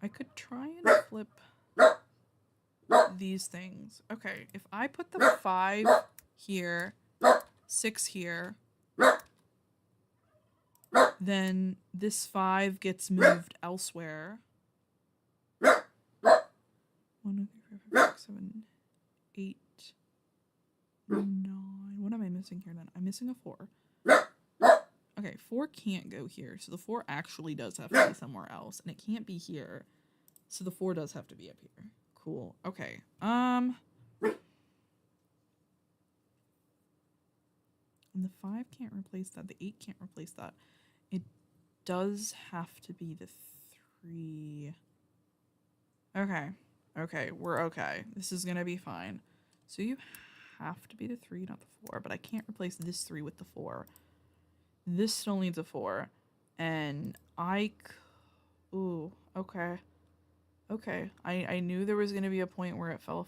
[SPEAKER 1] I could try and flip these things. Okay, if I put the 5 here, 6 here, then this 5 gets moved elsewhere. 1, 2, 3, 4, 5, 6, 7, 8, 9. What am I missing here then? I'm missing a 4. Okay, 4 can't go here, so the 4 actually does have to be somewhere else, and it can't be here, so the 4 does have to be up here. Cool. Okay. And the 5 can't replace that. The 8 can't replace that. It does have to be the 3. Okay. Okay, we're okay. This is gonna be fine. So you have to be the 3, not the 4, but I can't replace this 3 with the 4. This still needs a 4. And ooh, okay. Okay. I knew there was going to be a point where it fell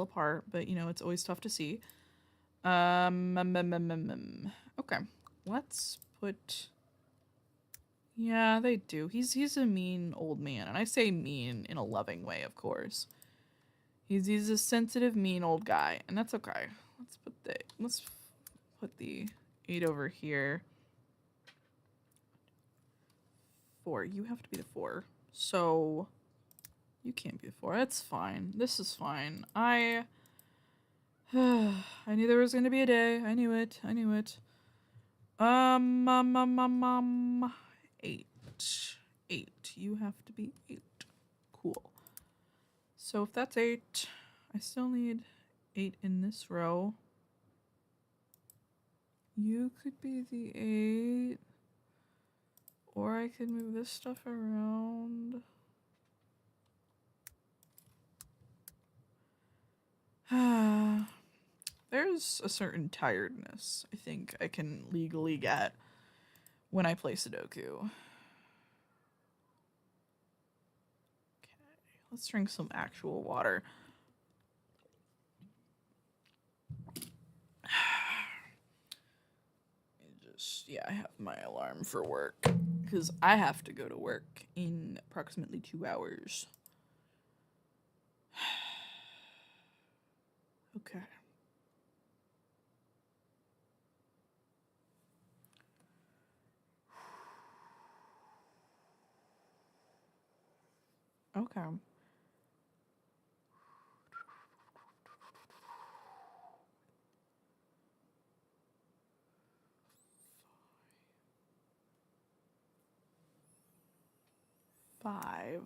[SPEAKER 1] apart, but you know, it's always tough to see. Okay. Let's put... Yeah, they do. He's a mean old man, and I say mean in a loving way, of course. He's a sensitive, mean old guy, and that's okay. Let's put the 8 over here. 4. You have to be the 4. So you can't be the 4. That's fine. This is fine. I knew there was gonna be a day. I knew it. I knew it. 8. 8. You have to be 8. Cool. So if that's 8, I still need 8 in this row. You could be the 8. Or I could move this stuff around. There's a certain tiredness I think I can legally get when I play Sudoku. Okay, let's drink some actual water. Yeah, I have my alarm for work because I have to go to work in approximately 2 hours. Okay. Okay. Five.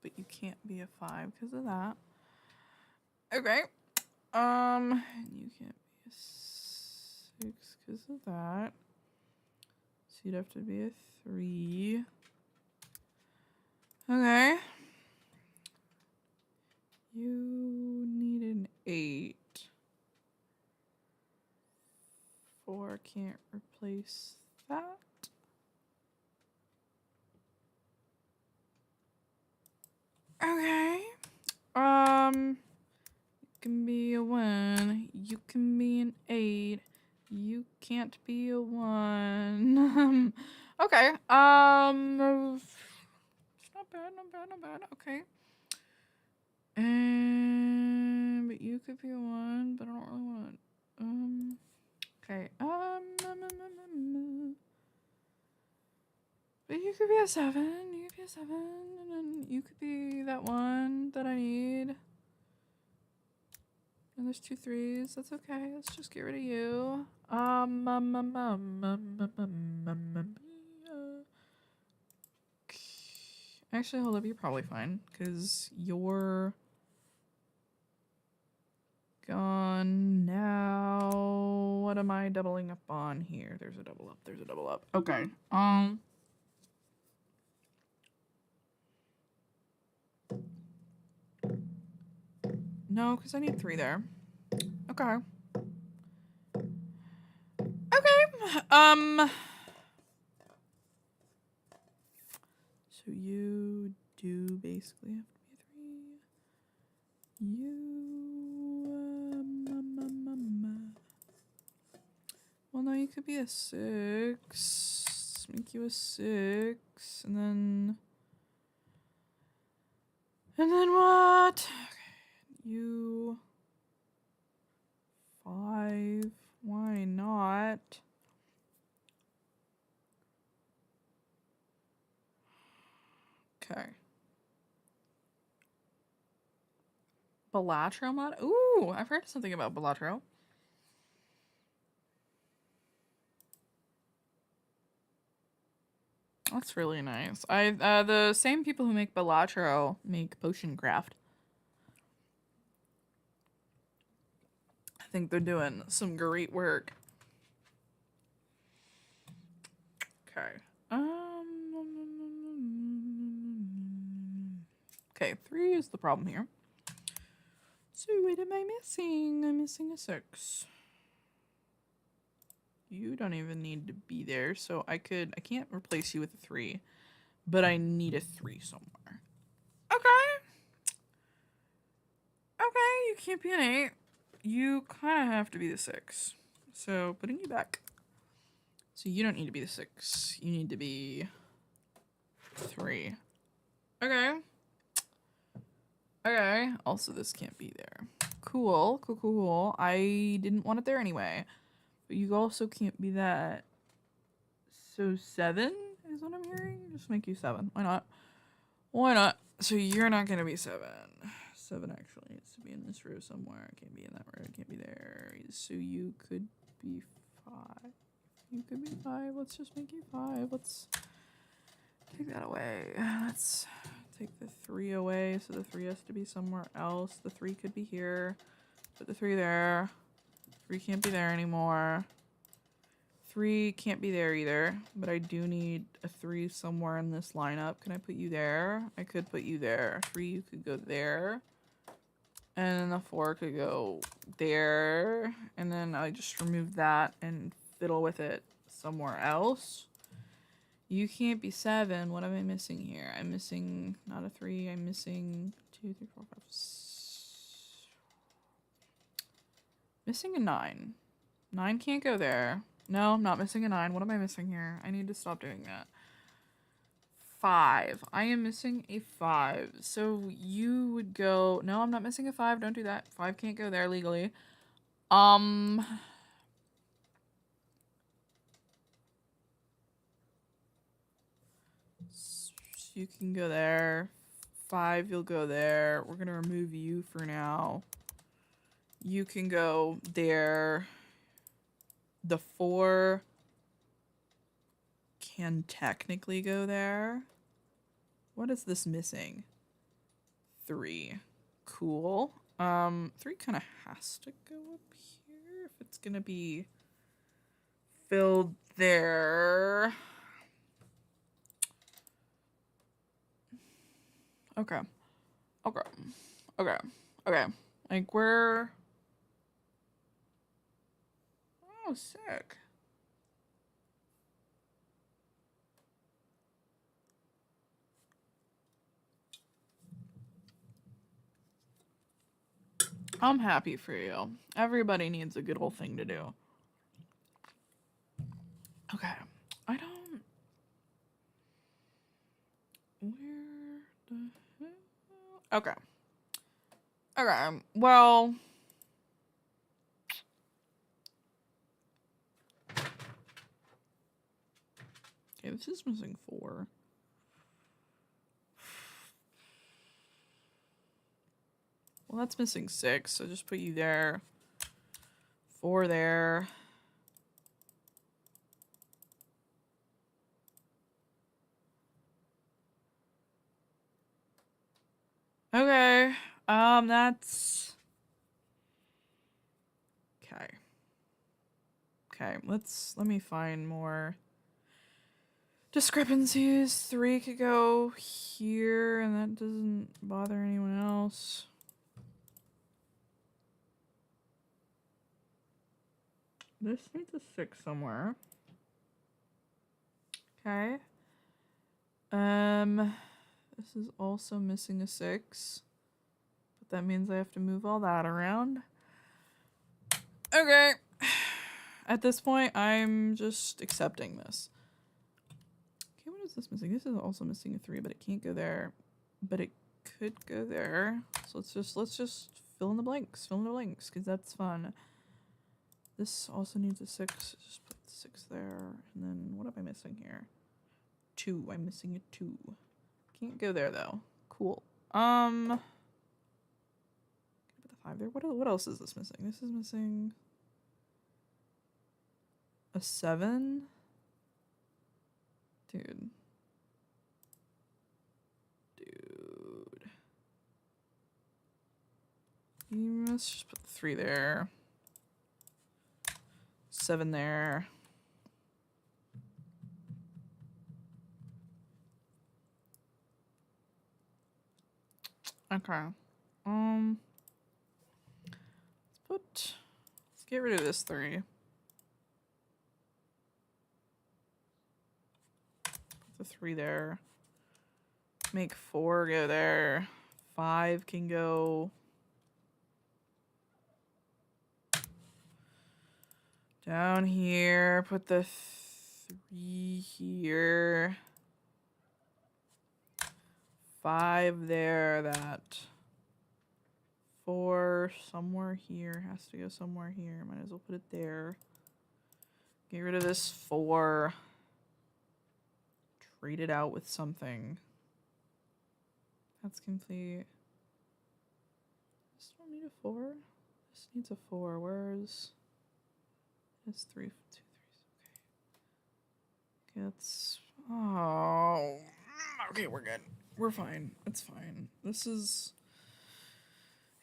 [SPEAKER 1] But you can't be a 5 because of that. Okay. And you can't be a 6 because of that. So you'd have to be a 3. Okay. You need an 8. 4 can't replace that. Okay. You can be a 1. You can be an 8. You can't be a 1. Okay. It's not bad, not bad, not bad. Okay. And but you could be a 1, but I don't really want okay. But you could be a 7. You could be a 7, and then you could be that 1 that I need. And there's 2 3s. That's okay. Let's just get rid of you. Actually, hold up. You're probably fine because you're gone now. What am I doubling up on here? There's a double up. There's a double up. Okay. No, because I need 3 there. Okay. Okay. So you do basically have to be a 3. Well, no, you could be a 6. Make you a 6, and then what? Okay. You 5. Why not? Okay. Balatro mod? Ooh, I've heard something about Balatro. That's really nice. The same people who make Balatro make Potion Craft. I think they're doing some great work. Okay. Okay, 3 is the problem here. So what am I missing? I'm missing a 6. You don't even need to be there, so I can't replace you with a 3, but I need a 3 somewhere. Okay. Okay, you can't be an 8. You kind of have to be the 6. So putting you back. So you don't need to be the 6. You need to be 3. Okay. Okay. Also, this can't be there. Cool. Cool, cool, cool. I didn't want it there anyway. But you also can't be that. So 7 is what I'm hearing? Just make you 7. Why not? Why not? So you're not going to be 7. 7 actually needs to be in this row somewhere. It can't be in that row. It can't be there. So you could be 5. You could be 5. Let's just make you 5. Let's take that away. Let's take the 3 away. So the 3 has to be somewhere else. The 3 could be here. Put the 3 there. 3 can't be there anymore. 3 can't be there either. But I do need a 3 somewhere in this lineup. Can I put you there? I could put you there. 3, you could go there. And then the 4 could go there. And then I just remove that and fiddle with it somewhere else. You can't be 7. What am I missing here? I'm missing not a 3. I'm missing 2, 3, 4, 5, 6. Missing a 9. 9 can't go there. No, I'm not missing a 9. What am I missing here? I need to stop doing that. 5. I am missing a 5. So you would go... No, I'm not missing a 5. Don't do that. 5 can't go there legally. You can go there. 5, you'll go there. We're gonna remove you for now. You can go there. The 4 can technically go there. What is this missing? 3. Cool. 3 kind of has to go up here if it's gonna be filled there. Okay. Okay. Okay. Okay. Like, where... Oh, sick. I'm happy for you. Everybody needs a good old thing to do. Okay. I don't... Where the hell? Okay. Okay. Well... Okay, this is missing 4. Well, that's missing 6, so just put you there. 4 there. Okay. That's... Okay. Okay, let me find more discrepancies. 3 could go here, and that doesn't bother anyone else. This needs a 6 somewhere. Okay. This is also missing a 6. But that means I have to move all that around. Okay. At this point, I'm just accepting this. Okay, what is this missing? This is also missing a 3, but it can't go there. But it could go there. So let's just fill in the blanks. Fill in the blanks, because that's fun. This also needs a 6. Just put the 6 there. And then what am I missing here? 2. I'm missing a 2. Can't go there though. Cool. Put the 5 there. What else is this missing? This is missing a 7. Dude. You must just put the 3 there. 7 there. Okay. Let's get rid of this 3. Put the 3 there. Make 4 go there. 5 can go down here. Put the 3 here. 5 there. That 4 somewhere here. Has to go somewhere here. Might as well put it there. Get rid of this 4. Trade it out with something. That's complete. This don't need a 4. This needs a 4. Where's this 3, 2, 3? Okay, that's... Oh. Okay, we're good. We're fine. It's fine. This is...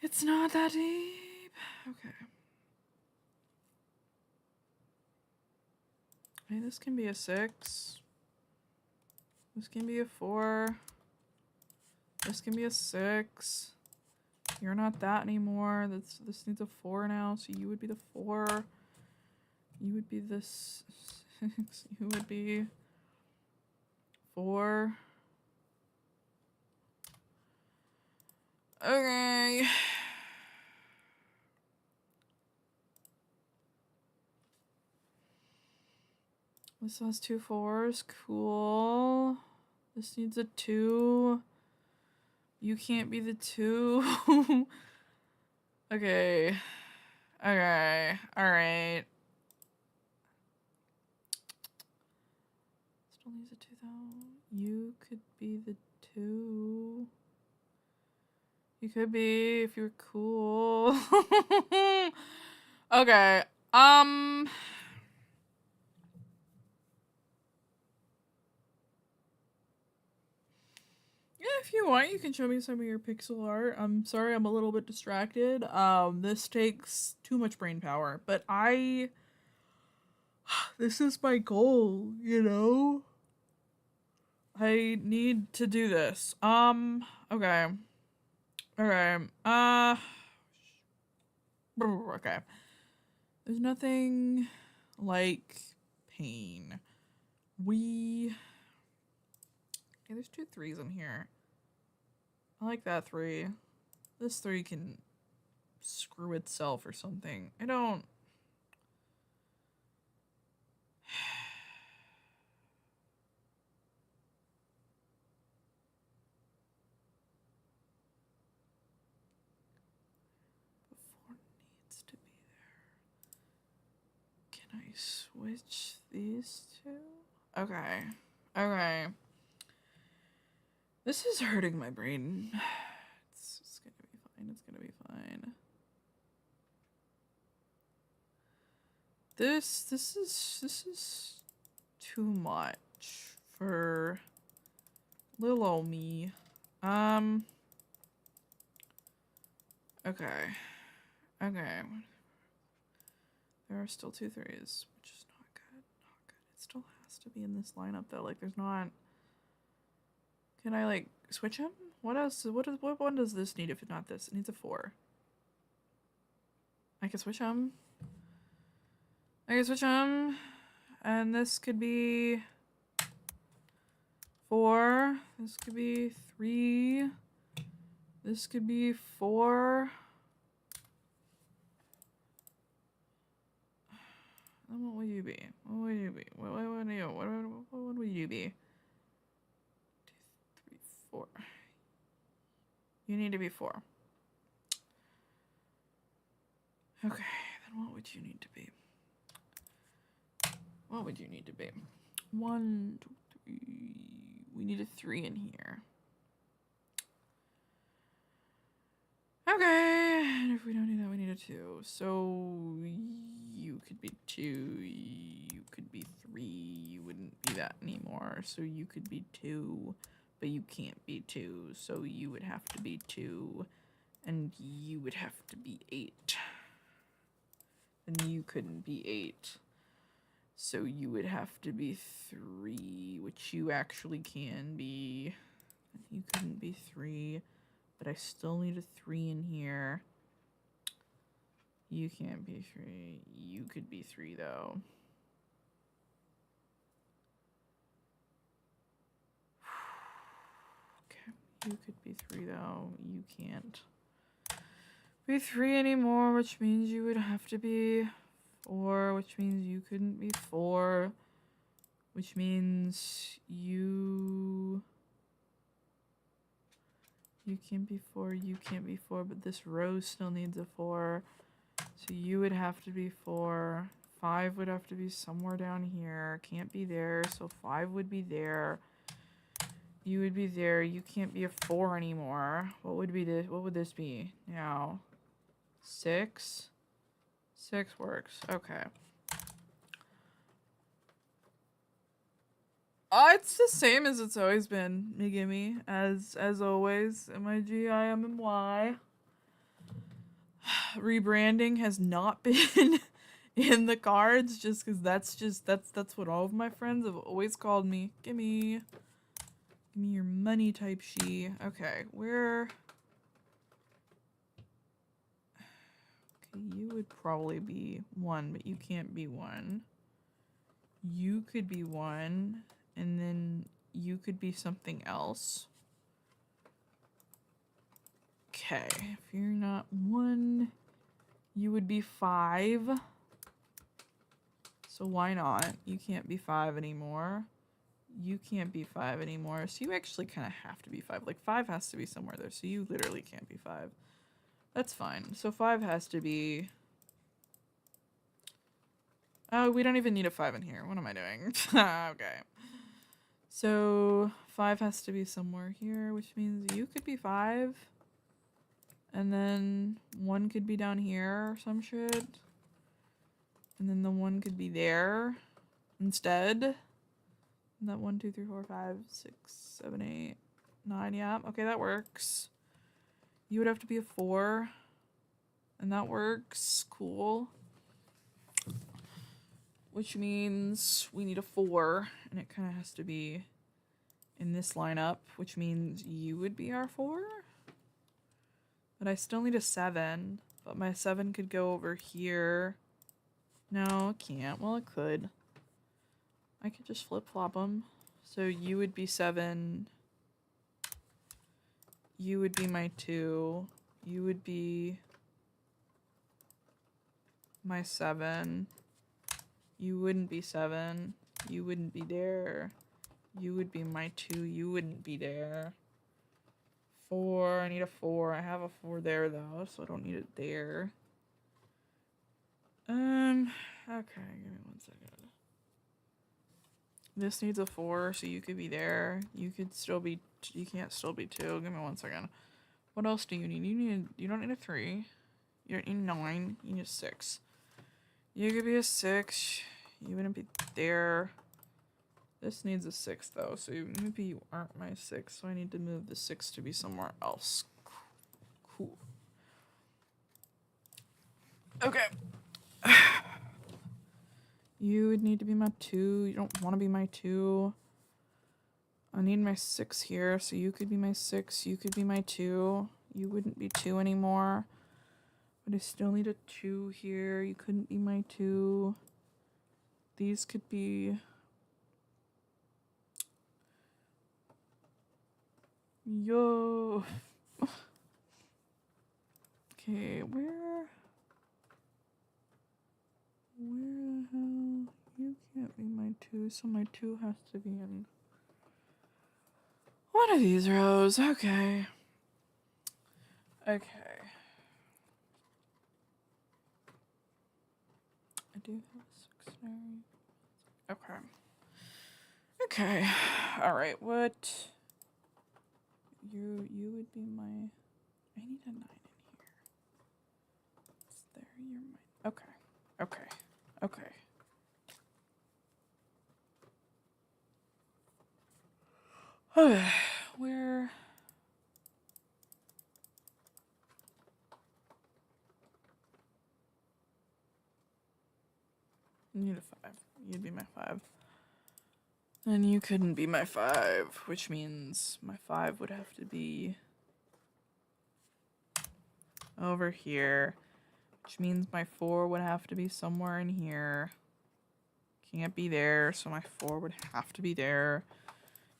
[SPEAKER 1] It's not that deep. Okay. Okay, this can be a 6. This can be a 4. This can be a 6. You're not that anymore. This needs a 4 now, so you would be the 4. You would be the 6. You would be 4. Okay. This has 2 4s. Cool. This needs a 2. You can't be the 2. Okay. Okay. Alright. Still needs a 2 though. You could be the 2. You could be if you're cool. Okay. Yeah, if you want, you can show me some of your pixel art. I'm sorry, I'm a little bit distracted. This takes too much brain power, but this is my goal, you know? I need to do this. Okay. Okay. Okay. There's nothing like pain. Okay, there's 2 3s in here. I like that 3. This 3 can screw itself or something. I don't... Before needs to be there. Can I switch these 2? Okay. Okay. This is hurting my brain. It's gonna be fine. It's gonna be fine. This is too much for little old me. Okay. Okay. There are still 2 3s, which is not good. Not good. It still has to be in this lineup though. Like there's not. Can I like switch him? What else? What one does this need if it's not this? It needs a 4. I can switch him. And this could be 4. This could be 3. This could be 4. And what would you be? What would you be? What would you be? 2 3 4. You need to be 4. Okay, then what would you need to be? What would you need to be? 1 2 3. We need a 3 in here. Okay, and if we don't need that, we need a 2. So you could be 2, you could be 3, you wouldn't be that anymore. So you could be 2, but you can't be 2. So you would have to be 2, and you would have to be 8. And you couldn't be 8. So you would have to be 3, which you actually can be. And you couldn't be 3. But I still need a 3 in here. You can't be 3. You could be 3, though. Okay, you could be 3, though. You can't be 3 anymore, which means you would have to be 4, which means you couldn't be 4, which means you can't be 4, you can't be 4, but this row still needs a 4. So you would have to be 4. 5 would have to be somewhere down here. Can't be there, so 5 would be there. You would be there. You can't be a 4 anymore. What would be this? What would this be now? 6? 6 works. Okay. It's the same as it's always been, Megimi, as always. MIGIMMY. Rebranding has not been in the cards, just because that's what all of my friends have always called me. Give me your money type she. Okay, where? Okay, you would probably be 1, but you can't be 1. You could be 1. And then you could be something else. Okay, if you're not 1, you would be 5. So why not? You can't be 5 anymore. You can't be 5 anymore. So you actually kind of have to be 5. Like 5 has to be somewhere there. So you literally can't be 5. That's fine. So 5 has to be... Oh, we don't even need a 5 in here. What am I doing? Okay. So 5 has to be somewhere here, which means you could be 5. And then 1 could be down here or some shit. And then the 1 could be there instead. And that 1, 2, 3, 4, 5, 6, 7, 8, 9. Yeah, okay, that works. You would have to be a 4. And that works. Cool. Which means we need a 4, and it kind of has to be in this lineup, which means you would be our 4. But I still need a 7, but my 7 could go over here. No, it can't. Well, it could. I could just flip-flop them. So you would be 7. You would be my 2. You would be my 7. You wouldn't be 7. You wouldn't be there. You would be my 2. You wouldn't be there. 4. I need a 4. I have a 4 there, though, so I don't need it there. Okay, give me 1 second. This needs a 4, so you could be there. You could still be. You can't still be 2. Give me 1 second. What else do you need? You don't need a 3. You don't need 9. You need a 6. You could be a 6. You wouldn't be there. This needs a 6 though, so maybe you aren't my 6. So I need to move the 6 to be somewhere else. Cool. Okay. You would need to be my 2. You don't want to be my 2. I need my 6 here, so you could be my 6. You could be my 2. You wouldn't be 2 anymore. But I still need a 2 here. You couldn't be my 2. These could be... Yo! Okay, where the hell? You can't be my 2, so my 2 has to be in one of these rows. Okay. Okay. I do have a 6 there. Okay. Okay. Alright, what? You would be my... I need a 9 in here. It's there, you're my... Okay. Okay. Okay. Where... You need a 5. You'd be my 5. And you couldn't be my 5, which means my 5 would have to be over here, which means my 4 would have to be somewhere in here. Can't be there, so my 4 would have to be there.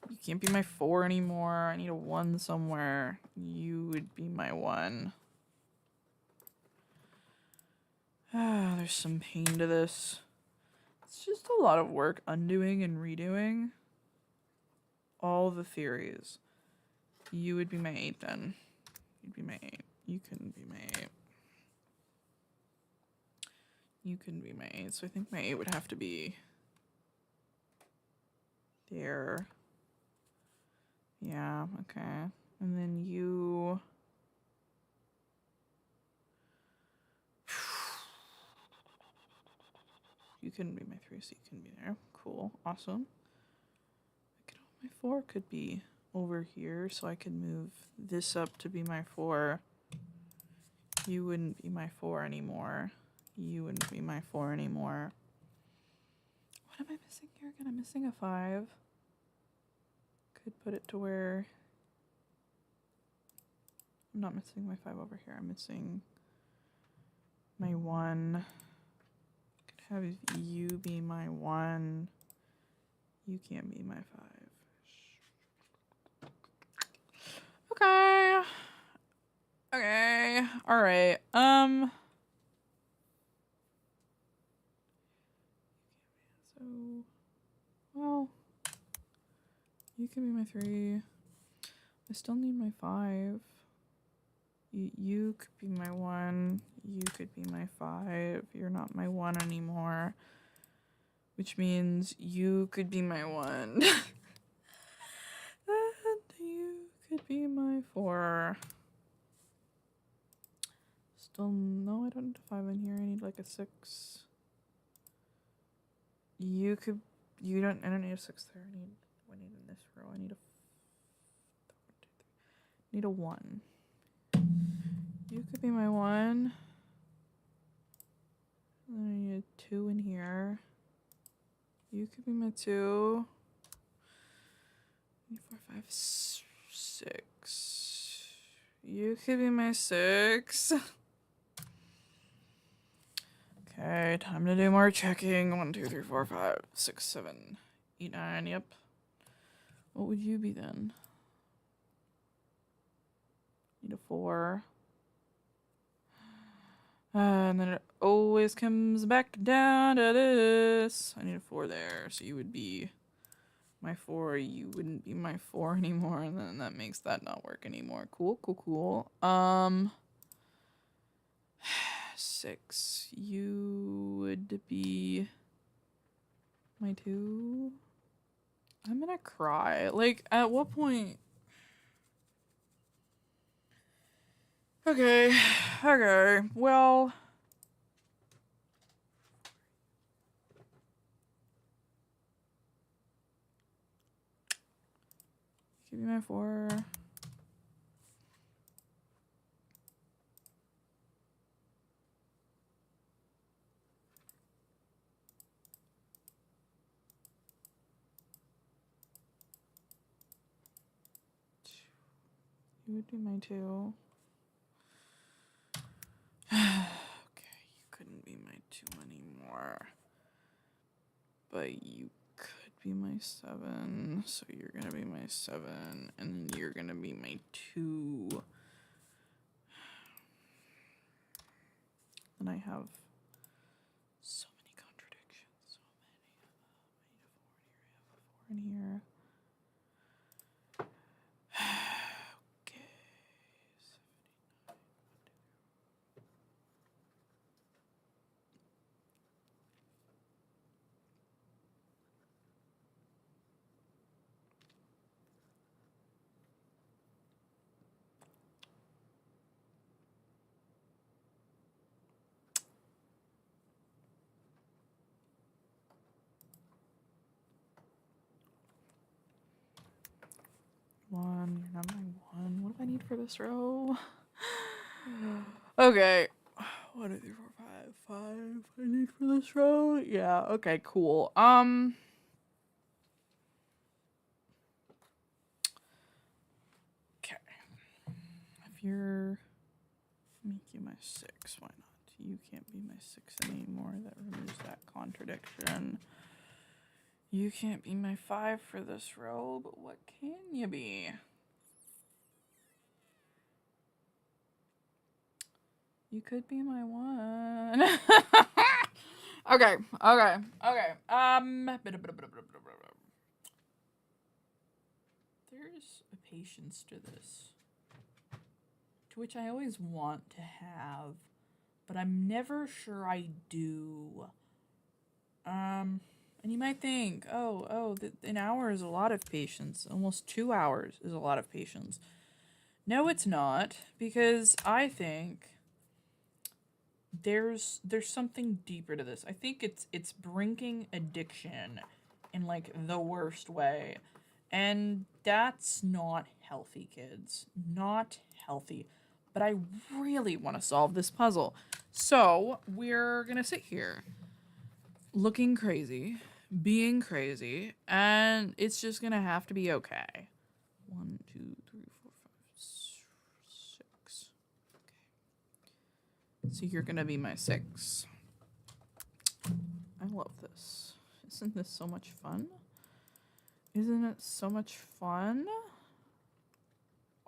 [SPEAKER 1] You can't be my 4 anymore. I need a 1 somewhere. You would be my 1. Ah, there's some pain to this. It's just a lot of work undoing and redoing all the theories. You would be my 8 then. You'd be my 8. You couldn't be my 8. You couldn't be my 8, so I think my 8 would have to be there. Yeah, okay. And then you... You couldn't be my 3, so you couldn't be there. Cool, awesome. My 4 could be over here, so I could move this up to be my 4. You wouldn't be my 4 anymore. You wouldn't be my 4 anymore. What am I missing here again? I'm missing a 5. Could put it to where... I'm not missing my 5 over here. I'm missing my 1. Could have you be my 1. You can't be my 5. Okay. Okay. All right. So, well, you can be my 3. I still need my 5. You could be my 1. You could be my 5. You're not my 1 anymore. Which means you could be my 1. And you could be my 4. Still, no, I don't need a 5 in here. I need like a 6. You could, I don't need a 6 there. I need in this row. I need a, need a 1. You could be my 1. And then I need a 2 in here. You could be my 2. 4, 5, 6. You could be my 6. Okay, time to do more checking. 1, 2, 3, 4, 5, 6, 7, 8, 9. Yep. What would you be then? Need a 4. And then it always comes back down to this. I need a 4 there, so you would be my 4. You wouldn't be my 4 anymore, and then that makes that not work anymore. Cool, cool, cool. 6. You would be my 2. I'm gonna cry. Like, at what point? Okay. Okay. Well. Give me my 4. You would be my 2. Okay, you couldn't be my 2 anymore. But you could be my 7. So you're gonna be my 7. And you're gonna be my 2. And I have so many contradictions. So many. I have a 4 in here. Okay. 1. You're not my 1. What do I need for this row? Okay. 1, 2, 3, 4, 5. 5. I need for this row. Yeah. Okay. Cool. Okay. If you're make you my 6, why not? You can't be my 6 anymore. That removes that contradiction. You can't be my 5 for this row, but what can you be? You could be my 1. Okay. There's a patience to this, to which I always want to have, but I'm never sure I do. And you might think, an hour is a lot of patience. Almost 2 hours is a lot of patience. No, it's not, because I think there's something deeper to this. I think it's bringing addiction in like the worst way. And that's not healthy, kids. Not healthy. But I really want to solve this puzzle. So, we're going to sit here looking crazy, being crazy, and it's just going to have to be okay. 1, 2, 3, 4, 5, 6. Okay. So you're going to be my 6. I love this. Isn't this so much fun? Isn't it so much fun?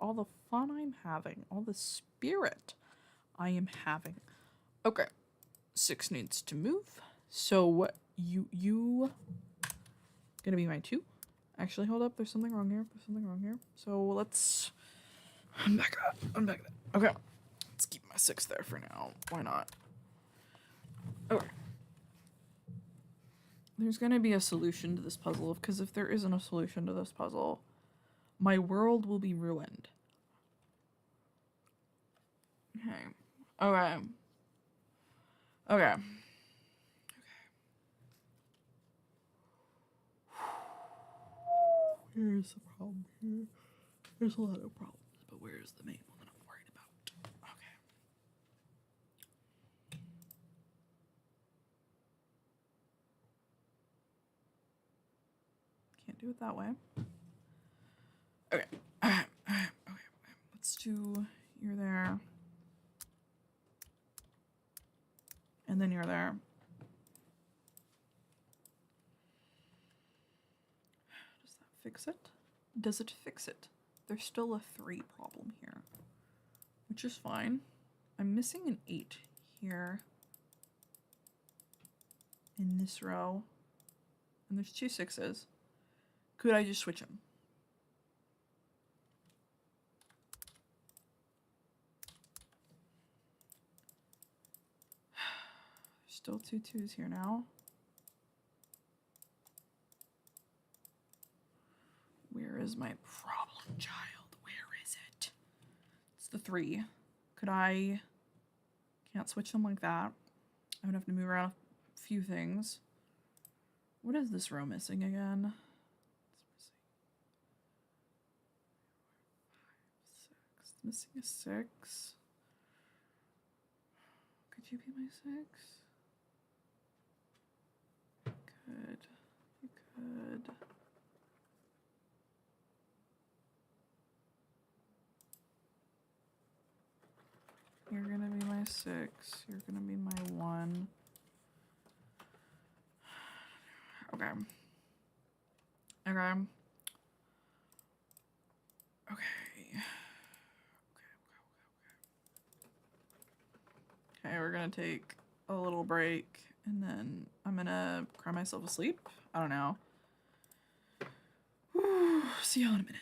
[SPEAKER 1] All the fun I'm having, all the spirit I am having. Okay, 6 needs to move. So you gonna be my 2. Actually, hold up. There's something wrong here. So let's unback that. Okay, let's keep my 6 there for now. Why not? Okay. There's gonna be a solution to this puzzle, because if there isn't a solution to this puzzle, my world will be ruined. Okay. Here's the problem here. There's a lot of problems, but where's the main one that I'm worried about? Okay. Can't do it that way. Okay. Let's do you're there. And then you're there. Does that fix it? Does it fix it? There's still a 3 problem here, which is fine. I'm missing an 8 here in this row. And there's 2 6s. Could I just switch them? Still 2 2s here now. is my problem child? Where is it? It's the 3. Could I... Can't switch them like that. I would have to move around a few things. What is this row missing again? It's missing a 6. Could you be my 6? Could. You could. You're gonna be my 6. You're gonna be my 1. Okay. Okay. Okay. Okay, we're gonna take a little break and then I'm gonna cry myself asleep. I don't know. See you in a minute.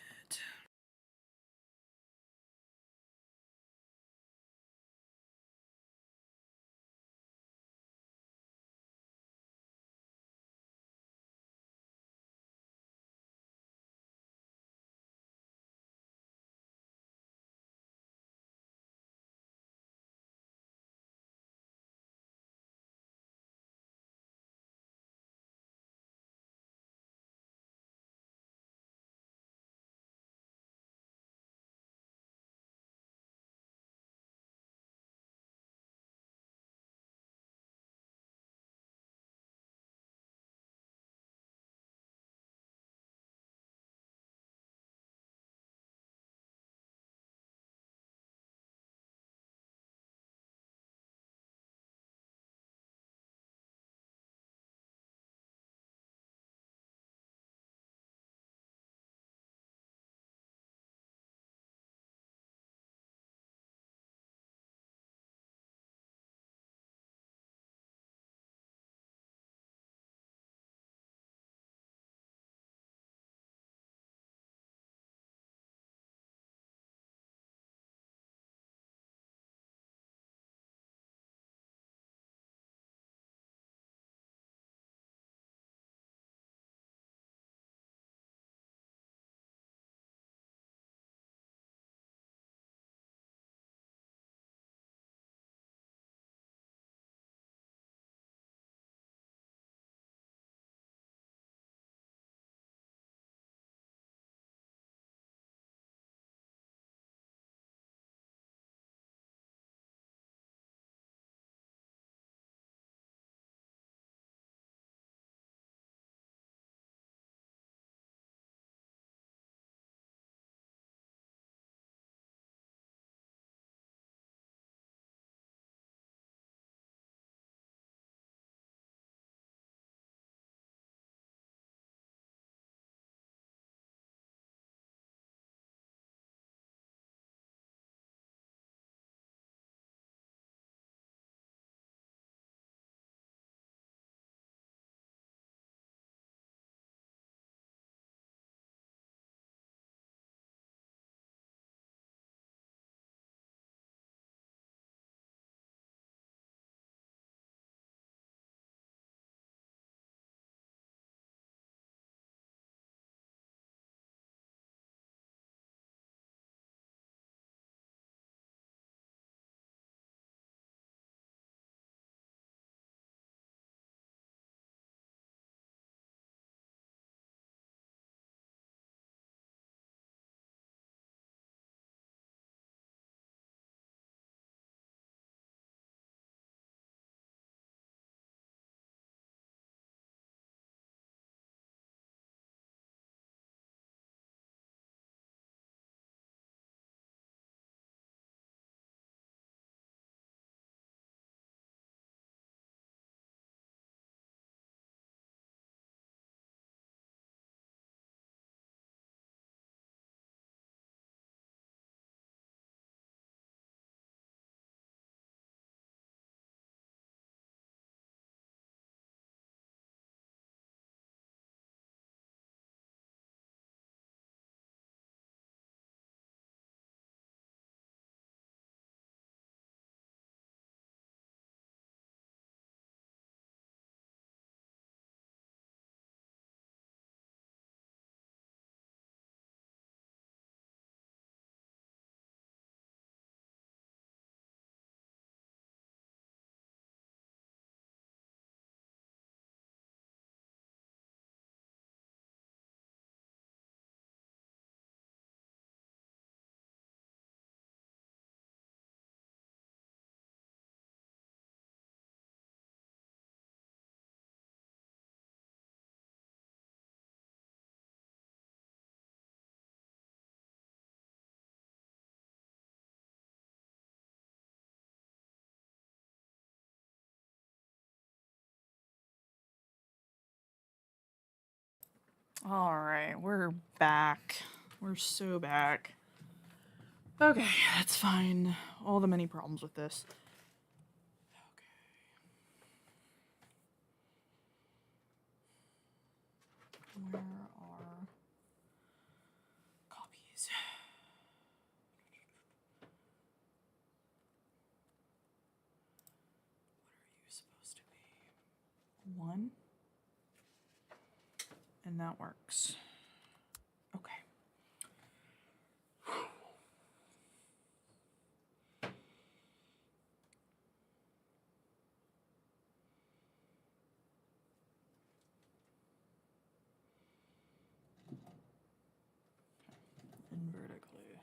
[SPEAKER 1] All right, we're back. We're so back. Okay, that's fine. All the many problems with this. Okay. Where are copies? What are you supposed to be? 1. And that works. Okay. And vertically.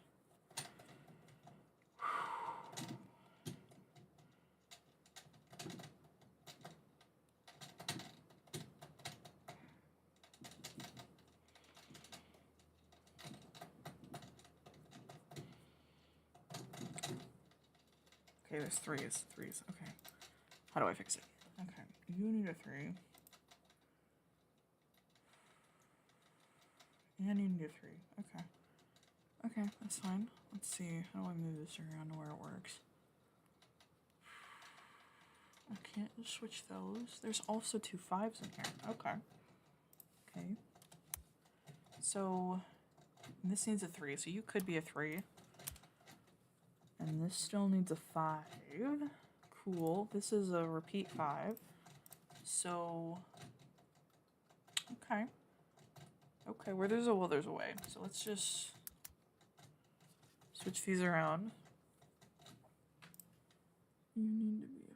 [SPEAKER 1] Okay, there's threes. Okay. How do I fix it? Okay, you need a 3. And you need a 3. Okay. Okay, that's fine. Let's see. How do I move this around to where it works? I can't just switch those. There's also 2 5s in here. Okay. Okay. So, this needs a 3, so you could be a 3. And this still needs a 5. Cool. This is a repeat 5. So, okay. Okay, where there's a will, there's a way. So let's just switch these around. You need to be a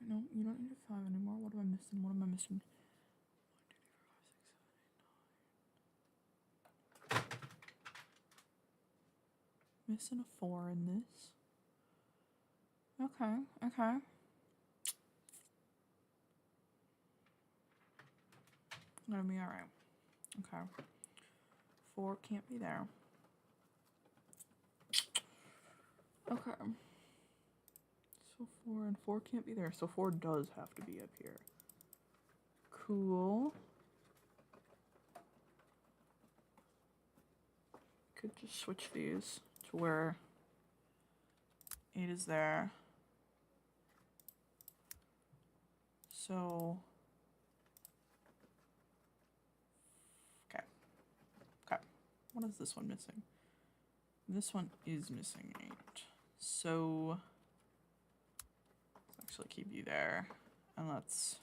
[SPEAKER 1] 5. No, you don't need a 5 anymore. What am I missing? What am I missing? 1, 2, 3, 4, 5, 6, 7, 8, 9. Missing a 4 in this. Okay, okay. Gonna be alright. Okay. 4 can't be there. Okay. So 4 and 4 can't be there. So 4 does have to be up here. Cool. Could just switch these to where 8 is there. So, okay. Okay. What is this one missing? This one is missing 8. So, let's actually keep you there. And let's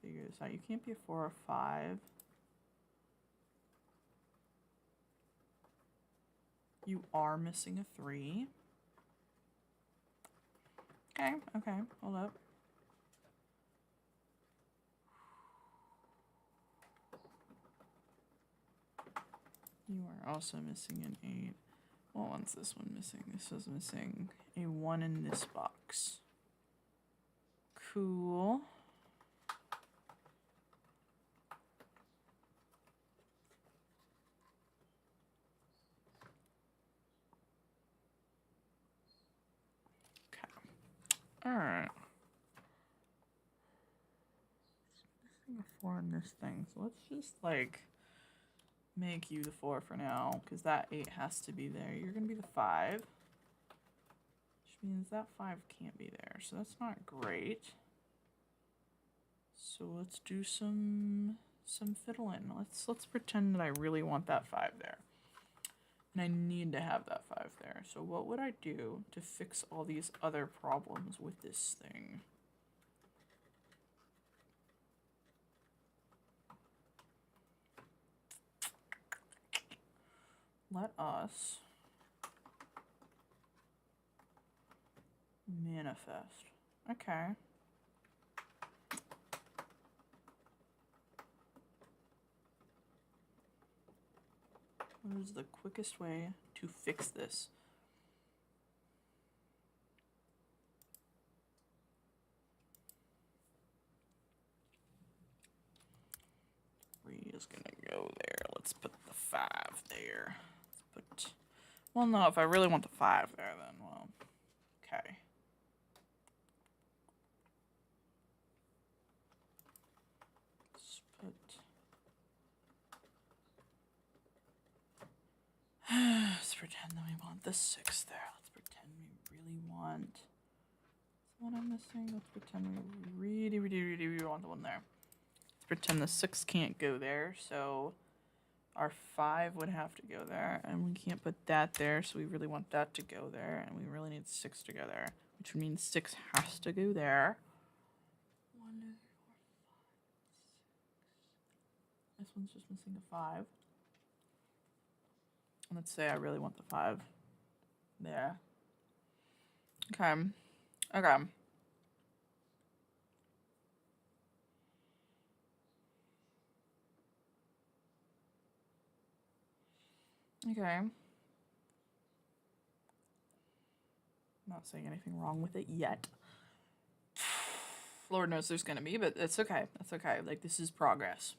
[SPEAKER 1] figure this out. You can't be a 4 or 5. You are missing a 3. Okay, okay, hold up. You are also missing an 8. What one's this one missing? This is missing a 1 in this box. Cool. Alright. Missing a 4 in this thing. So let's just, like, make you the 4 for now. Because that 8 has to be there. You're going to be the 5. Which means that 5 can't be there. So that's not great. So let's do some fiddling. Let's pretend that I really want that 5 there. And I need to have that 5 there. So what would I do to fix all these other problems with this thing? Let us manifest. Okay. What is the quickest way to fix this? Three is gonna go there. Let's put the 5 there. Let's put. Well, no. If I really want the 5 there, then well, okay. Let's put pretend that we want the 6 there. Let's pretend we really want... What I'm missing? Let's pretend we really want the one there. Let's pretend the 6 can't go there, so our 5 would have to go there, and we can't put that there, so we really want that to go there, and we really need 6 to go there, which means 6 has to go there. 1, 2, 3, 4, 5, 6. This one's just missing a 5. Let's say I really want the 5 there. Okay. Okay. Okay. I'm not saying anything wrong with it yet. Lord knows there's gonna be, but it's okay. That's okay. Like, this is progress.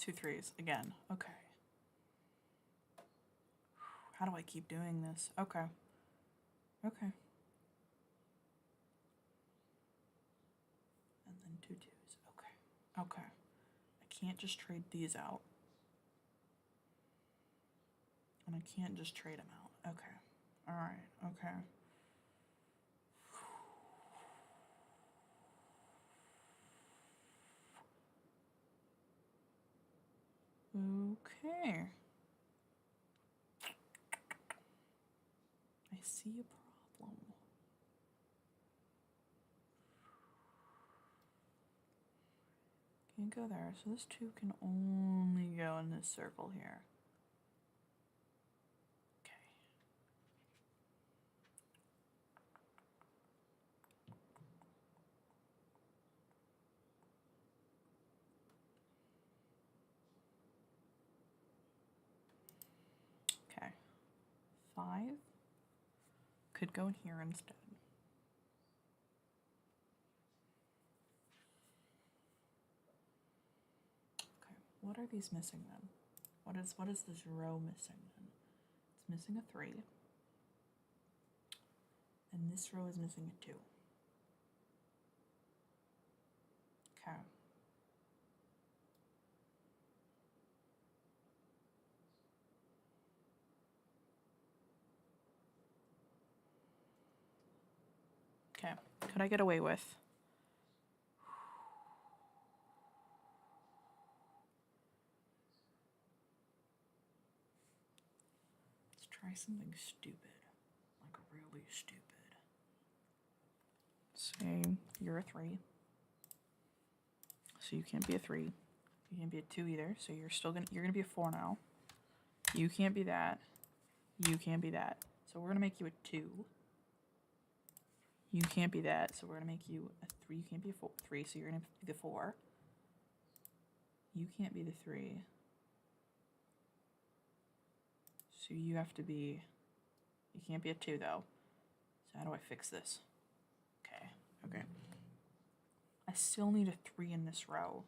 [SPEAKER 1] Two 3s again. Okay. How do I keep doing this? Okay. Okay. And then 2 2s. Okay. Okay. I can't just trade these out. And I can't just trade them out. Okay. Alright. Okay. Okay. I see a problem. Can't go there, so this 2 can only go in this circle here. Okay. 5 could go in here instead. Okay, what are these missing then? What is this row missing then? It's missing a 3. And this row is missing a 2. Okay. Okay, could I get away with? Let's try something stupid, like really stupid. Say you're a 3, so you can't be a 3. You can't be a 2 either, so you're gonna be a 4 now. You can't be that. You can't be that. So we're gonna make you a 2. You can't be that, so we're gonna make you a 3. You can't be a 3, so you're gonna be the 4. You can't be the 3. So you have to be... You can't be a 2, though. So how do I fix this? Okay, okay. I still need a 3 in this row.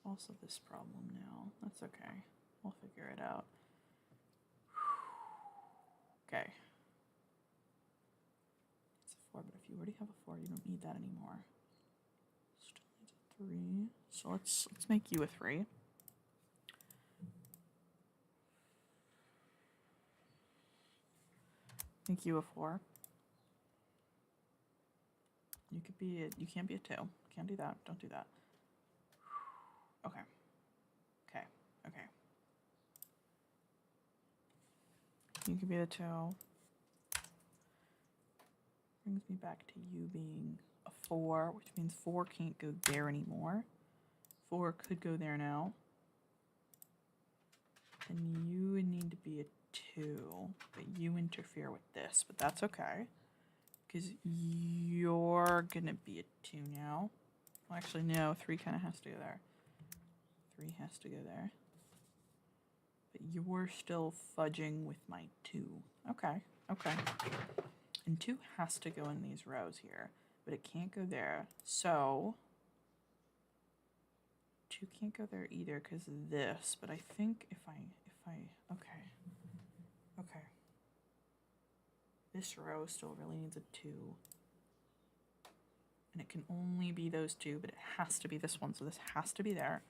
[SPEAKER 1] Also this problem now. That's okay. We'll figure it out. Okay. It's a 4, but if you already have a 4, you don't need that anymore. Still needs a 3. So let's make you a 3. Make you a 4. You could be you can't be a 2. Can't do that. Don't do that. Okay. Okay. Okay. You could be the 2. Brings me back to you being a 4, which means 4 can't go there anymore. 4 could go there now. And you would need to be a 2, but you interfere with this, but that's okay. Because you're gonna be a 2 now. Well, actually, no, 3 kind of has to go there. 3 has to go there. But you're still fudging with my 2. Okay, okay. And 2 has to go in these rows here, but it can't go there. So 2 can't go there either because of this, but I think if I, okay. Okay. This row still really needs a 2. And it can only be those 2, but it has to be this one, so this has to be there.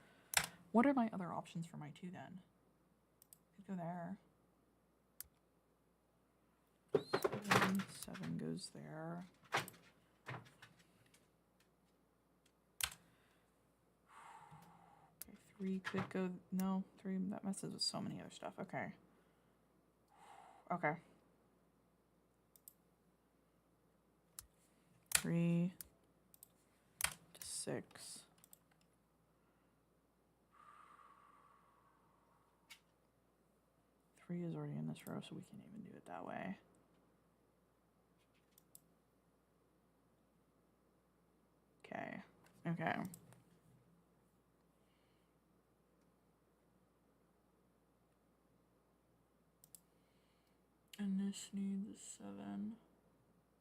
[SPEAKER 1] What are my other options for my 2 then? Could go there. 7 goes there. Okay, 3 could go, no, 3, that messes with so many other stuff. Okay. Okay. 3 to 6. Three is already in this row, so we can't even do it that way. Okay. Okay. And this needs a 7,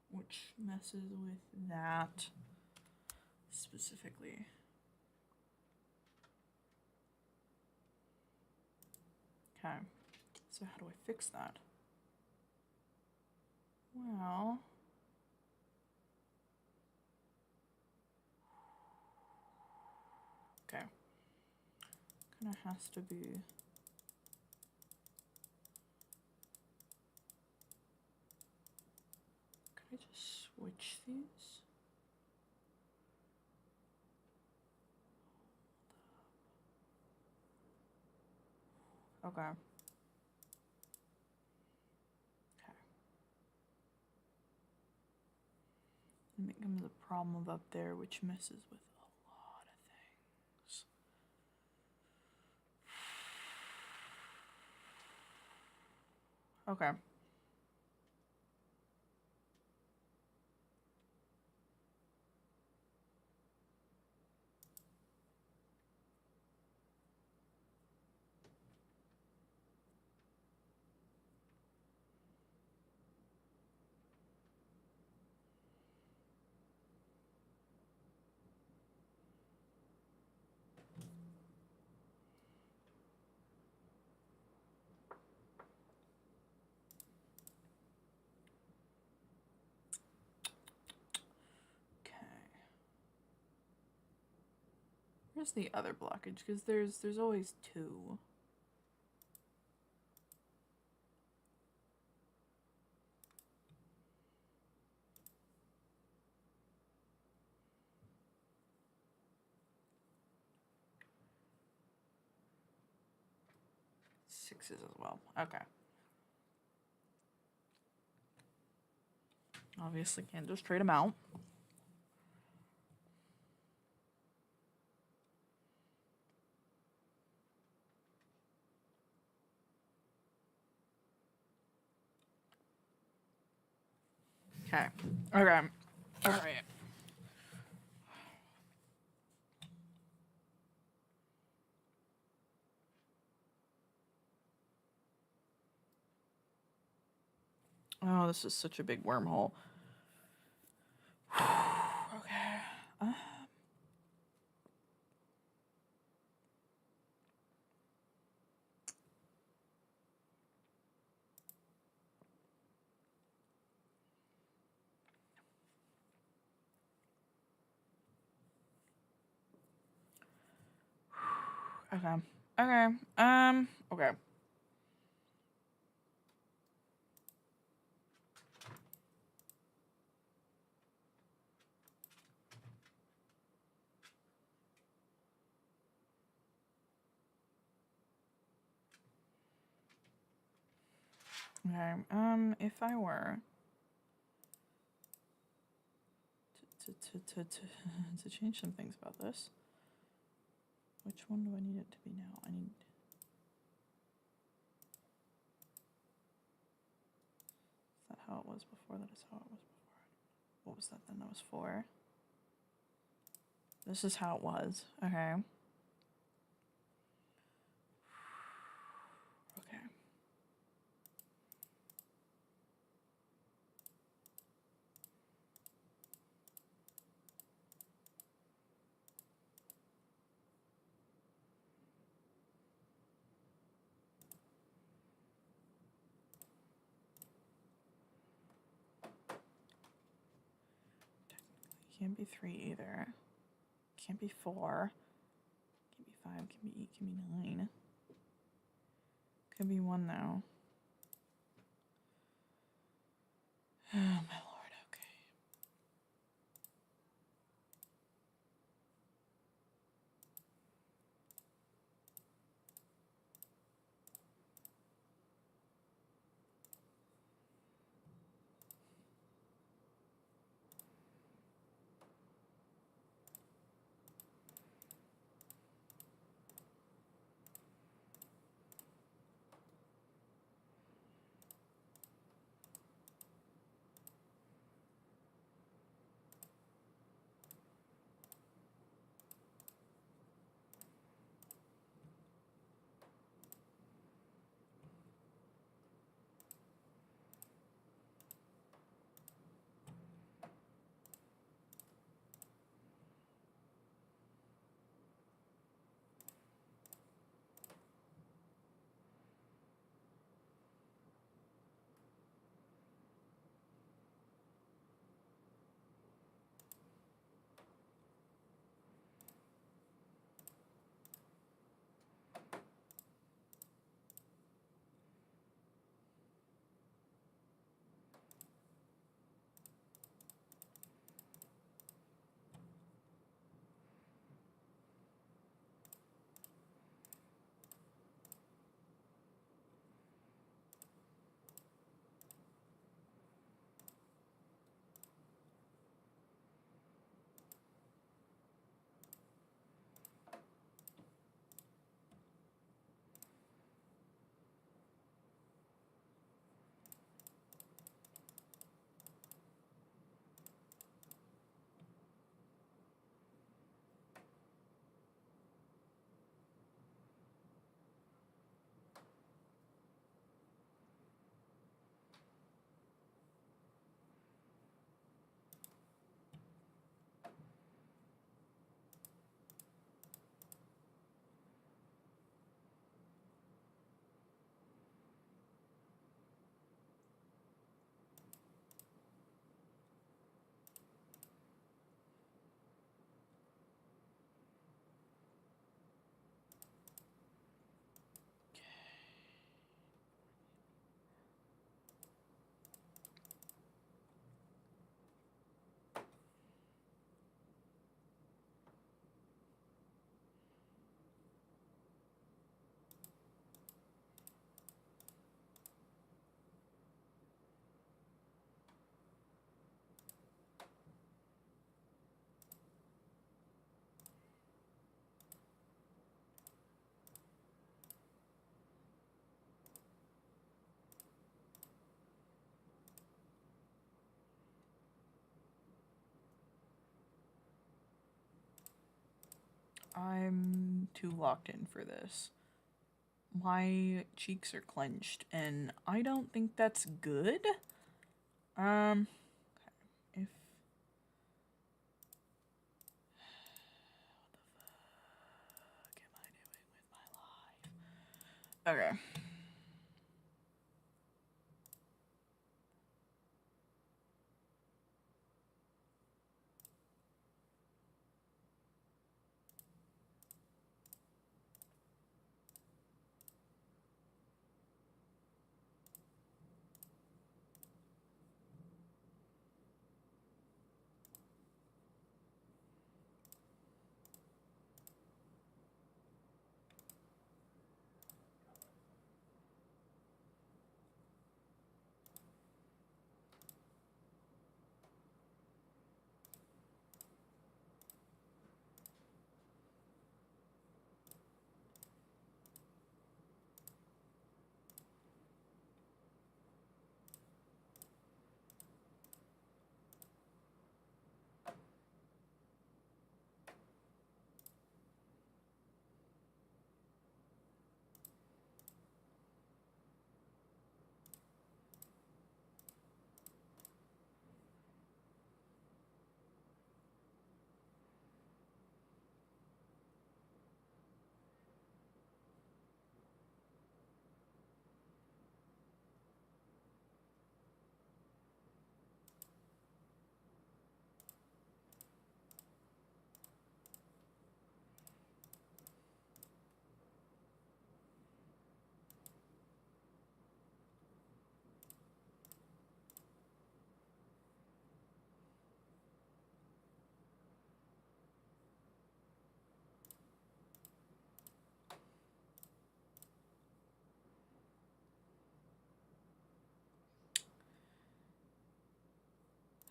[SPEAKER 1] which messes with that specifically. Okay. So how do I fix that? Well, okay. Kind of has to be. Can I just switch these? Okay. Okay. And it becomes a problem of up there, which messes with a lot of things. Okay. Where's the other blockage? Because there's always 2. Sixes as well. Okay. Obviously can't just trade them out. Okay. Okay. All right. Oh, this is such a big wormhole. Okay. Okay. Okay. Okay. Okay. If I were to change some things about this. Which one do I need it to be now? I need... Is that how it was before? That is how it was before. What was that then? That was 4. This is how it was. Okay. Okay. Can't be 3 either. Can't be 4. Can't be 5. Can't be 8. Can't be 9. Could be 1 though. Oh my lord. Okay. I'm too locked in for this. My cheeks are clenched, and I don't think that's good. Okay. If... What the fuck am I doing with my life? Okay.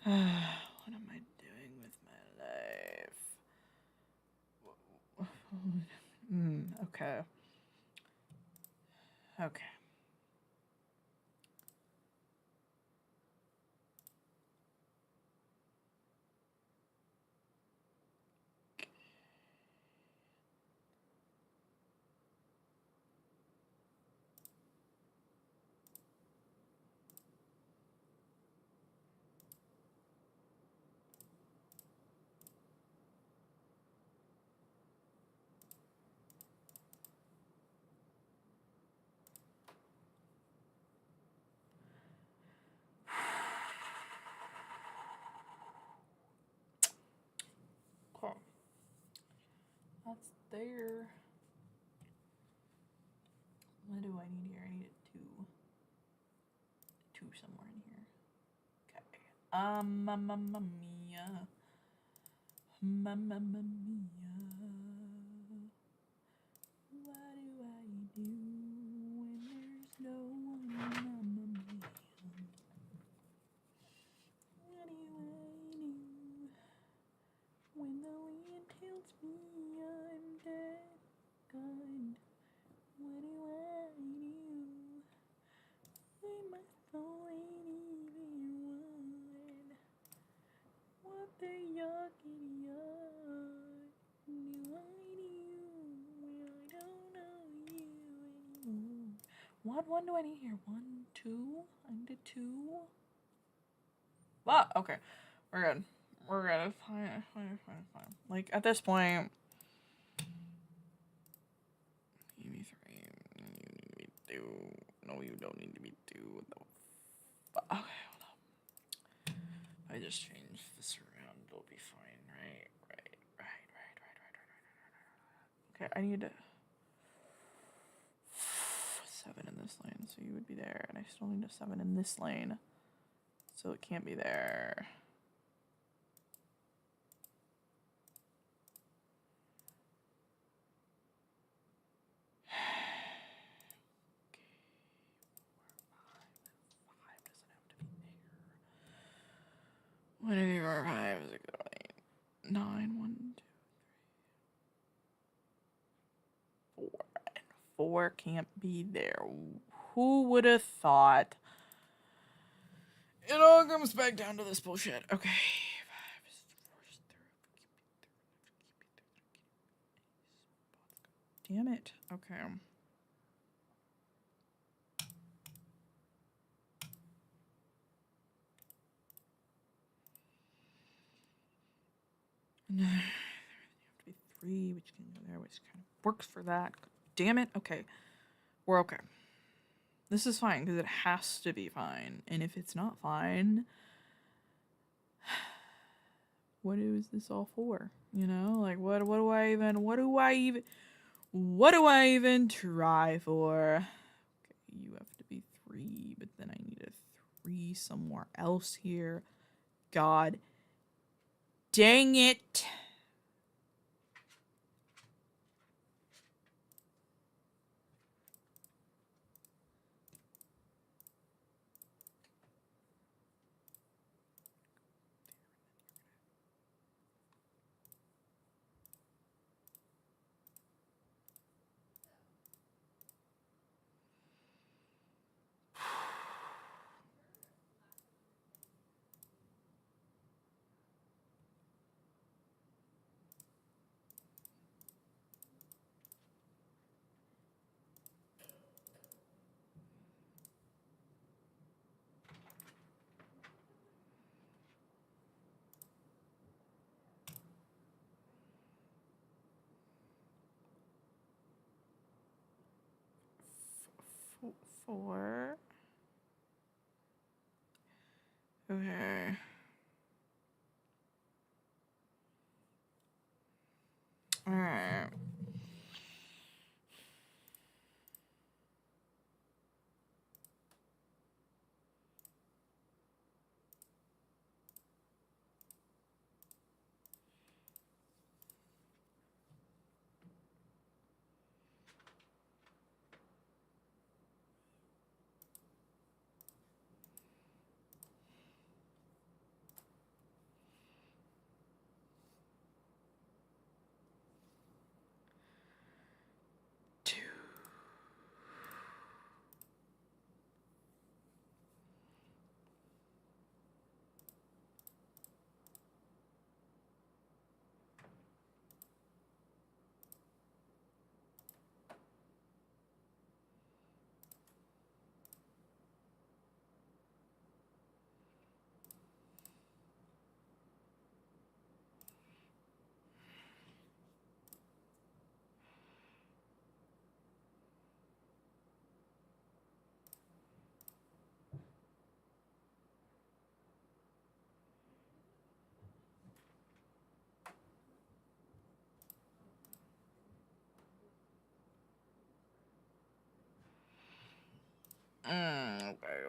[SPEAKER 1] What am I doing with my life? Okay. Okay. Cool. That's there. What do I need here? I need a two. Two somewhere in here. Okay. Mamma mia. Mamma mia. What do I do when there's no one? Mamma mia. What do I do when the wind tells me I'm dead? God, what do I do when my soul ain't even one? What the yuckity yuck do I do when I don't know you anymore? What one do I need here? 1, 2? I need a 2. Ah, okay. We're good. We're good. Fine. Like, at this point, you need 3. You need to be 2. No, you don't need to be 2. What the fuck? Okay, hold on. I just changed this around. It'll be fine, right? Right. Okay, I need 7 in this lane, so you would be there. And I still need a 7 in this lane, so it can't be there. One of your 5 is a good lane. 9, 1, 2, 3, 4. And 4 can't be there. Who would have thought? It all comes back down to this bullshit. Okay. 5 is forced through. Damn it. Okay. You have to be 3, which can go there, which kind of works for that. Damn it. Okay. We're okay. This is fine because it has to be fine. And if it's not fine, what is this all for? You know, like what do I even try for? Okay, you have to be 3, but then I need a 3 somewhere else here. God dang it. Four. Okay. Alright.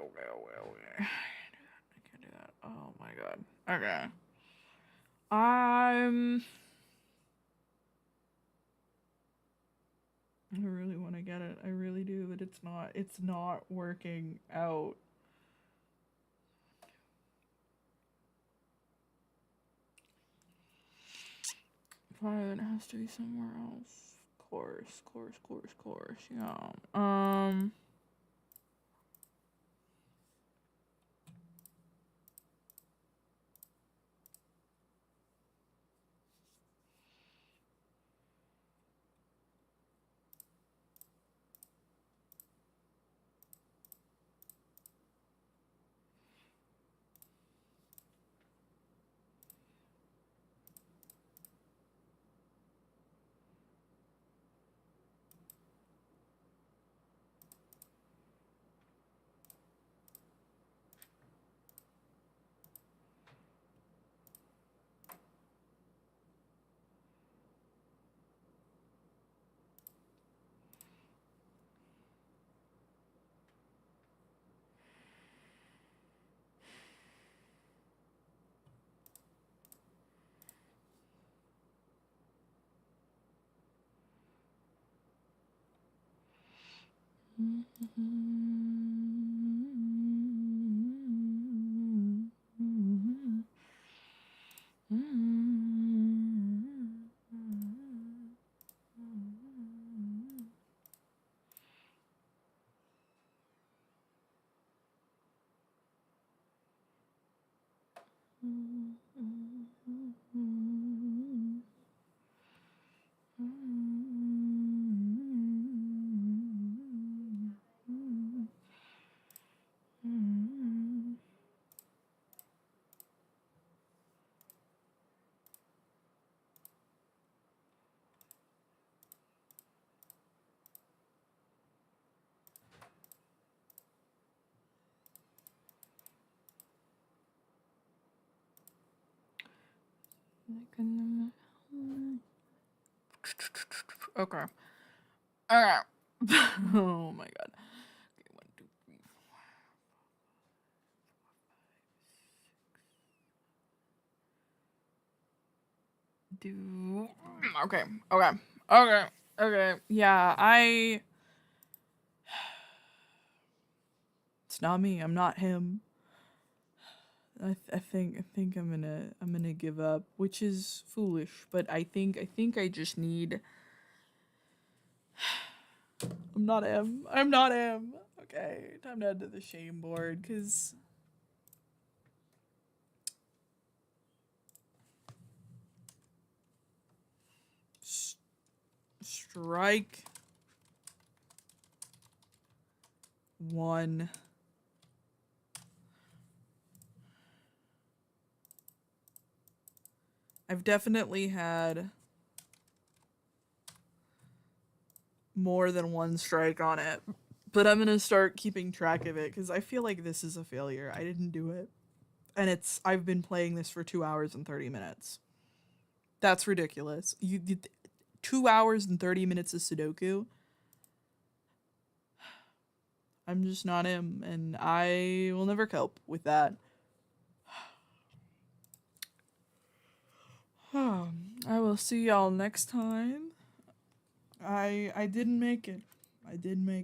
[SPEAKER 1] okay. I can't do that. Oh my god. Okay. I really want to get it. I really do, but it's not working out. Fine, it has to be somewhere else. Course. Yeah. Okay. Okay. Oh my god. Okay, 1, 2, 3, 4. Do okay. Okay. Yeah, it's not me. I'm not him. I think I'm gonna give up, which is foolish, but I think I just need. I'm not him. I'm not him. Okay, time to head to the shame board, cause strike one. I've definitely had more than one strike on it, but I'm gonna start keeping track of it because I feel like this is a failure. I didn't do it, and I've been playing this for 2 hours and 30 minutes. That's ridiculous. You did 2 hours and 30 minutes of Sudoku. I'm just not him, and I will never cope with that. I will see y'all next time. I didn't make it. I did make it.